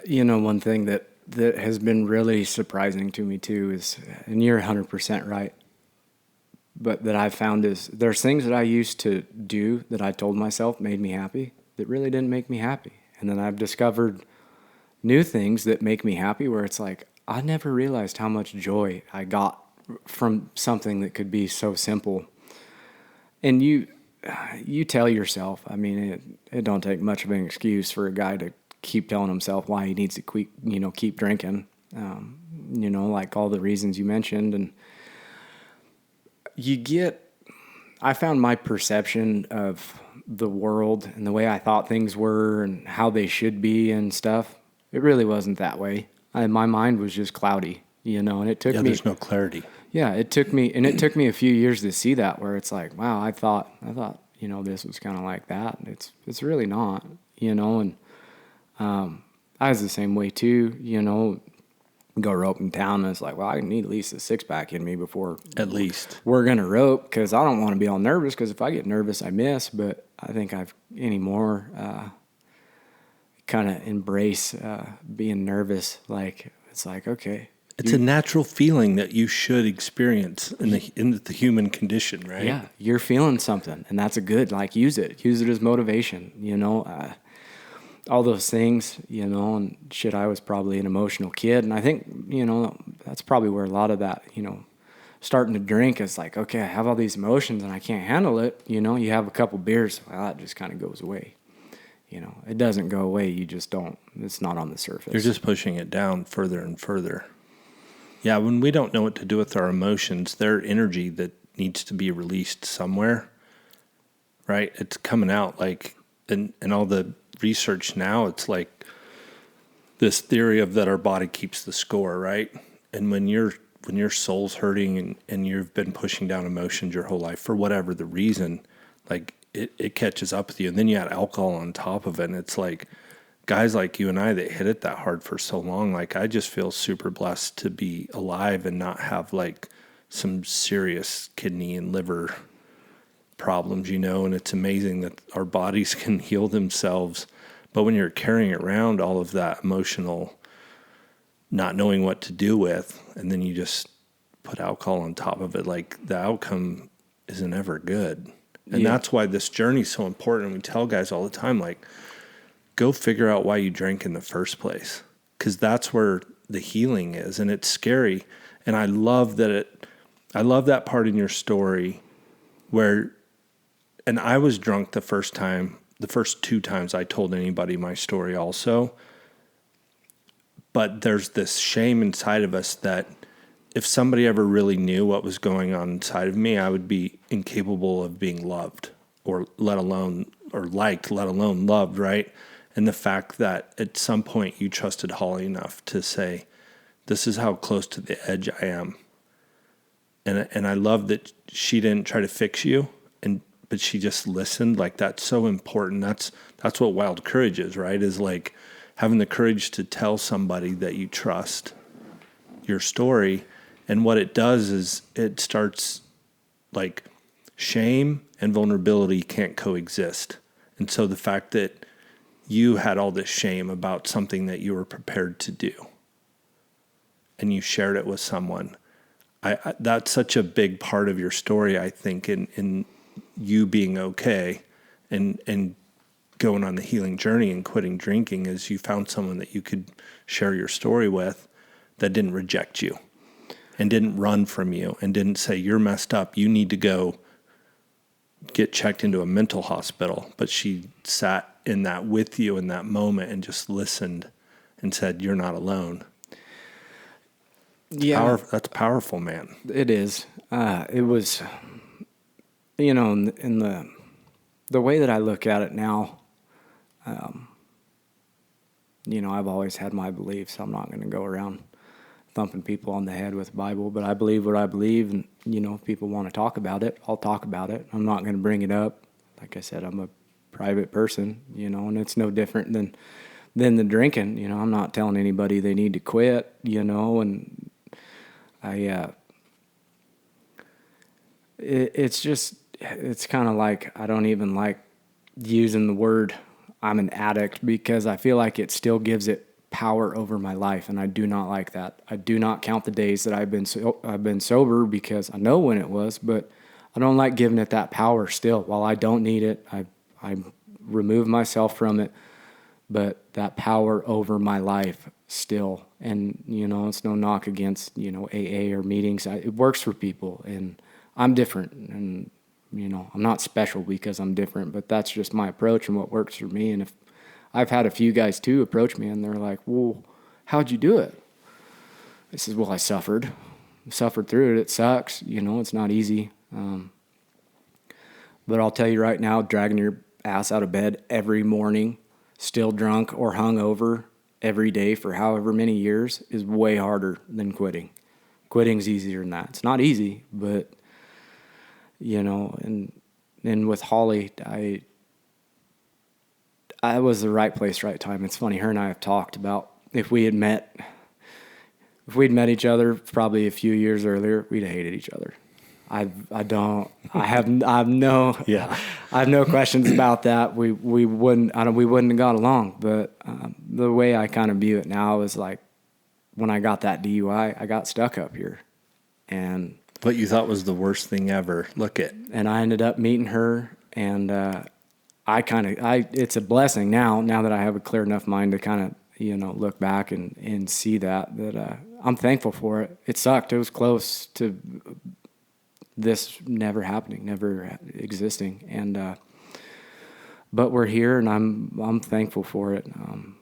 One thing that has been really surprising to me too is, and you're 100% right, but that I've found is there's things that I used to do that I told myself made me happy that really didn't make me happy. And then I've discovered new things that make me happy where it's like, I never realized how much joy I got from something that could be so simple. And you tell yourself, I mean, it don't take much of an excuse for a guy to keep telling himself why he needs to keep drinking, like all the reasons you mentioned. And I found my perception of the world and the way I thought things were and how they should be and stuff, it really wasn't that way. My mind was just cloudy, and it took me... there's no clarity. Yeah, it took me a few years to see that, where it's like, wow, I thought, this was kind of like that. It's really not, and I was the same way too, go rope in town, and it's like, well, I need at least a 6-pack in me before At least. we're going to rope, because I don't want to be all nervous, because if I get nervous, I miss. But I think I've anymore kind of embrace being nervous. Like, it's like, okay. It's a natural feeling that you should experience in the human condition, right? Yeah, you're feeling something, and that's use it as motivation, all those things, and shit. I was probably an emotional kid, and I think, that's probably where a lot of that, starting to drink is like, okay, I have all these emotions and I can't handle it. You have a couple beers, well, that just kind of goes away. it doesn't go away. You just don't, it's not on the surface. You're just pushing it down further and further. Yeah, when we don't know what to do with our emotions, they're energy that needs to be released somewhere, right? It's coming out like, and all the research now, it's like this theory of that our body keeps the score, right? And when your soul's hurting and you've been pushing down emotions your whole life for whatever the reason, like it catches up with you. And then you add alcohol on top of it. And it's like guys like you and I that hit it that hard for so long, like I just feel super blessed to be alive and not have like some serious kidney and liver problems, and it's amazing that our bodies can heal themselves. But when you're carrying around all of that emotional, not knowing what to do with, and then you just put alcohol on top of it, like the outcome isn't ever good. And that's why this journey is so important. We tell guys all the time, like, go figure out why you drank in the first place, because that's where the healing is. And it's scary. And I love that part in your story where, and I was drunk the first 2 times I told anybody my story also. But there's this shame inside of us that if somebody ever really knew what was going on inside of me, I would be incapable of being loved or liked, let alone loved, right? And the fact that at some point you trusted Holly enough to say, this is how close to the edge I am. And I love that she didn't try to fix you, but she just listened. Like, that's so important. That's what wild courage is, right? Is like having the courage to tell somebody that you trust your story. And what it does is it starts, like, shame and vulnerability can't coexist. And so the fact that you had all this shame about something that you were prepared to do and you shared it with someone, I that's such a big part of your story, I think, in you being okay and going on the healing journey and quitting drinking, is you found someone that you could share your story with that didn't reject you and didn't run from you and didn't say, you're messed up, you need to go get checked into a mental hospital. But she sat in that with you in that moment and just listened and said, you're not alone. Yeah. That's powerful, man. It is. It was, in the way that I look at it now, I've always had my beliefs. I'm not going to go around thumping people on the head with the Bible, but I believe what I believe, and, if people want to talk about it, I'll talk about it. I'm not going to bring it up. Like I said, I'm a private person, and it's no different than the drinking. I'm not telling anybody they need to quit, and it's kind of like, I don't even like using the word I'm an addict, because I feel like it still gives it power over my life, and I do not like that. I do not count the days that I've been sober, because I know when it was, but I don't like giving it that power still. While I don't need it, I remove myself from it, but that power over my life still. And, it's no knock against, AA or meetings. It works for people, and I'm different, and, I'm not special because I'm different, but that's just my approach and what works for me. And if I've had a few guys too approach me and they're like, well, how'd you do it? I says, well, I suffered through it. It sucks. It's not easy. But I'll tell you right now, dragging your ass out of bed every morning, still drunk or hungover every day for however many years, is way harder than quitting. Quitting's easier than that. It's not easy, but, and with Holly, I was the right place, right time. It's funny, her and I have talked about if we'd met each other probably a few years earlier, we'd have hated each other. I have no questions about that. We wouldn't have got along. But the way I kind of view it now is like, when I got that DUI, I got stuck up here, and What you thought was the worst thing ever. And I ended up meeting her, and it's a blessing now that I have a clear enough mind to kind of, look back and see that I'm thankful for it. It sucked. It was close to this never happening, never existing. And, but we're here, and I'm thankful for it. And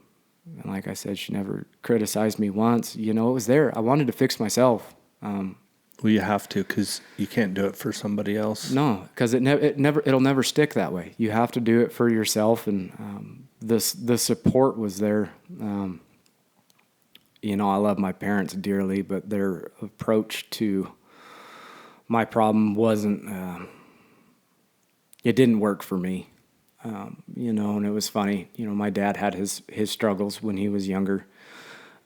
like I said, she never criticized me once. You know, it was there. I wanted to fix myself. Well, you have to, because you can't do it for somebody else. No, because it'll never stick that way. You have to do it for yourself, and the support was there. You know, I love my parents dearly, but their approach to my problem wasn't. It didn't work for me. You know, and it was funny. You know, my dad had his struggles when he was younger.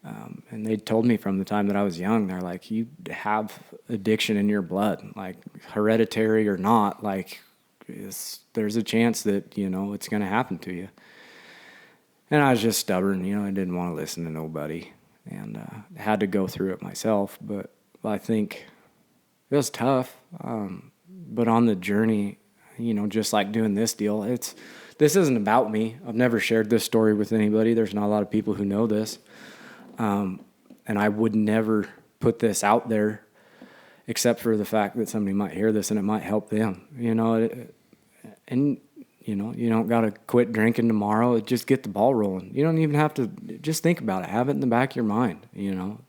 And they told me from the time that I was young, they're like, you have addiction in your blood, like hereditary or not, like there's a chance that, you know, it's going to happen to you. And I was just stubborn, you know, I didn't want to listen to nobody, and had to go through it myself. But I think it was tough. But on the journey, you know, just like doing this deal, this isn't about me. I've never shared this story with anybody. There's not a lot of people who know this. And I would never put this out there except for the fact that somebody might hear this and it might help them, you know. And, you know, you don't got to quit drinking tomorrow. Just get the ball rolling. You don't even have to just think about it. Have it in the back of your mind, you know.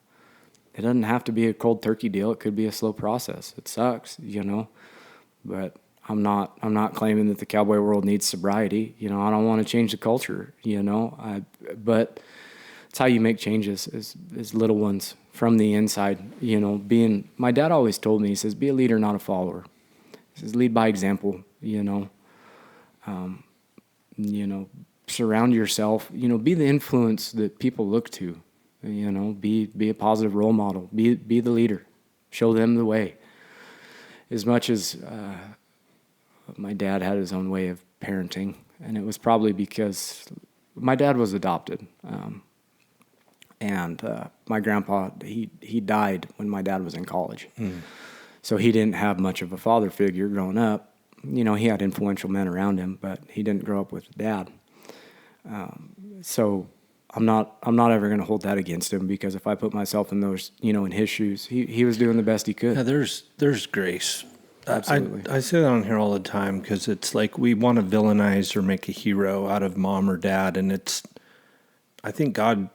It doesn't have to be a cold turkey deal. It could be a slow process. It sucks, you know. But I'm not claiming that the cowboy world needs sobriety. You know, I don't want to change the culture, you know. But it's how you make changes as little ones from the inside, you know. My dad always told me, he says, be a leader, not a follower. He says, lead by example, you know. You know, surround yourself, you know, be the influence that people look to, you know, be a positive role model, be the leader, show them the way. As much as my dad had his own way of parenting, and it was probably because my dad was adopted. And my grandpa, he died when my dad was in college. So he didn't have much of a father figure growing up. You know, he had influential men around him, but he didn't grow up with a dad. So I'm not ever going to hold that against him, because if I put myself in those, you know, in his shoes, he was doing the best he could. Yeah, there's grace. Absolutely. I say that on here all the time, because it's like we want to villainize or make a hero out of mom or dad, and I think God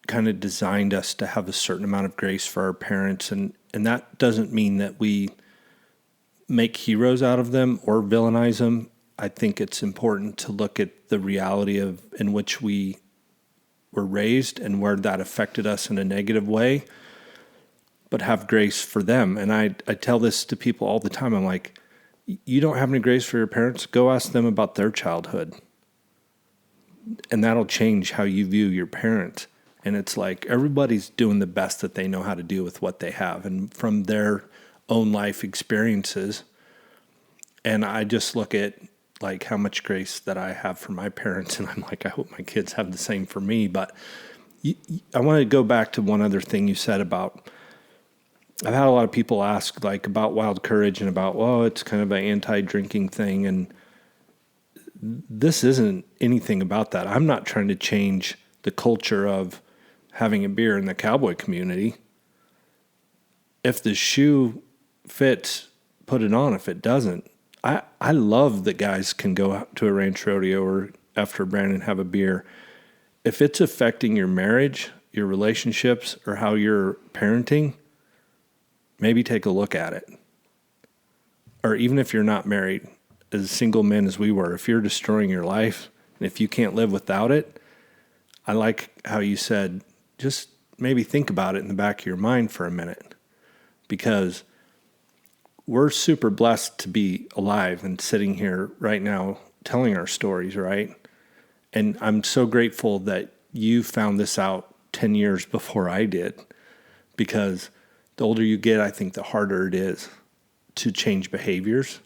kind of designed us to have a certain amount of grace for our parents, and that doesn't mean that we make heroes out of them or villainize them. I think it's important to look at the reality in which we were raised and where that affected us in a negative way, but have grace for them. And I tell this to people all the time. I'm like, you don't have any grace for your parents? Go ask them about their childhood. And that'll change how you view your parent. And it's like everybody's doing the best that they know how to do with what they have and from their own life experiences. And I just look at like how much grace that I have for my parents, and I'm like, I hope my kids have the same for me. But I want to go back to one other thing you said about, I've had a lot of people ask like about Wild Courage and about, well, it's kind of an anti-drinking thing. And this isn't anything about that. I'm not trying to change the culture of having a beer in the cowboy community. If the shoe fits, put it on. If it doesn't, I love that guys can go out to a ranch rodeo or after Brandon have a beer. If it's affecting your marriage, your relationships, or how you're parenting, maybe take a look at it. Or even if you're not married, as single men as we were, if you're destroying your life and if you can't live without it, I like how you said, just maybe think about it in the back of your mind for a minute, because we're super blessed to be alive and sitting here right now telling our stories, right? And I'm so grateful that you found this out 10 years before I did, because the older you get, I think the harder it is to change behaviors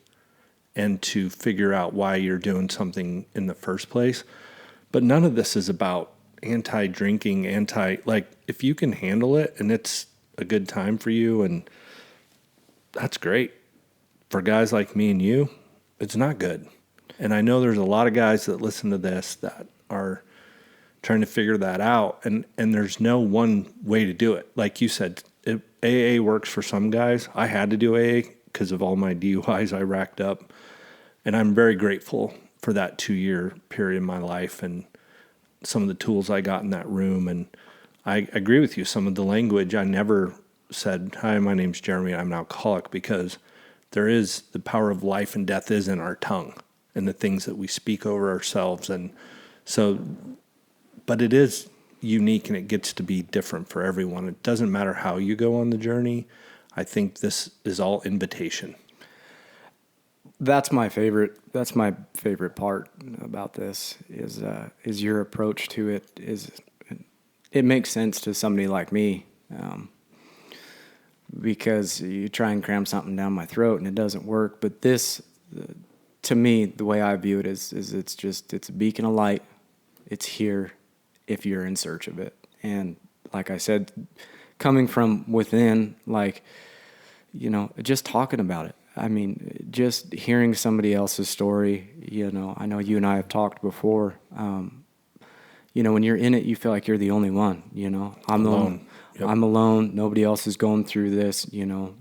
and to figure out why you're doing something in the first place. But none of this is about anti-drinking, like if you can handle it and it's a good time for you, and that's great. For guys like me and you, it's not good. And I know there's a lot of guys that listen to this that are trying to figure that out, and there's no one way to do it. Like you said, AA works for some guys. I had to do AA because of all my DUIs I racked up, and I'm very grateful for that 2-year period in my life, and some of the tools I got in that room. And I agree with you. Some of the language, I never said, "Hi, my name's Jeremy. I'm an alcoholic," because there is the power of life and death is in our tongue and the things that we speak over ourselves. And so, but it is unique and it gets to be different for everyone. It doesn't matter how you go on the journey. I think this is all invitation. That's my favorite part about this is your approach to it. It makes sense to somebody like me, because you try and cram something down my throat and it doesn't work. But this, to me, the way I view it is it's a beacon of light. It's here if you're in search of it. And like I said, coming from within, like, just talking about it. I mean, just hearing somebody else's story, I know you and I have talked before. When you're in it, you feel like you're the only one, I'm alone. Yep. I'm alone. Nobody else is going through this.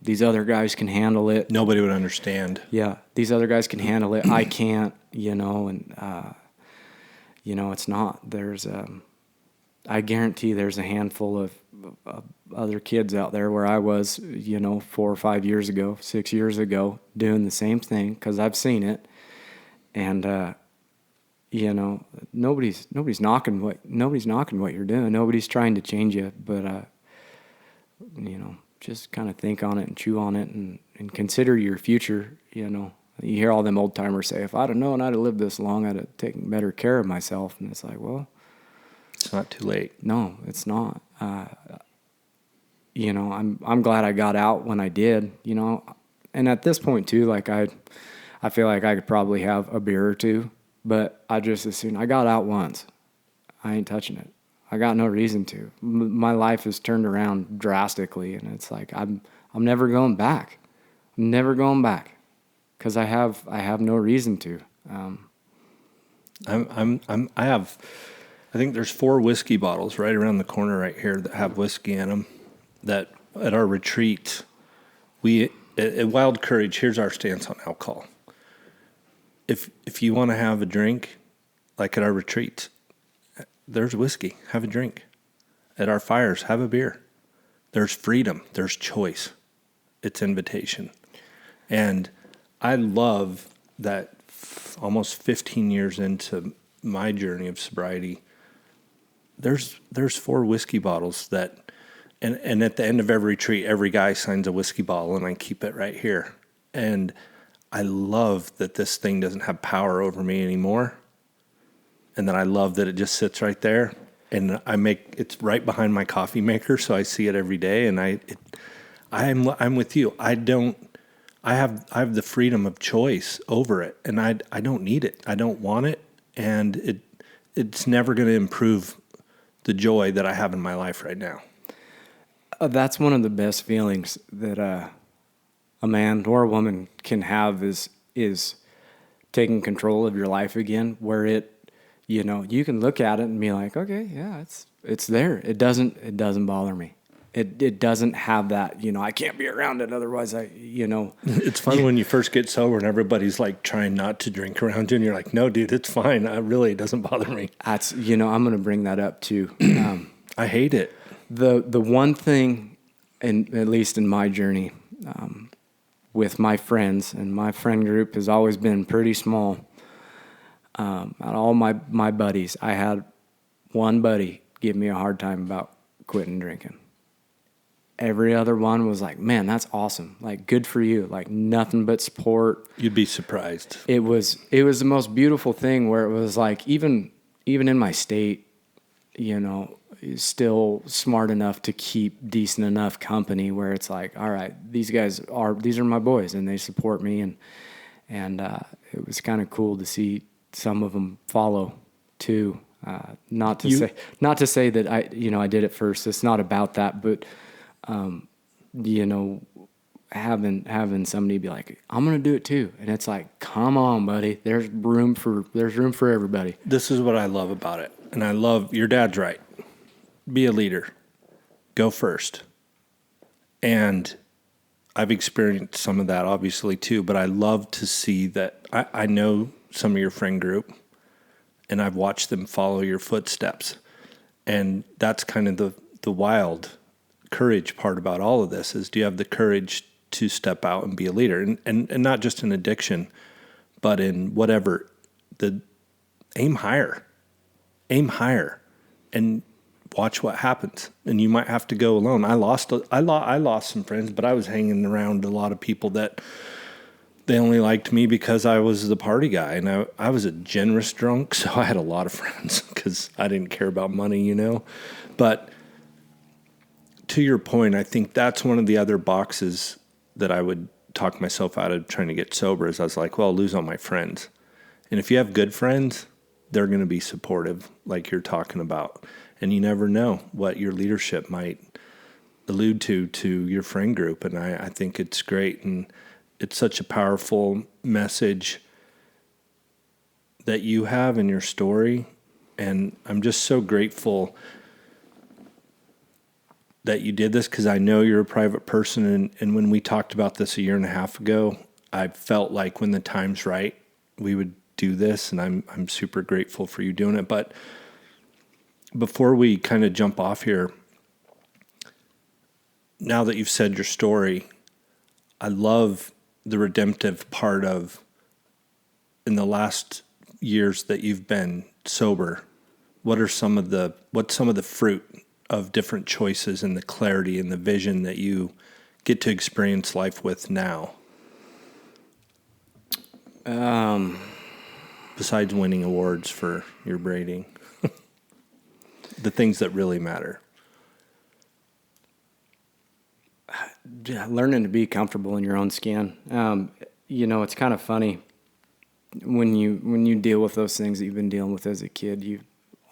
These other guys can handle it. Nobody would understand. Yeah. These other guys can handle it. I can't, and, it's not. I guarantee there's a handful of other kids out there where I was, 4 or 5 years ago, 6 years ago, doing the same thing, because I've seen it. And, nobody's knocking what you're doing. Nobody's trying to change you, but, just kind of think on it and chew on it and consider your future. You hear all them old timers say, if I'd have known I'd have lived this long, I'd have taken better care of myself. And it's like, well, it's not too late. No, it's not. I'm glad I got out when I did, and at this point too, like I feel like I could probably have a beer or two, but I just assume I got out once. I ain't touching it. I got no reason to. My life has turned around drastically, and it's like I'm never going back. I'm never going back, because I have no reason to. I think there's 4 whiskey bottles right around the corner right here that have whiskey in them. That at our retreat, at Wild Courage, here's our stance on alcohol. If you want to have a drink, like at our retreat, there's whiskey, have a drink. At our fires, have a beer. There's freedom, there's choice. It's invitation. And I love that almost 15 years into my journey of sobriety, there's 4 whiskey bottles that, and at the end of every retreat, every guy signs a whiskey bottle, and I keep it right here. And I love that this thing doesn't have power over me anymore. And then I love that it just sits right there, and it's right behind my coffee maker, so I see it every day. And I'm with you. I have the freedom of choice over it, and I don't need it. I don't want it, and it's never going to improve the joy that I have in my life right now. That's one of the best feelings that a man or a woman can have is taking control of your life again, where you can look at it and be like, okay, yeah, it's there. It doesn't bother me. It doesn't have that, I can't be around it. Otherwise It's fun when you first get sober and everybody's like trying not to drink around you, and you're like, no, dude, it's fine. It doesn't bother me. That's, I'm going to bring that up too. I hate it. The one thing, and at least in my journey, with my friends, and my friend group has always been pretty small. Out of all my buddies, I had one buddy give me a hard time about quitting drinking. Every other one was like, man, that's awesome. Like, good for you. Like, nothing but support. You'd be surprised. It was the most beautiful thing, where it was like, even in my state, still smart enough to keep decent enough company, where it's like, all right, these are my boys, and they support me. And it was kind of cool to see some of them follow too. Not to say that I did it first. It's not about that, but having somebody be like, I'm going to do it too. And it's like, come on, buddy. There's room for everybody. This is what I love about it. And I love, your dad's right. Be a leader. Go first. And I've experienced some of that obviously too, but I love to see that I know some of your friend group, and I've watched them follow your footsteps. And that's kind of the wild courage part about all of this is, do you have the courage to step out and be a leader? And not just in addiction, but in whatever, aim higher, and watch what happens. And you might have to go alone. I lost some friends, but I was hanging around a lot of people that they only liked me because I was the party guy. And I was a generous drunk, so I had a lot of friends because I didn't care about money, But to your point, I think that's one of the other boxes that I would talk myself out of trying to get sober is I was like, well, I'll lose all my friends. And if you have good friends, they're going to be supportive like you're talking about. And you never know what your leadership might allude to your friend group. And I think it's great. And it's such a powerful message that you have in your story. And I'm just so grateful that you did this because I know you're a private person. And when we talked about this a year and a half ago, I felt like when the time's right, we would do this. And I'm super grateful for you doing it. But before we kind of jump off here, now that you've said your story, I love the redemptive part of in the last years that you've been sober. What's some of the fruit of different choices and the clarity and the vision that you get to experience life with now? Besides winning awards for your braiding, the things that really matter. Learning to be comfortable in your own skin. It's kind of funny when you deal with those things that you've been dealing with as a kid. You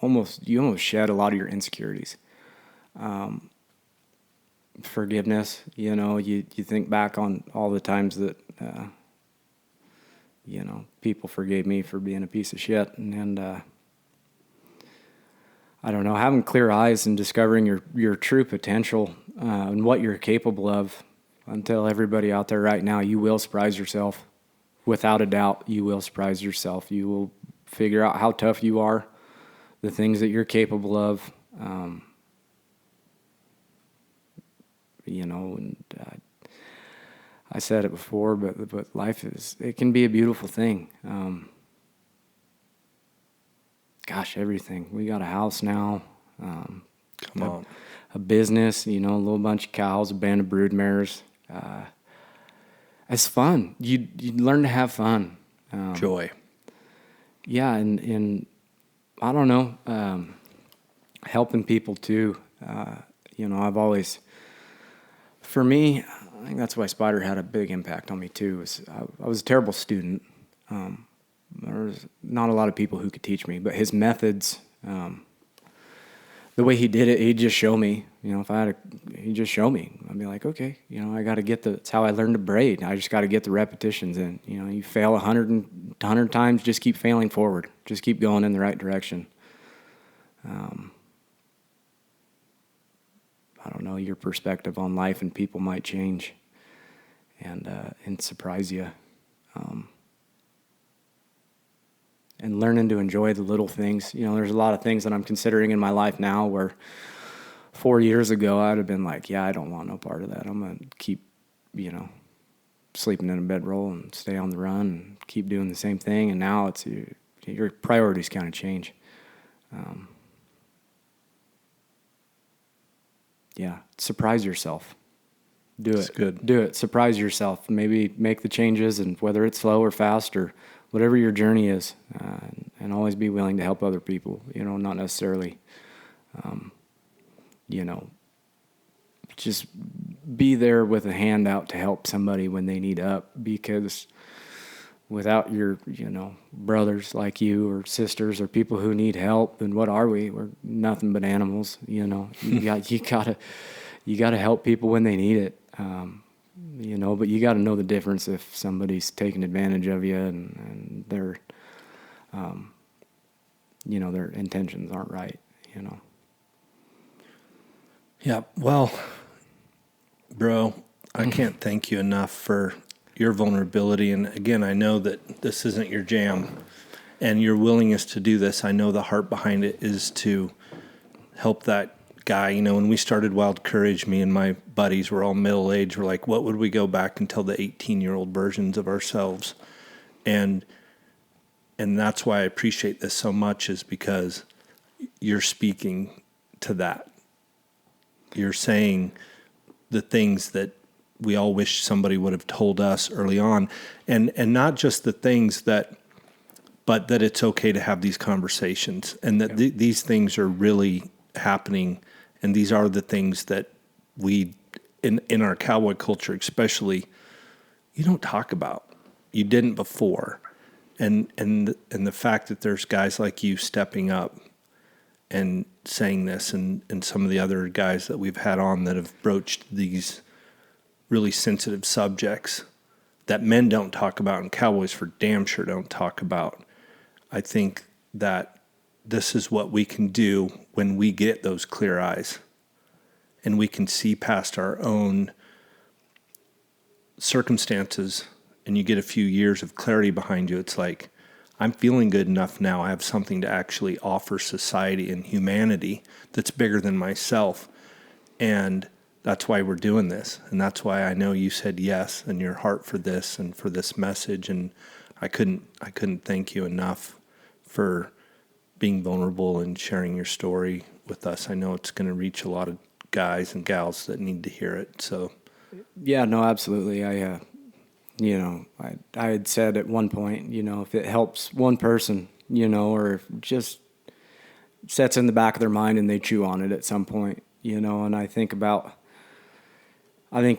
almost shed a lot of your insecurities. Forgiveness. You think back on all the times that people forgave me for being a piece of shit, and I don't know, having clear eyes and discovering your true potential and what you're capable of. Until everybody out there right now, you will surprise yourself. Without a doubt, you will surprise yourself. You will figure out how tough you are, the things that you're capable of. I said it before, but life it can be a beautiful thing. Everything. We got a house now. Come on. A business, a little bunch of cows, a band of brood mares. It's fun. You learn to have fun. Joy. Yeah, and I don't know, helping people too. I've always, for me, I think that's why Spider had a big impact on me too. I was a terrible student. There was not a lot of people who could teach me, but his methods, the way he did it, he'd just show me. He'd just show me. I'd be like, okay, I got to get it's how I learned to braid. I just got to get the repetitions in. You fail 100 times, just keep failing forward. Just keep going in the right direction. I don't know, your perspective on life and people might change and surprise you. And learning to enjoy the little things. There's a lot of things that I'm considering in my life now where 4 years ago I'd have been like, yeah, I don't want no part of that. I'm going to keep, sleeping in a bedroll and stay on the run and keep doing the same thing. And now it's your priorities kind of change. Surprise yourself. Do That's it. good. Do it. Surprise yourself. Maybe make the changes, and whether it's slow or fast or whatever your journey is, and always be willing to help other people. Not necessarily, just be there with a hand out to help somebody when they need help, because without your, brothers like you or sisters or people who need help, then what are we? We're nothing but animals. You gotta help people when they need it. But you got to know the difference if somebody's taking advantage of you and their, their intentions aren't right. Yeah. Well, bro, I can't thank you enough for your vulnerability. And again, I know that this isn't your jam, and your willingness to do this. I know the heart behind it is to help that guy. You know, when we started Wild Courage, me and my buddies were all middle-aged. We're like, what would we go back and tell the 18-year-old versions of ourselves? And that's why I appreciate this so much, is because you're speaking to that. You're saying the things that we all wish somebody would have told us early on. And not just the things but that it's okay to have these conversations, and that these things are really happening. And these are the things that we, in our cowboy culture especially, you don't talk about. You didn't before. And the fact that there's guys like you stepping up and saying this, and some of the other guys that we've had on that have broached these really sensitive subjects that men don't talk about and cowboys for damn sure don't talk about. I think that this is what we can do when we get those clear eyes and we can see past our own circumstances, and you get a few years of clarity behind you. It's like, I'm feeling good enough now. I have something to actually offer society and humanity that's bigger than myself. And that's why we're doing this. And that's why I know you said yes, and your heart for this and for this message. And I couldn't thank you enough for being vulnerable and sharing your story with us. I know it's going to reach a lot of guys and gals that need to hear it. So, yeah, no, absolutely. I had said at one point, if it helps one person, or if just sets in the back of their mind and they chew on it at some point, and I think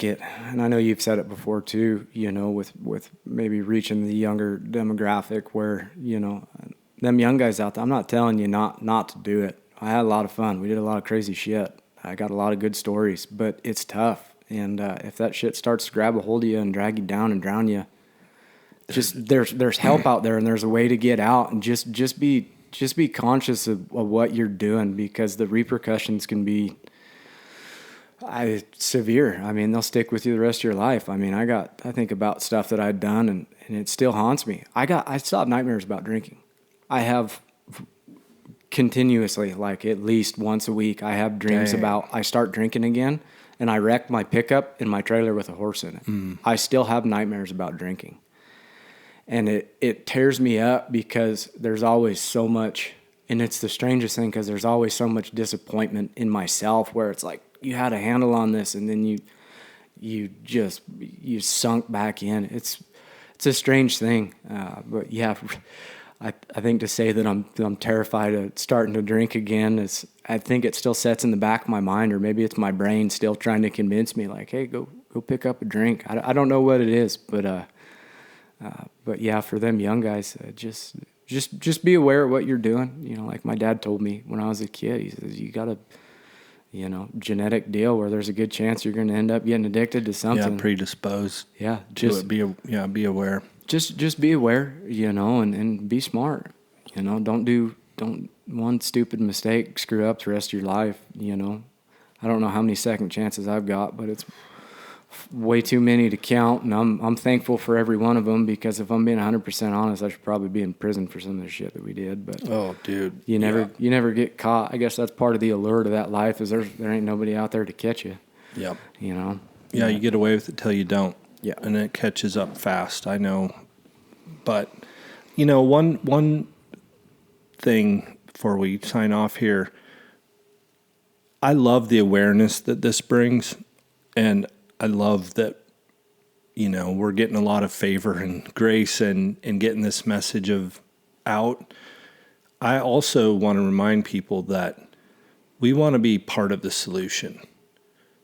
it, and I know you've said it before too, with maybe reaching the younger demographic where, them young guys out there, I'm not telling you not to do it. I had a lot of fun. We did a lot of crazy shit. I got a lot of good stories, but it's tough. And if that shit starts to grab a hold of you and drag you down and drown you, just there's help out there, and there's a way to get out. And just be conscious of what you're doing, because the repercussions can be severe. I mean, they'll stick with you the rest of your life. I mean, I think about stuff that I'd done, and it still haunts me. I still have nightmares about drinking. I have continuously, like at least once a week, I have dreams about I start drinking again, and I wrecked my pickup in my trailer with a horse in it. I still have nightmares about drinking. And it tears me up, because there's always so much, and it's the strangest thing, because there's always so much disappointment in myself, where it's like, you had a handle on this, and then you sunk back in. It's a strange thing. But yeah, I think to say that I'm terrified of starting to drink again is, I think it still sets in the back of my mind, or maybe it's my brain still trying to convince me, like, hey, go pick up a drink. I don't know what it is, but yeah, for them young guys, just be aware of what you're doing. Like my dad told me when I was a kid, he says, you got a genetic deal where there's a good chance you're going to end up getting addicted to something. Yeah, predisposed. Yeah, be aware. Just be aware, and be smart. Don't one stupid mistake screw up the rest of your life. I don't know how many second chances I've got, but it's way too many to count, and I'm thankful for every one of them, because if I'm being 100% honest, I should probably be in prison for some of the shit that we did. But oh, dude, you never get caught. I guess that's part of the allure to that life, is there ain't nobody out there to catch you. Yep. Yeah, you get away with it till you don't. Yeah, and it catches up fast. I know, but one thing before we sign off here, I love the awareness that this brings, and I love that, we're getting a lot of favor and grace and getting this message out. I also want to remind people that we want to be part of the solution.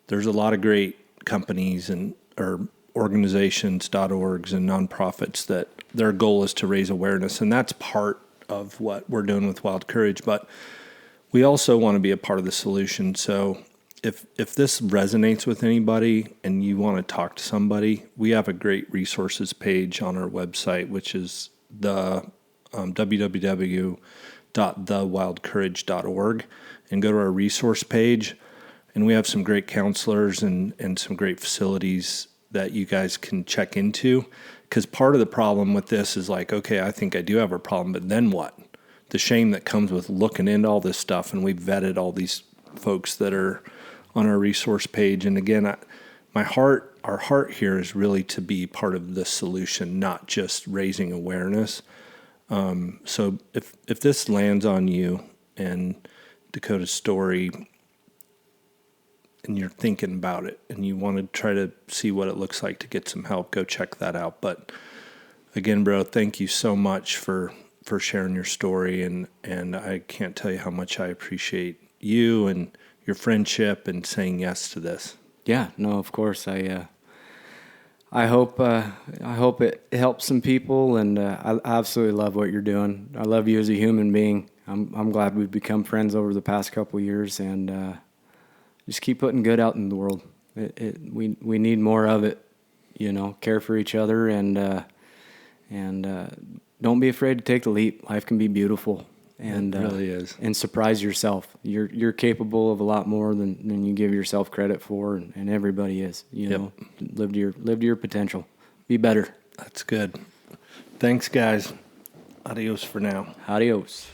There's a lot of great companies or organizations, .orgs and nonprofits that their goal is to raise awareness, and that's part of what we're doing with Wild Courage. But we also want to be a part of the solution. So if this resonates with anybody and you want to talk to somebody, we have a great resources page on our website, which is the www.thewildcourage.org, and go to our resource page. And we have some great counselors and some great facilities that you guys can check into. Because part of the problem with this is like, okay, I think I do have a problem, but then what? The shame that comes with looking into all this stuff, and we've vetted all these folks that are on our resource page. And again, our heart here is really to be part of the solution, not just raising awareness. So if this lands on you and Dakota's story, and you're thinking about it, and you want to try to see what it looks like to get some help, go check that out. But again, bro, thank you so much for sharing your story, and I can't tell you how much I appreciate you and your friendship and saying yes to this. Yeah, no, of course. I hope it helps some people, and I absolutely love what you're doing. I love you as a human being. I'm glad we've become friends over the past couple of years, and just keep putting good out in the world. We need more of it. Care for each other, and don't be afraid to take the leap. Life can be beautiful, and it really is. And surprise yourself. You're capable of a lot more than you give yourself credit for, and everybody is. Live to your potential. Be better. That's good. Thanks, guys. Adios for now. Adios.